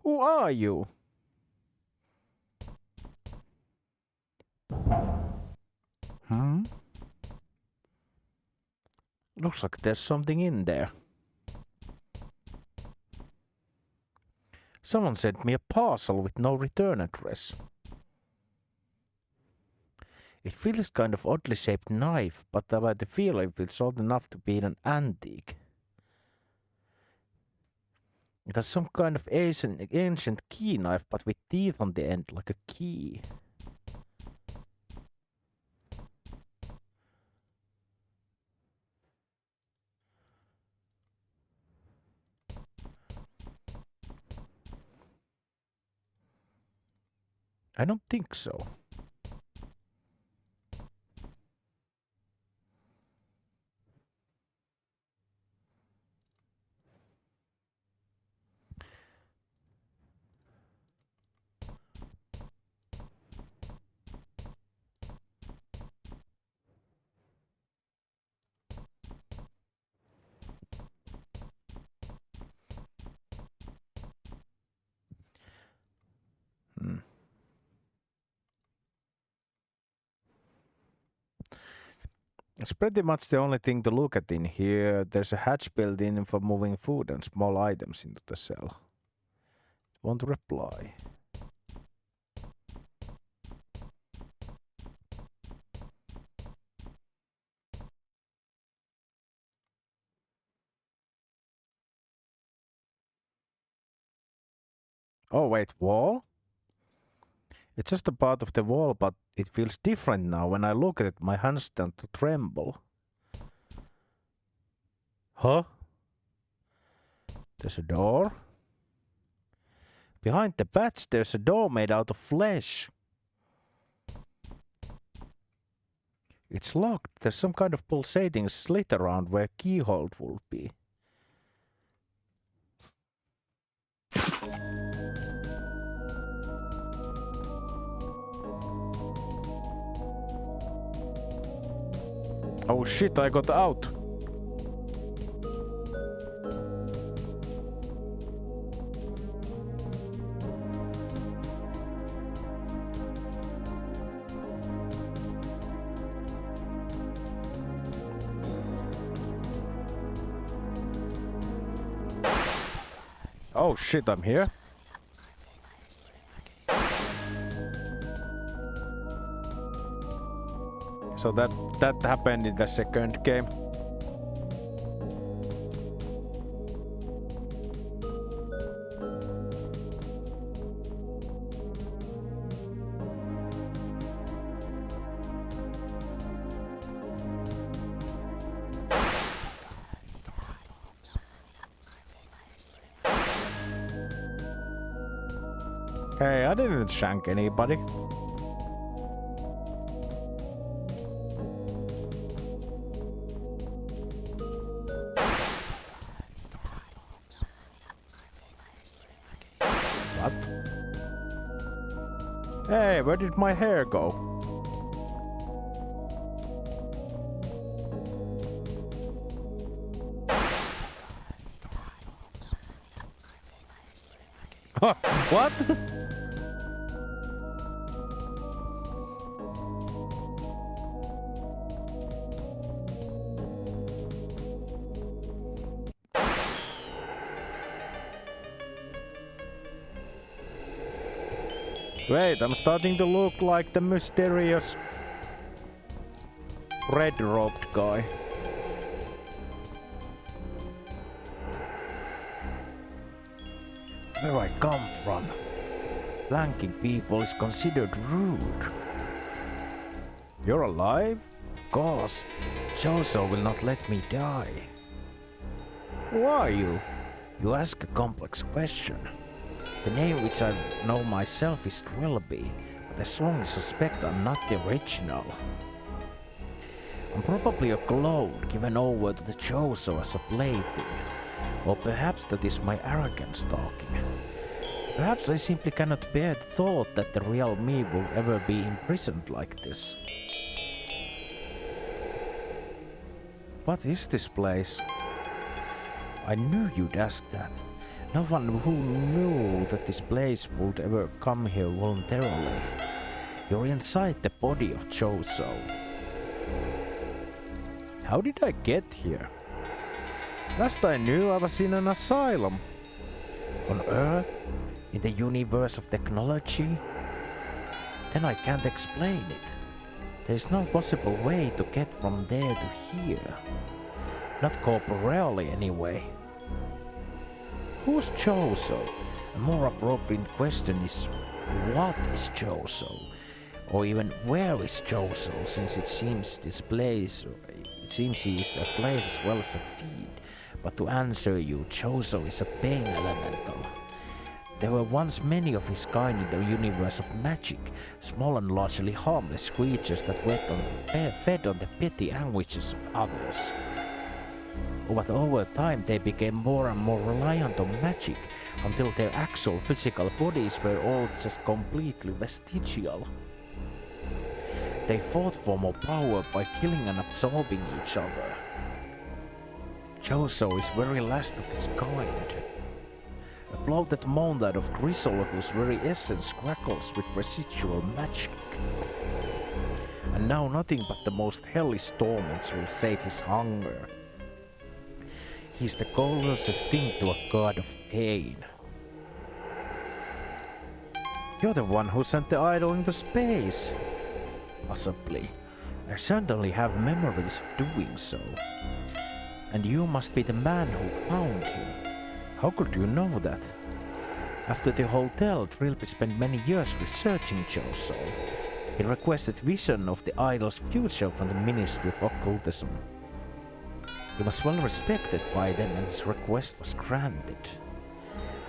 Who are you? Looks like there's something in there. Someone sent me a parcel with no return address. It feels kind of oddly shaped knife, but I have the feeling it's old enough to be an antique. It has some kind of ancient key knife, but with teeth on the end, like a key. I don't think so. It's pretty much the only thing to look at in here. There's a hatch built in for moving food and small items into the cell. Won't reply. Oh wait, wall? It's just a part of the wall, but it feels different now. When I look at it, my hands start to tremble. Huh? There's a door. Behind the patch, there's a door made out of flesh. It's locked. There's some kind of pulsating slit around where keyhole will be. Oh shit, I got out. Oh shit, I'm here. So that happened in the second game. Hey, I didn't shank anybody. What? Hey, where did my hair go? What? Wait, I'm starting to look like the mysterious red-robed guy. Where I come from, flanking people is considered rude. You're alive? Of course. Joso will not let me die. Who are you? You ask a complex question. The name which I know myself is Trilby, but as long as I suspect I'm not the original. I'm probably a clone given over to the Chozo as a plaything. Or perhaps that is my arrogance talking. Perhaps I simply cannot bear the thought that the real me will ever be imprisoned like this. What is this place? I knew you'd ask that. No one who knew that this place would ever come here voluntarily. You're inside the body of Chozo. How did I get here? Last I knew I was in an asylum. On Earth? In the universe of technology? Then I can't explain it. There is no possible way to get from there to here. Not corporeally anyway. Who's Chozo? A more appropriate question is, what is Chozo? Or even where is Chozo, since it seems he is a place as well as a feed. But to answer you, Chozo is a pain elemental. There were once many of his kind in the universe of magic, small and largely harmless creatures that fed on the petty anguishes of others. But over time they became more and more reliant on magic, until their actual physical bodies were all just completely vestigial. They fought for more power by killing and absorbing each other. Chozo is very last of his kind. A bloated monad of gristle whose very essence crackles with residual magic. And now nothing but the most hellish torments will sate his hunger. He's the closest thing to a god of pain. You're the one who sent the idol into space. Possibly. I certainly have memories of doing so. And you must be the man who found him. How could you know that? After the hotel, Trilby spent many years researching Chozo. He requested vision of the idol's future from the Ministry of Occultism. He was well respected by them and his request was granted.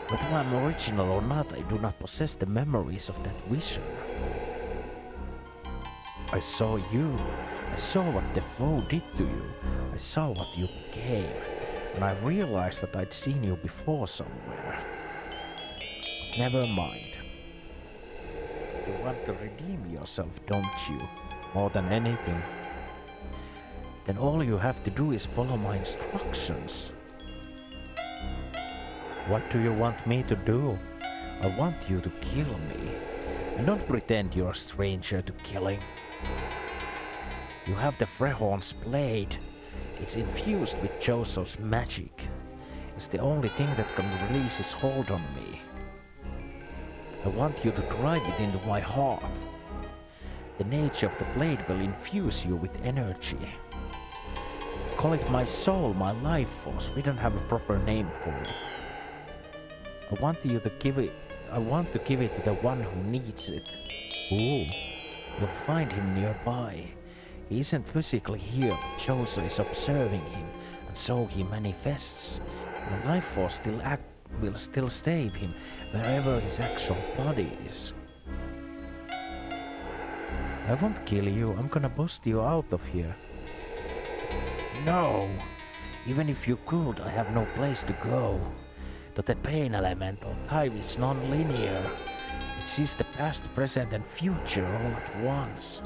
Whether I'm original or not, I do not possess the memories of that vision. I saw you. I saw what the foe did to you. I saw what you became. And I realized that I'd seen you before somewhere. Never mind. You want to redeem yourself, don't you? More than anything. Then all you have to do is follow my instructions. What do you want me to do? I want you to kill me. And don't pretend you're a stranger to killing. You have the Frehorn's blade. It's infused with Chozo's magic. It's the only thing that can release his hold on me. I want you to drive it into my heart. The nature of the blade will infuse you with energy. Call it my soul, my life force. We don't have a proper name for it. I want to give it to the one who needs it. Ooh. You'll find him nearby. He isn't physically here, but Chozo is observing him, and so he manifests. The life force will still save him wherever his actual body is. I won't kill you, I'm gonna bust you out of here. No! Even if you could, I have no place to go. To the pain elemental, time is non-linear. It sees the past, present and future all at once.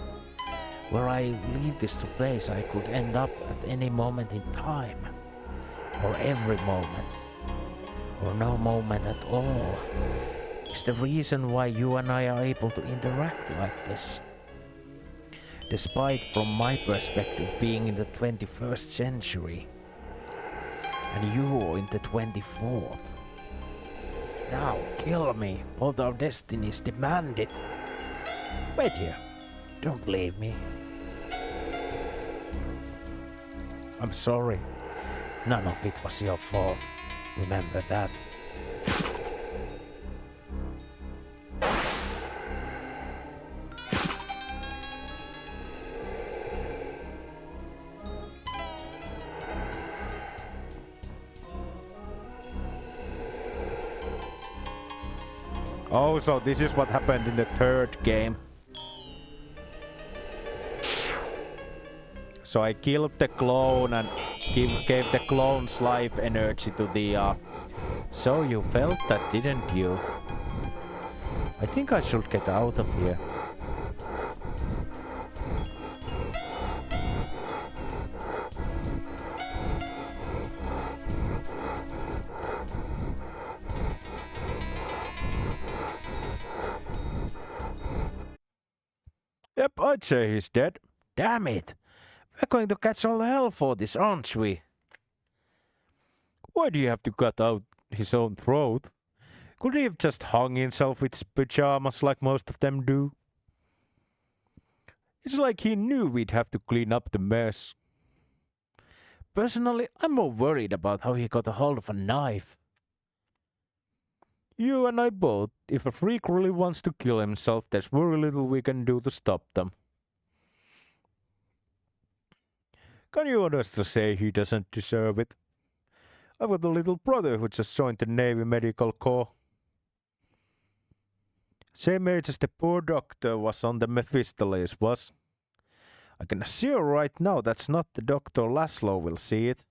Where I leave this place, I could end up at any moment in time. Or every moment. Or no moment at all. It's the reason why you and I are able to interact like this. Despite, from my perspective, being in the 21st century. And you in the 24th. Now, kill me. Both our destinies demand it. Wait here. Don't leave me. I'm sorry. None of it was your fault. Remember that. Oh, so this is what happened So I killed the clone and gave the clone's life energy to the... So you felt that, didn't you? I think I should get out of here. Yep, I'd say he's dead. Damn it! We're going to catch all the hell for this, aren't we? Why do you have to cut out his own throat? Could he have just hung himself with his pajamas like most of them do? It's like he knew we'd have to clean up the mess. Personally, I'm more worried about how he got a hold of a knife. You and I both. If a freak really wants to kill himself, there's very little we can do to stop them. Can you honestly say he doesn't deserve it? I've got a little brother who just joined the Navy Medical Corps. Same age as the poor doctor was on the Mephistopheles was. I can assure right now that's not the Dr. Laszlo will see it.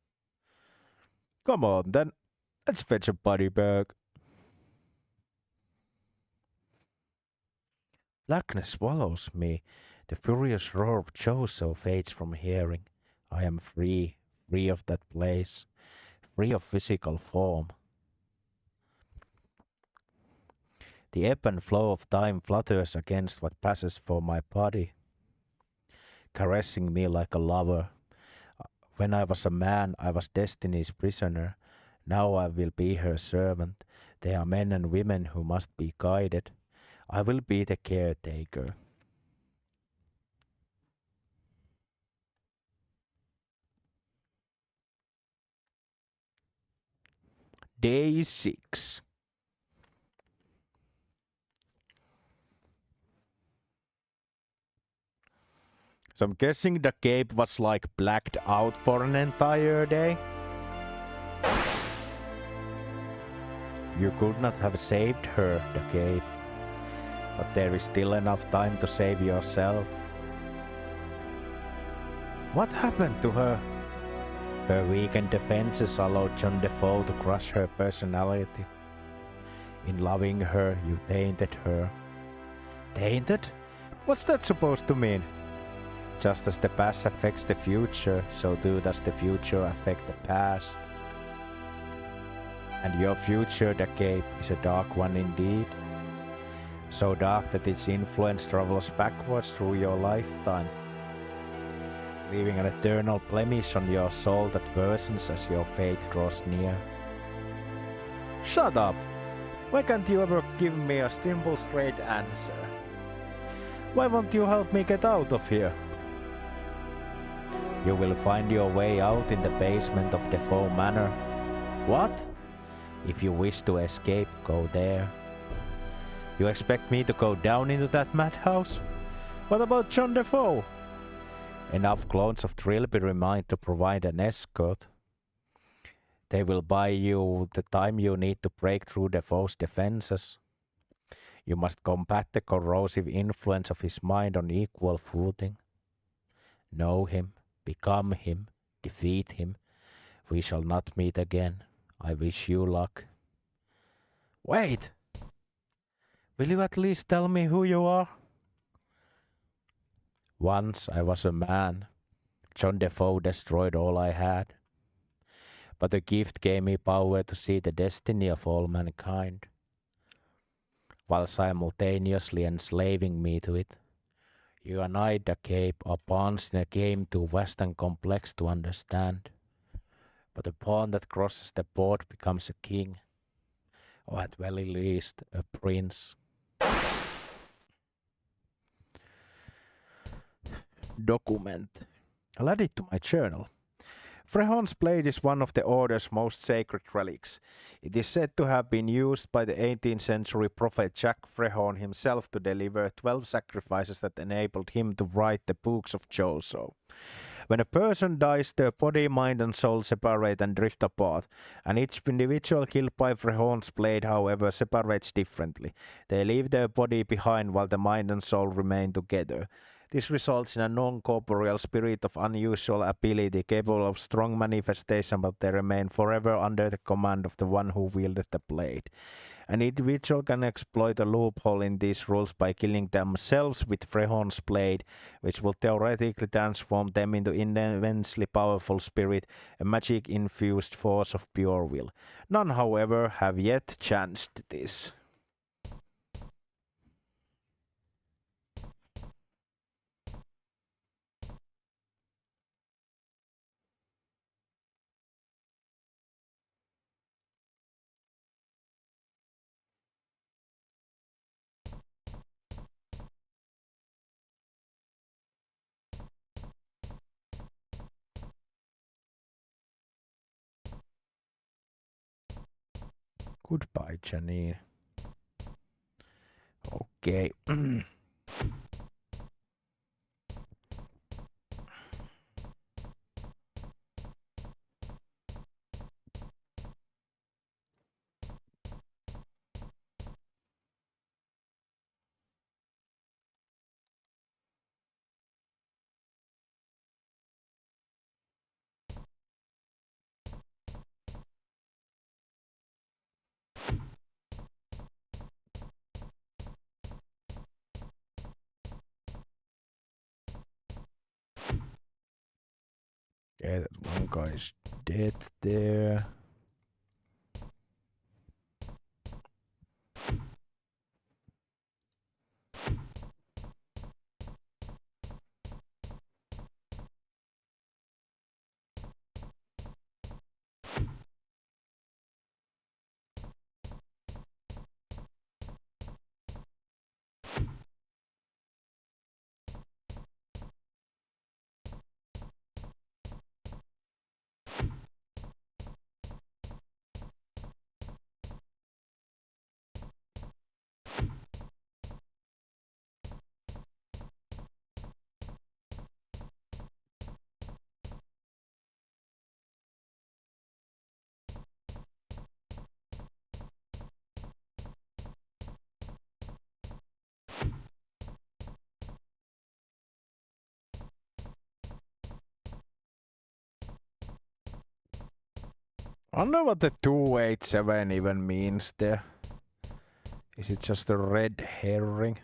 Come on then, let's fetch a body bag. Blackness swallows me. The furious roar of Joso fades from hearing. I am free, free of that place, free of physical form. The ebb and flow of time flutters against what passes for my body, caressing me like a lover. When I was a man, I was destiny's prisoner. Now I will be her servant. They are men and women who must be guided. I will be the caretaker. Day 6. So I'm guessing the cape was like blacked out for an entire day. You could not have saved her, the cape. But there is still enough time to save yourself. What happened to her? Her weakened defenses allowed John Defoe to crush her personality. In loving her, you tainted her. Tainted? What's that supposed to mean? Just as the past affects the future, so too does the future affect the past. And your future, the cape, is a dark one indeed. So dark that its influence travels backwards through your lifetime, leaving an eternal blemish on your soul that worsens as your fate draws near. Shut up! Why can't you ever give me a simple straight answer? Why won't you help me get out of here? You will find your way out in the basement of Defoe Manor. What? If you wish to escape, go there. You expect me to go down into that madhouse? What about John Defoe? Enough clones of Trilby remain to provide an escort. They will buy you the time you need to break through Defoe's defenses. You must combat the corrosive influence of his mind on equal footing. Know him, become him, defeat him. We shall not meet again. I wish you luck. Wait! Will you at least tell me who you are? Once I was a man. John Defoe destroyed all I had. But the gift gave me power to see the destiny of all mankind, while simultaneously enslaving me to it. You and I, the cape, are pawns in a game too vast and complex to understand. But a pawn that crosses the board becomes a king, or at very least a prince. Document. I'll add it to my journal. Frehon's blade is one of the Order's most sacred relics. It is said to have been used by the 18th century prophet Jack Frehon himself to deliver 12 sacrifices that enabled him to write the books of Joso. When a person dies, their body, mind and soul separate and drift apart, and each individual killed by Frehon's blade, however, separates differently. They leave their body behind while the mind and soul remain together. This results in a non-corporeal spirit of unusual ability, capable of strong manifestation, but they remain forever under the command of the one who wielded the blade. An individual can exploit a loophole in these rules by killing themselves with Frehon's blade, which will theoretically transform them into an immensely powerful spirit, a magic-infused force of pure will. None, however, have yet chanced this. Goodbye, Janine. Okay. Okay, that one guy's dead there. I wonder what the 287 even means there. Is it just a red herring?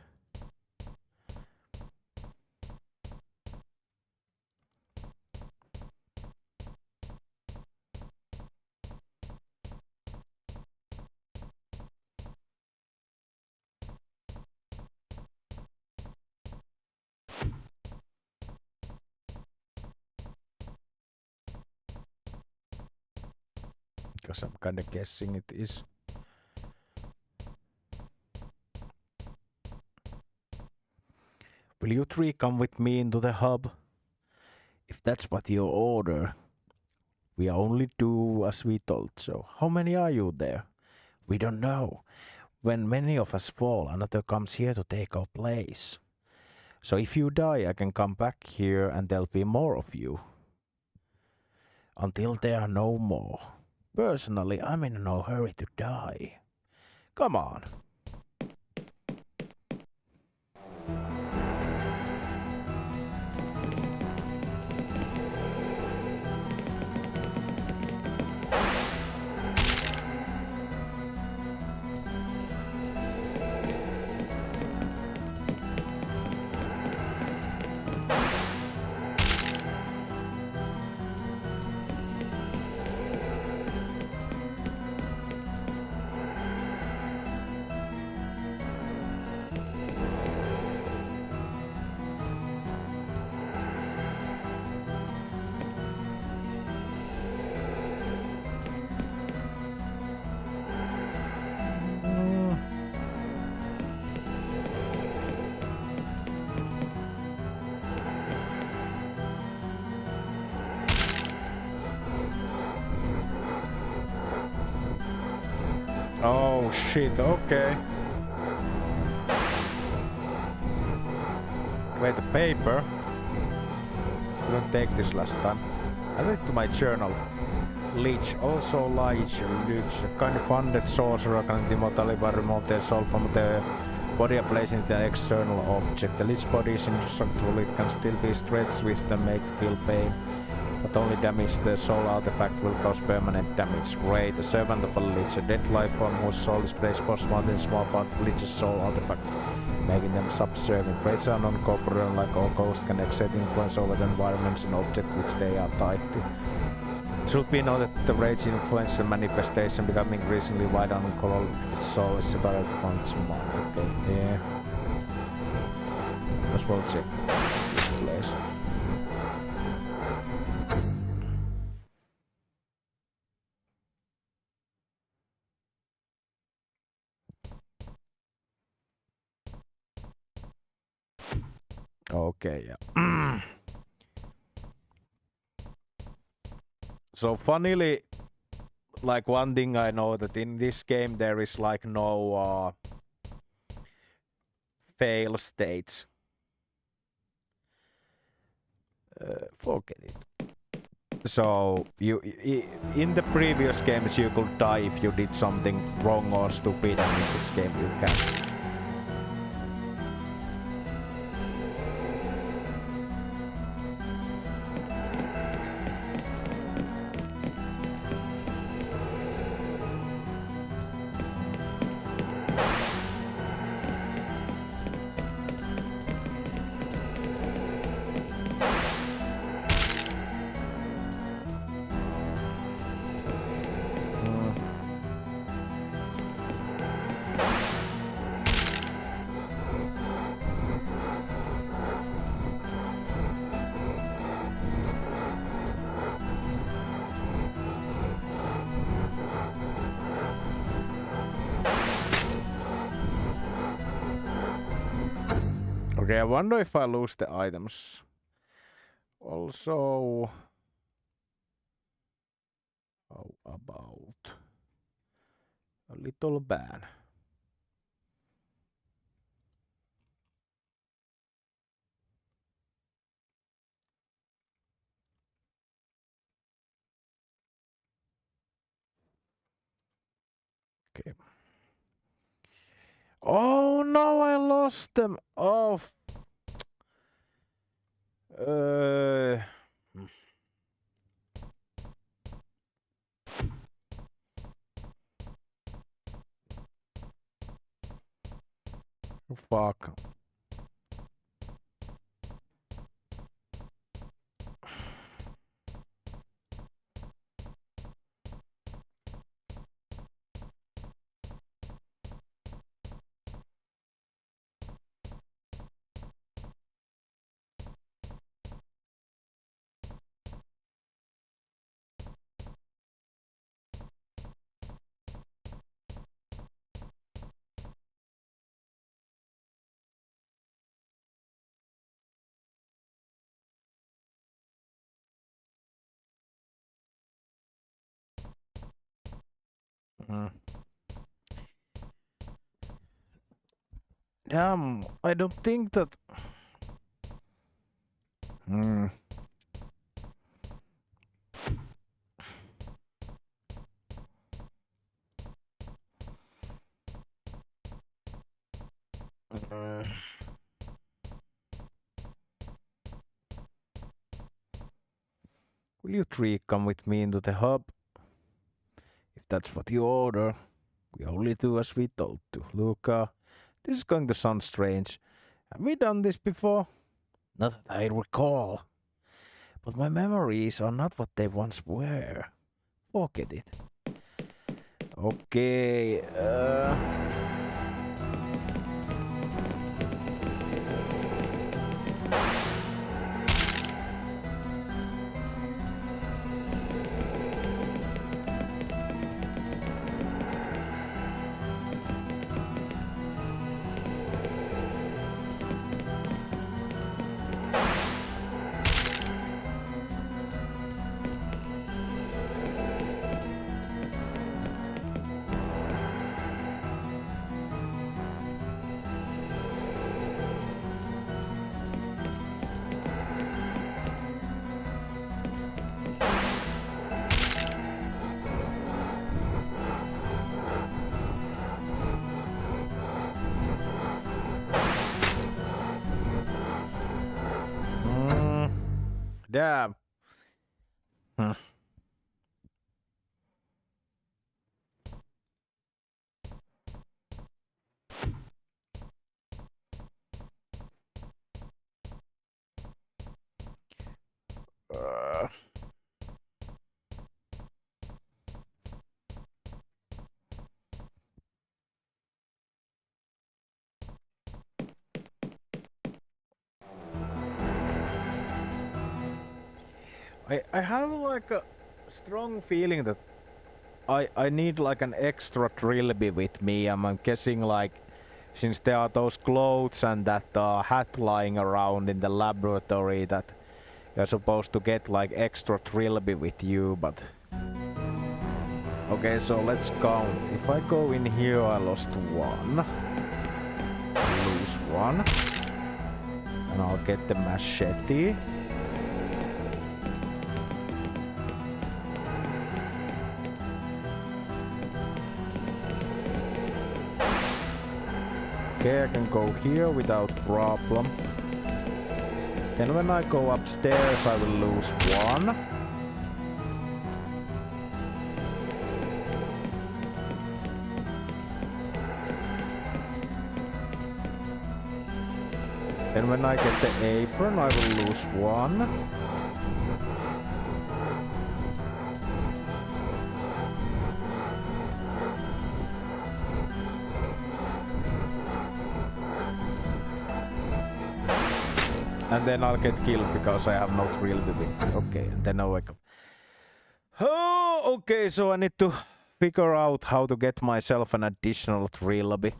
Because I'm kinda guessing it is. Will you three come with me into the hub? If that's what you order. We only do as we told, so how many are you there? We don't know. When many of us fall, another comes here to take our place. So if you die, I can come back here and there'll be more of you. Until there are no more. Personally, I'm in no hurry to die. Come on. Oh shit, okay. Wait, the paper? Couldn't take this last time. Add it to my journal. Lich, also Lich, a kind of funded sorcerer can immortally remotely solve from the body and placing the external object. The lich body is indestructible, it can still be stretched, twisted and made to feel pain, but only damage the soul artifact will cause permanent damage. Great, a servant of a lich, a dead life form whose soul is placed forcefully in a small part of lich's soul artifact, making them subservient. Wraiths are non-corporeal, like all ghosts, can exert influence over the environments and objects which they are tied to. It should be noted that the Wraith's influence the manifestation becoming increasingly wide on color soul is separate from its mind. Okay, yeah. Let's well check this place. Okay, yeah. So funnily, like one thing I know that in this game there is like no fail states. Forget it. So you in the previous games you could die if you did something wrong or stupid, and in this game you can't. Okay, I wonder if I lose the items. Also, how about a little ban? Okay. Oh no, I lost them. Oh. Fuck. Damn, I don't think that. Will you three come with me into the hub? If that's what you order, we only do as we told to. Luca, this is going to sound strange. Have we done this before? Not that I recall. But my memories are not what they once were. Forget it. Okay, Damn. Hmm. Uh, I have like a strong feeling that I need like an extra drill bit with me. I'm guessing like since there are those clothes and that hat lying around in the laboratory that you're supposed to get like extra drill bit with you, but okay, so let's count. If I go in here, I lost one, lose one, and I'll get the machete. Okay, I can go here without problem. Then when I go upstairs, I will lose one. Then when I get the apron, I will lose one. And then I'll get killed because I have no drill bit. Okay, and then I'll wake up. Oh, okay, so I need to figure out how to get myself an additional drill bit.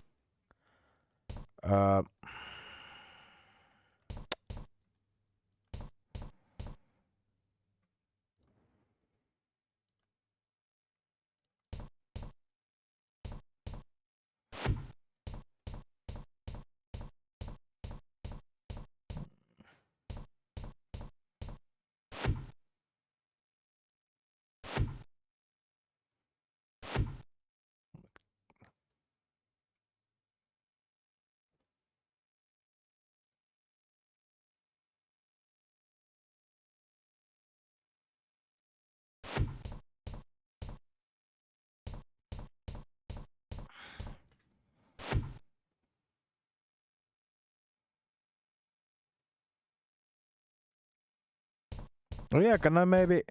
Oh yeah, can I maybe...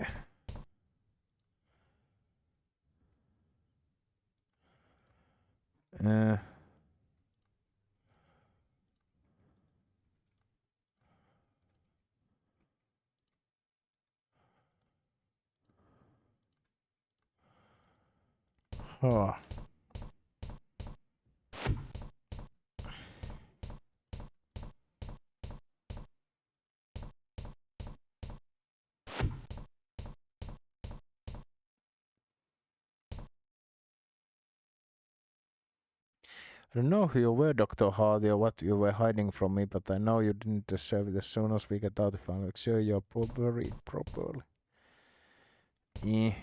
Oh. I don't know who you were, Dr. Hardy, or what you were hiding from me, but I know you didn't deserve it. As soon as we get out, if I make sure you're buried properly. Yeah.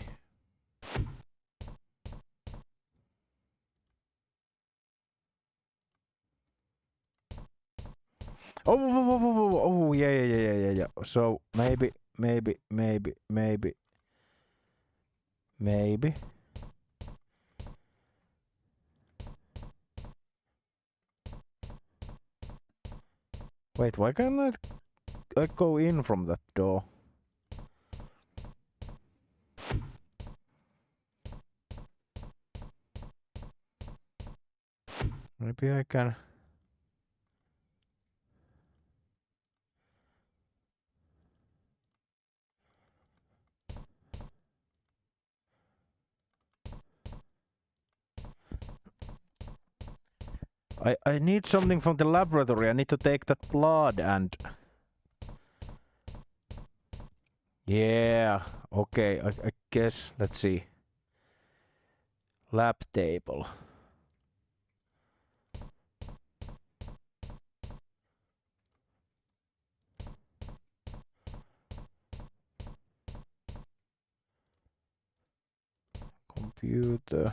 Oh, yeah. So maybe. Wait, why can't I go in from that door? Maybe I can... I need something from the laboratory. I need to take that blood and... Yeah, okay, I guess, let's see. Lab table. Computer.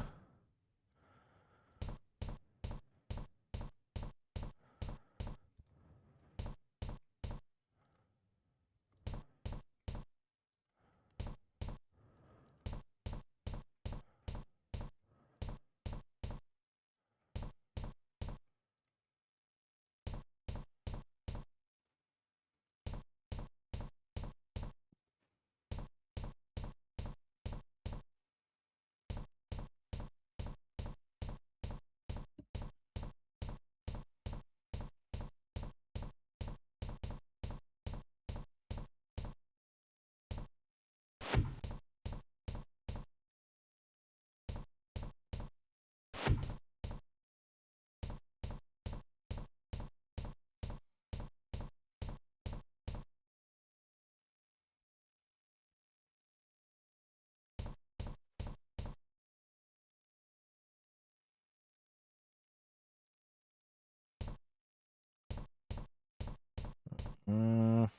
Mm.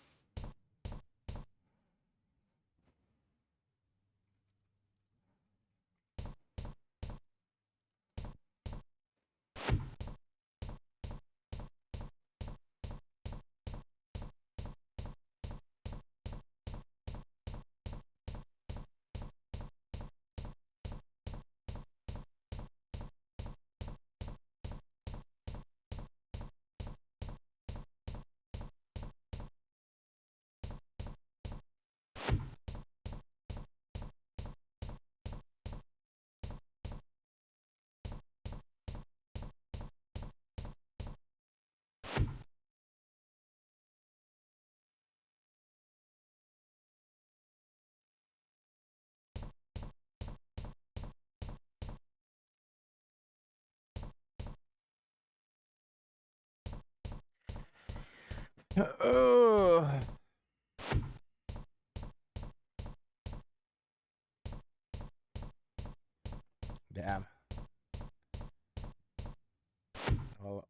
Damn.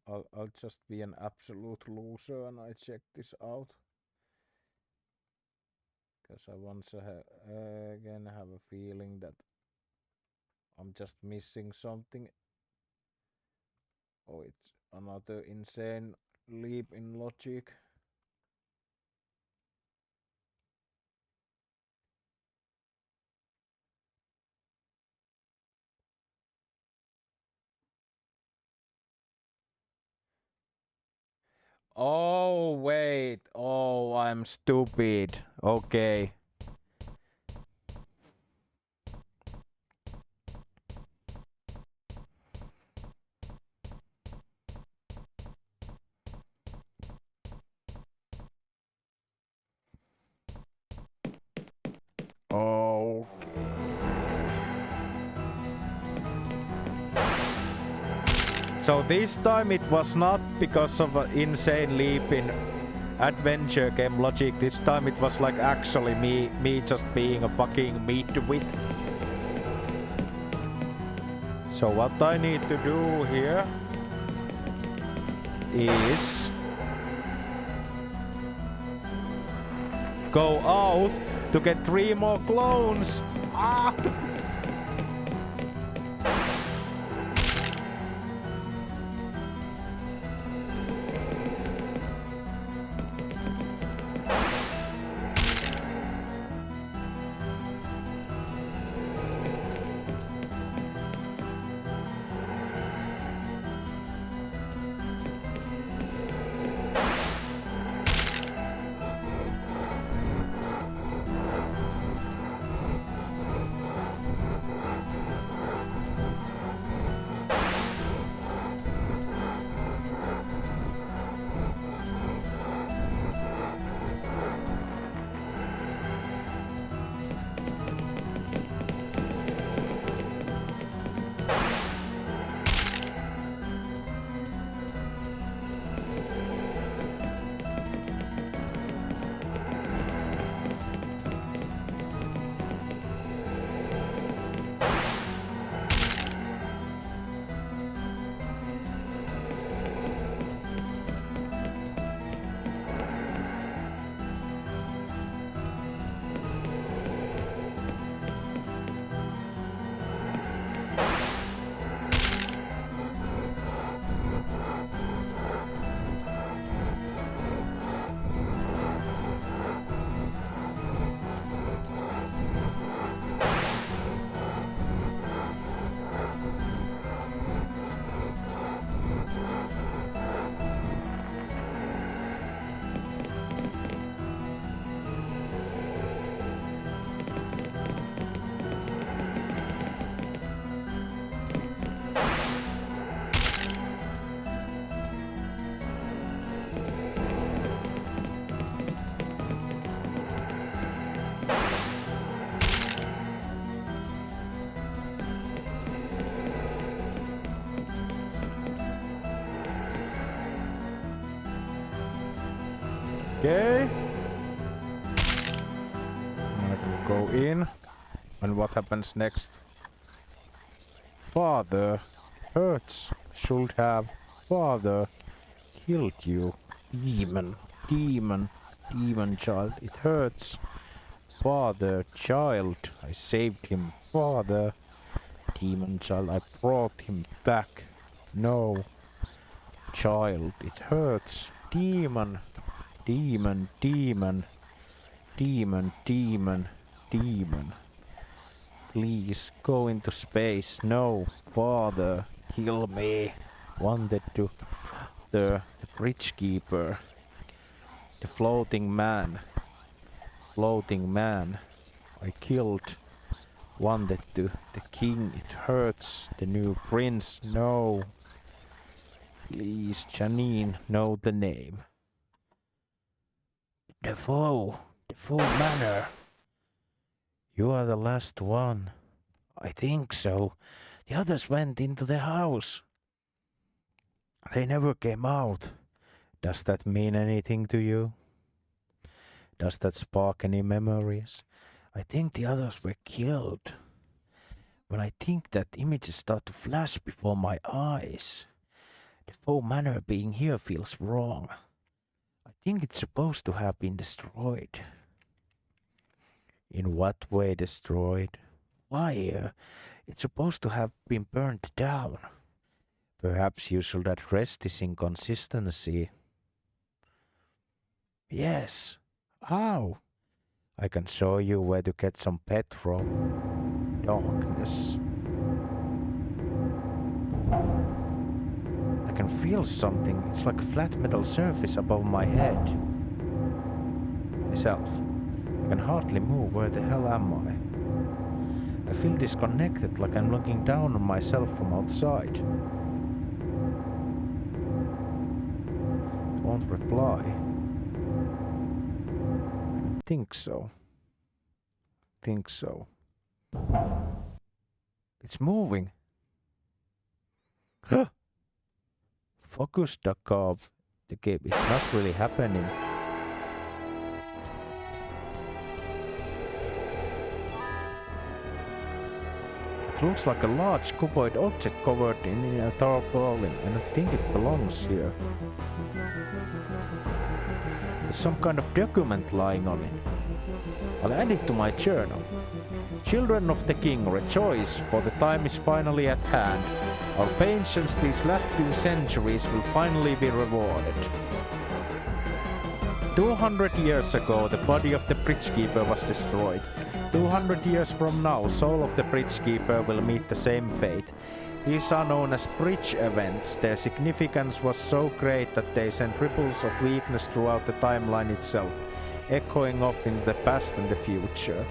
I'll just be an absolute loser and I check this out. Because I once again have a feeling that I'm just missing something. Oh, it's another insane leap in logic. Oh, wait. Oh, I'm stupid. Okay. Oh. So this time it was not because of an insane leap in adventure game logic. This time it was like actually me just being a fucking meatwit. So what I need to do here is go out to get 3 more clones. Ah! Okay. I can go in. And what happens next? Father hurts. Should have father killed you, demon. Demon. Demon child. It hurts. Father. Child. I saved him. Father. Demon child. I brought him back. No. Child. It hurts. Demon. Demon. Demon. Demon. Demon. Demon. Please go into space. No. Father. Kill me. Wanted to. The bridge keeper. The floating man. Floating man. I killed. Wanted to. The king. It hurts. The new prince. No. Please, Janine, know the name. Defoe. Defoe Manor. You are the last one. I think so. The others went into the house. They never came out. Does that mean anything to you? Does that spark any memories? I think the others were killed. When I think that images start to flash before my eyes, the Defoe Manor being here feels wrong. I think it's supposed to have been destroyed. In what way destroyed? Fire. It's supposed to have been burnt down. Perhaps you should address this inconsistency. Yes. How? I can show you where to get some petrol. Darkness. I can feel something. It's like a flat metal surface above my head. Myself. I can hardly move. Where the hell am I? I feel disconnected, like I'm looking down on myself from outside. It won't reply. I think so. Think so. It's moving. Huh. Focus the curve. The game. It's not really happening. It looks like a large covered object covered in a tarpaulin, and I think it belongs here. There's some kind of document lying on it. I'll add it to my journal. Children of the King, rejoice, for the time is finally at hand. Our patience these last few centuries will finally be rewarded. 200 years ago, the body of the bridge keeper was destroyed. 200 years from now, soul of the bridge keeper will meet the same fate. These are known as bridge events. Their significance was so great that they sent ripples of weakness throughout the timeline itself, echoing off in the past and the future.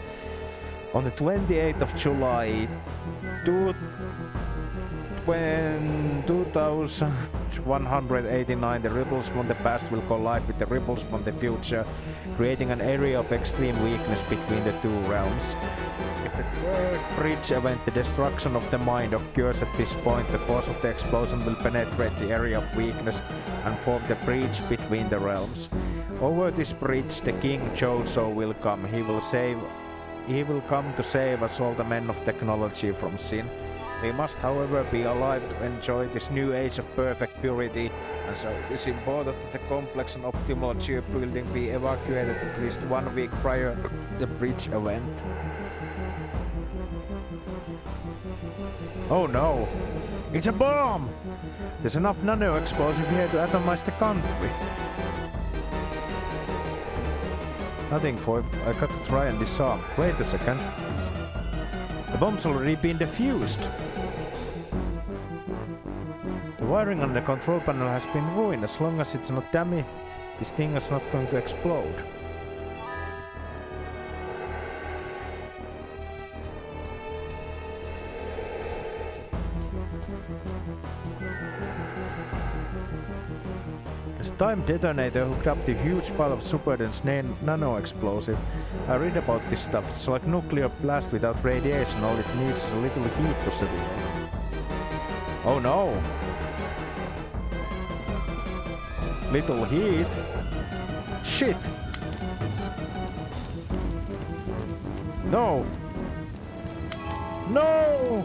On the 28th of July, 2189, the ripples from the past will collide with the ripples from the future, creating an area of extreme weakness between the two realms. If the third bridge event, the destruction of the mind, occurs at this point, the force of the explosion will penetrate the area of weakness and form the breach between the realms. Over this bridge, the King Joso will come. He will come to save us all, the men of technology, from sin. We must, however, be alive to enjoy this new age of perfect purity, and so it is important that the complex and optimal chip building be evacuated at least 1 week prior to the bridge event. Oh no! It's a bomb! There's enough nano explosive here to atomize the country. Nothing for it. I got to try and disarm. Wait a second. The bomb's already been defused. The wiring on the control panel has been ruined. As long as it's not damaged, this thing is not going to explode. As time detonator hooked up the huge pile of super dense nano explosive. I read about this stuff. It's like nuclear blast without radiation. All it needs is a little heat to set it off. Oh no! Little heat? Shit! No! No!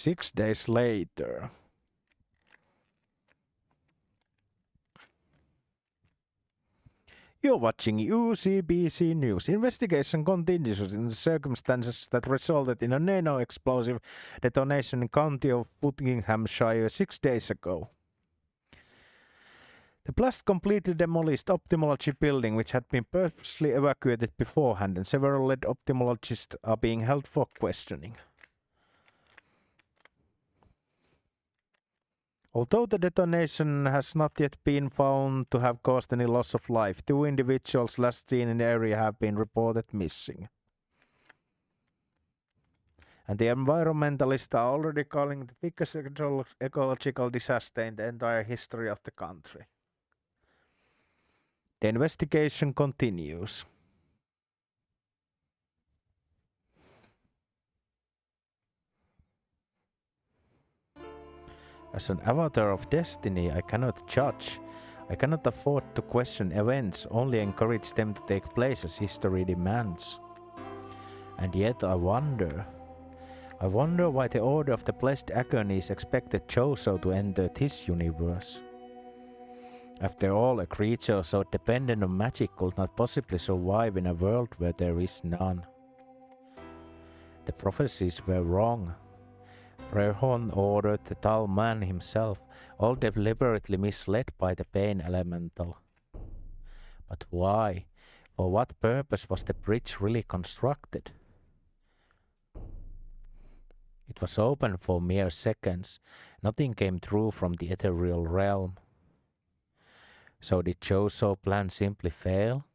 6 days later. You're watching UCBC News. Investigation continues in the circumstances that resulted in a nano-explosive detonation in the county of Buckinghamshire 6 days ago. The blast completely demolished ophthalmology building, which had been purposely evacuated beforehand, and several lead ophthalmologists are being held for questioning. Although the detonation has not yet been found to have caused any loss of life, 2 individuals last seen in the area have been reported missing. And the environmentalists are already calling it the biggest ecological disaster in the entire history of the country. The investigation continues. As an avatar of destiny, I cannot judge. I cannot afford to question events, only encourage them to take place as history demands. And yet I wonder why the Order of the Blessed Agonies expected Chozo to enter this universe. After all, a creature so dependent on magic could not possibly survive in a world where there is none. The prophecies were wrong. Frehorn ordered the tall man himself, all deliberately misled by the pain elemental. But why? For what purpose was the bridge really constructed? It was open for mere seconds. Nothing came through from the ethereal realm. So did Chozo's plan simply fail?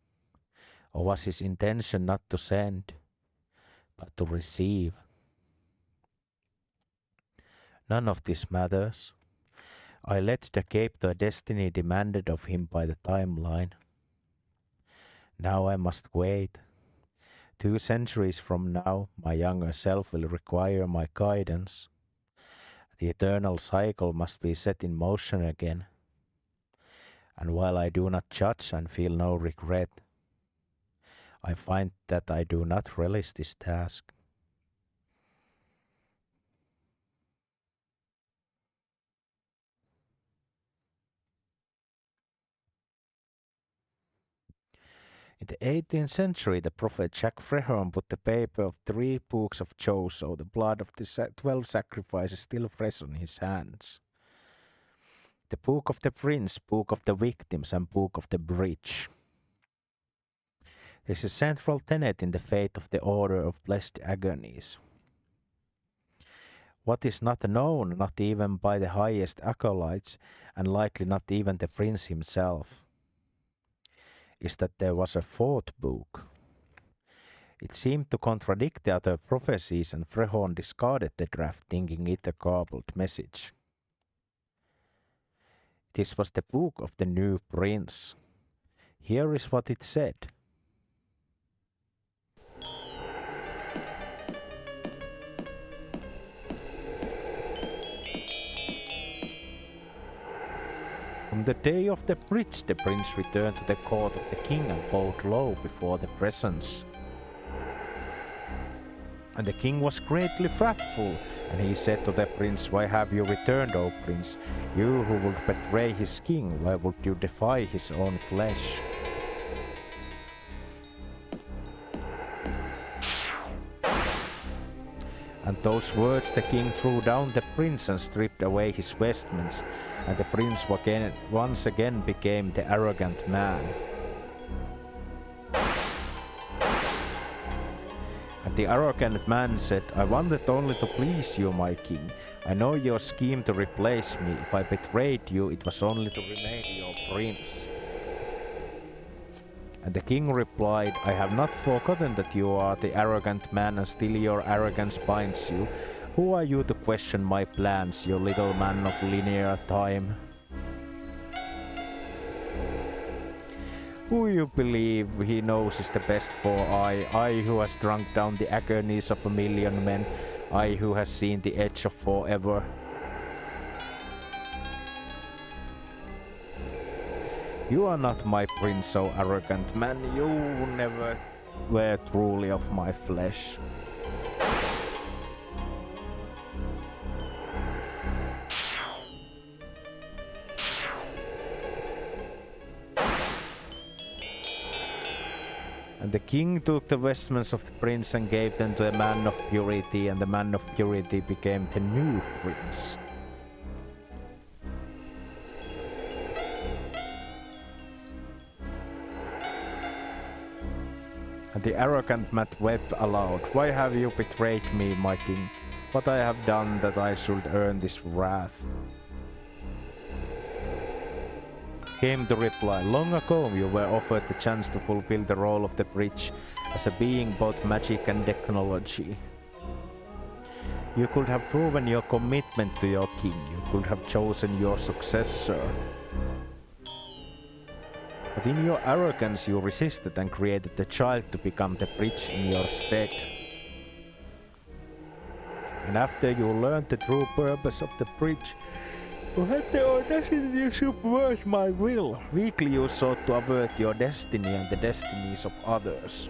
Or was his intention not to send, but to receive? None of this matters. I led the cape to a destiny demanded of him by the timeline. Now I must wait. 2 centuries from now, my younger self will require my guidance. The eternal cycle must be set in motion again. And while I do not judge and feel no regret, I find that I do not relish this task. In the 18th century, the prophet Jack Frehorn put the paper of 3 books of Chozo, the blood of the 12 sacrifices still fresh on his hands. The Book of the Prince, Book of the Victims, and Book of the Bridge. This is a central tenet in the faith of the Order of Blessed Agonies. What is not known, not even by the highest acolytes, and likely not even the prince himself, is that there was a 4th book. It seemed to contradict the other prophecies, and Frehorn discarded the draft, thinking it a garbled message. This was the Book of the New Prince. Here is what it said. On the day of the bridge, the prince returned to the court of the king and bowed low before the presence. And the king was greatly wrathful, and he said to the prince, "Why have you returned, O prince? You who would betray his king, why would you defy his own flesh?" And those words the king threw down the prince and stripped away his vestments, and the prince once again became the arrogant man. And the arrogant man said, "I wanted only to please you, my king. I know your scheme to replace me. If I betrayed you, it was only to remain your prince." And the king replied, "I have not forgotten that you are the arrogant man, and still your arrogance binds you. Who are you to question my plans, you little man of linear time? Who you believe he knows is the best for I who has drunk down the agonies of a million men, I who has seen the edge of forever. You are not my prince, O arrogant man. You never were truly of my flesh." And the king took the vestments of the prince and gave them to a man of purity, and the man of purity became the new prince. And the arrogant man wept aloud. Why have you betrayed me, my king? What I have done that I should earn this wrath? Came the reply. Long ago you were offered the chance to fulfill the role of the bridge as a being both magic and technology. You could have proven your commitment to your king. You could have chosen your successor. But in your arrogance you resisted and created the child to become the bridge in your stead. And after you learned the true purpose of the bridge, you had the audacity to subvert my will. Weakly you sought to avert your destiny and the destinies of others.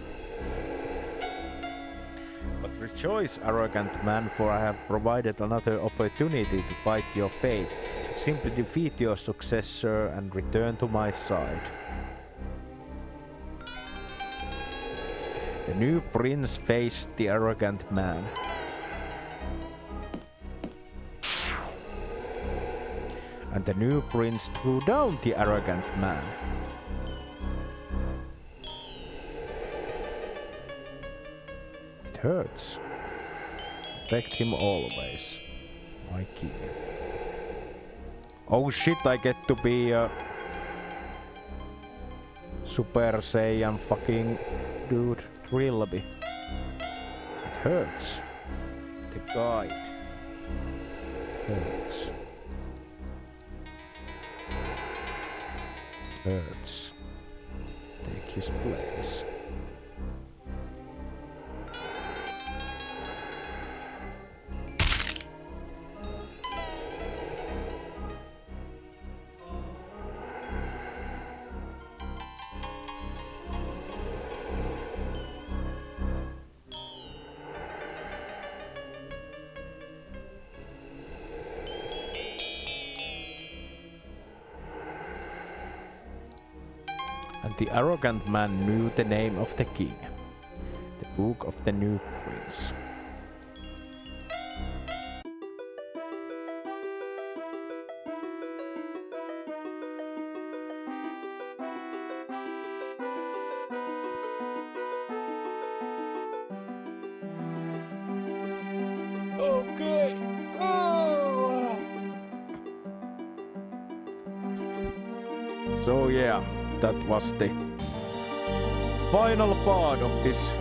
But rejoice, arrogant man, for I have provided another opportunity to fight your fate. Simply defeat your successor and return to my side. The new prince faced the arrogant man. And the new prince threw down the arrogant man. It hurts. Protect him always, my king. Oh shit, I get to be a Super Saiyan fucking dude. Trilby. It hurts. The guide hurts. Hurts. Take his place. And the arrogant man knew the name of the king, the book of the new prince. Okay. Oh. So yeah, that was the final part of this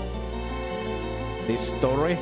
story.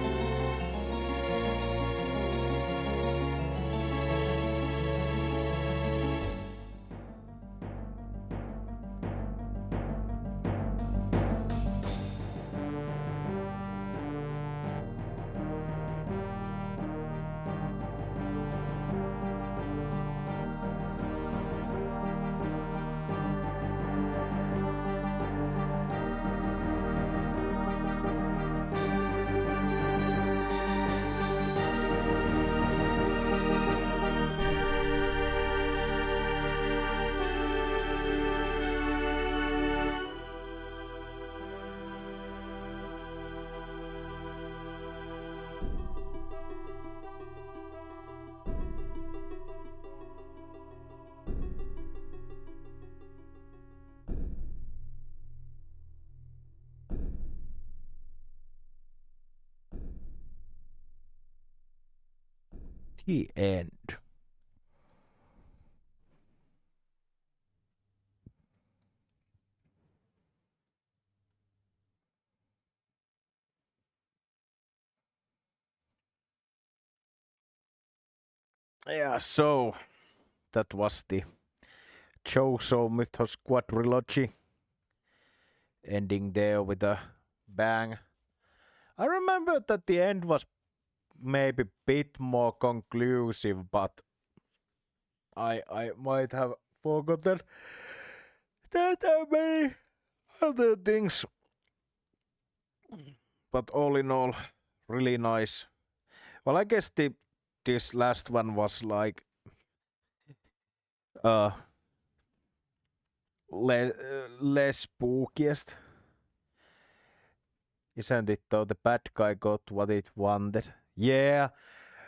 The end. Yeah, so that was the Choso Mythos quadrilogy, ending there with a bang. I remember that the end was maybe a bit more conclusive, but I might have forgotten that there are many other things. But all in all, really nice. Well, I guess this last one was like uh less spookiest. Isn't it though? The bad guy got what it wanted. Yeah,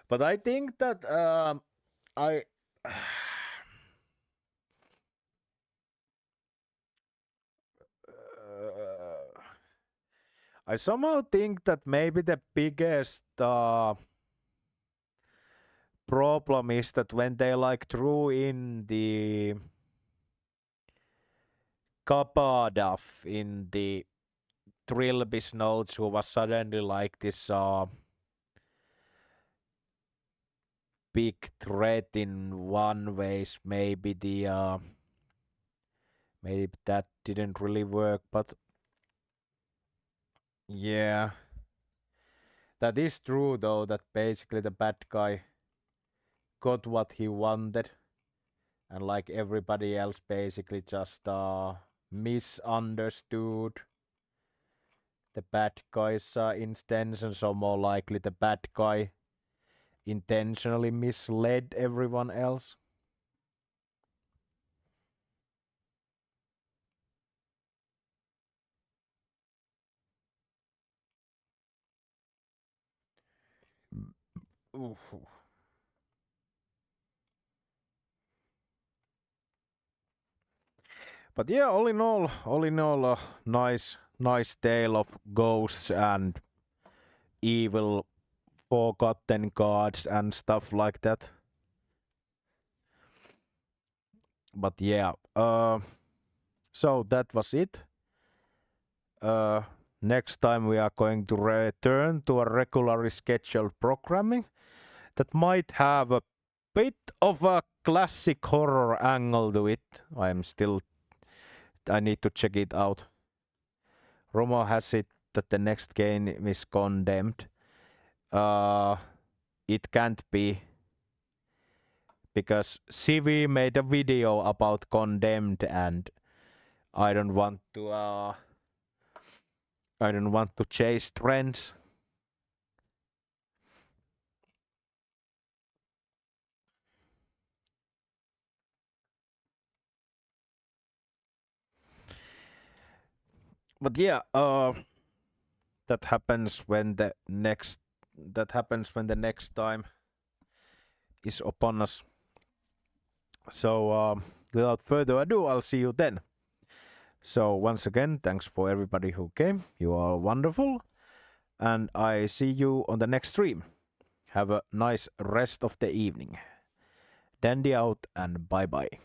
but I think that I. I somehow think that maybe the biggest problem is that when they like threw in the Kapadov in the Trilby's notes, who was suddenly like this big threat in one ways, maybe the maybe that didn't really work, but yeah, that is true though, that basically the bad guy got what he wanted, and like everybody else basically just misunderstood the bad guy's intentions, or more likely the bad guy intentionally misled everyone else. Oof. But yeah, all in all, a nice tale of ghosts and evil forgotten gods and stuff like that. But yeah, so that was it. Uh, Next time we are going to return to a regularly scheduled programming that might have a bit of a classic horror angle to it. I need to check it out. Rumor has it that the next game is Condemned. Uh, it can't be, because Civi made a video about Condemned, and I don't want to. I don't want to chase trends. But yeah, that happens when the next. That happens when the next time is upon us. So, without further ado, I'll see you then. So, once again, thanks for everybody who came. You are wonderful. And I see you on the next stream. Have a nice rest of the evening. Dandy out and bye bye.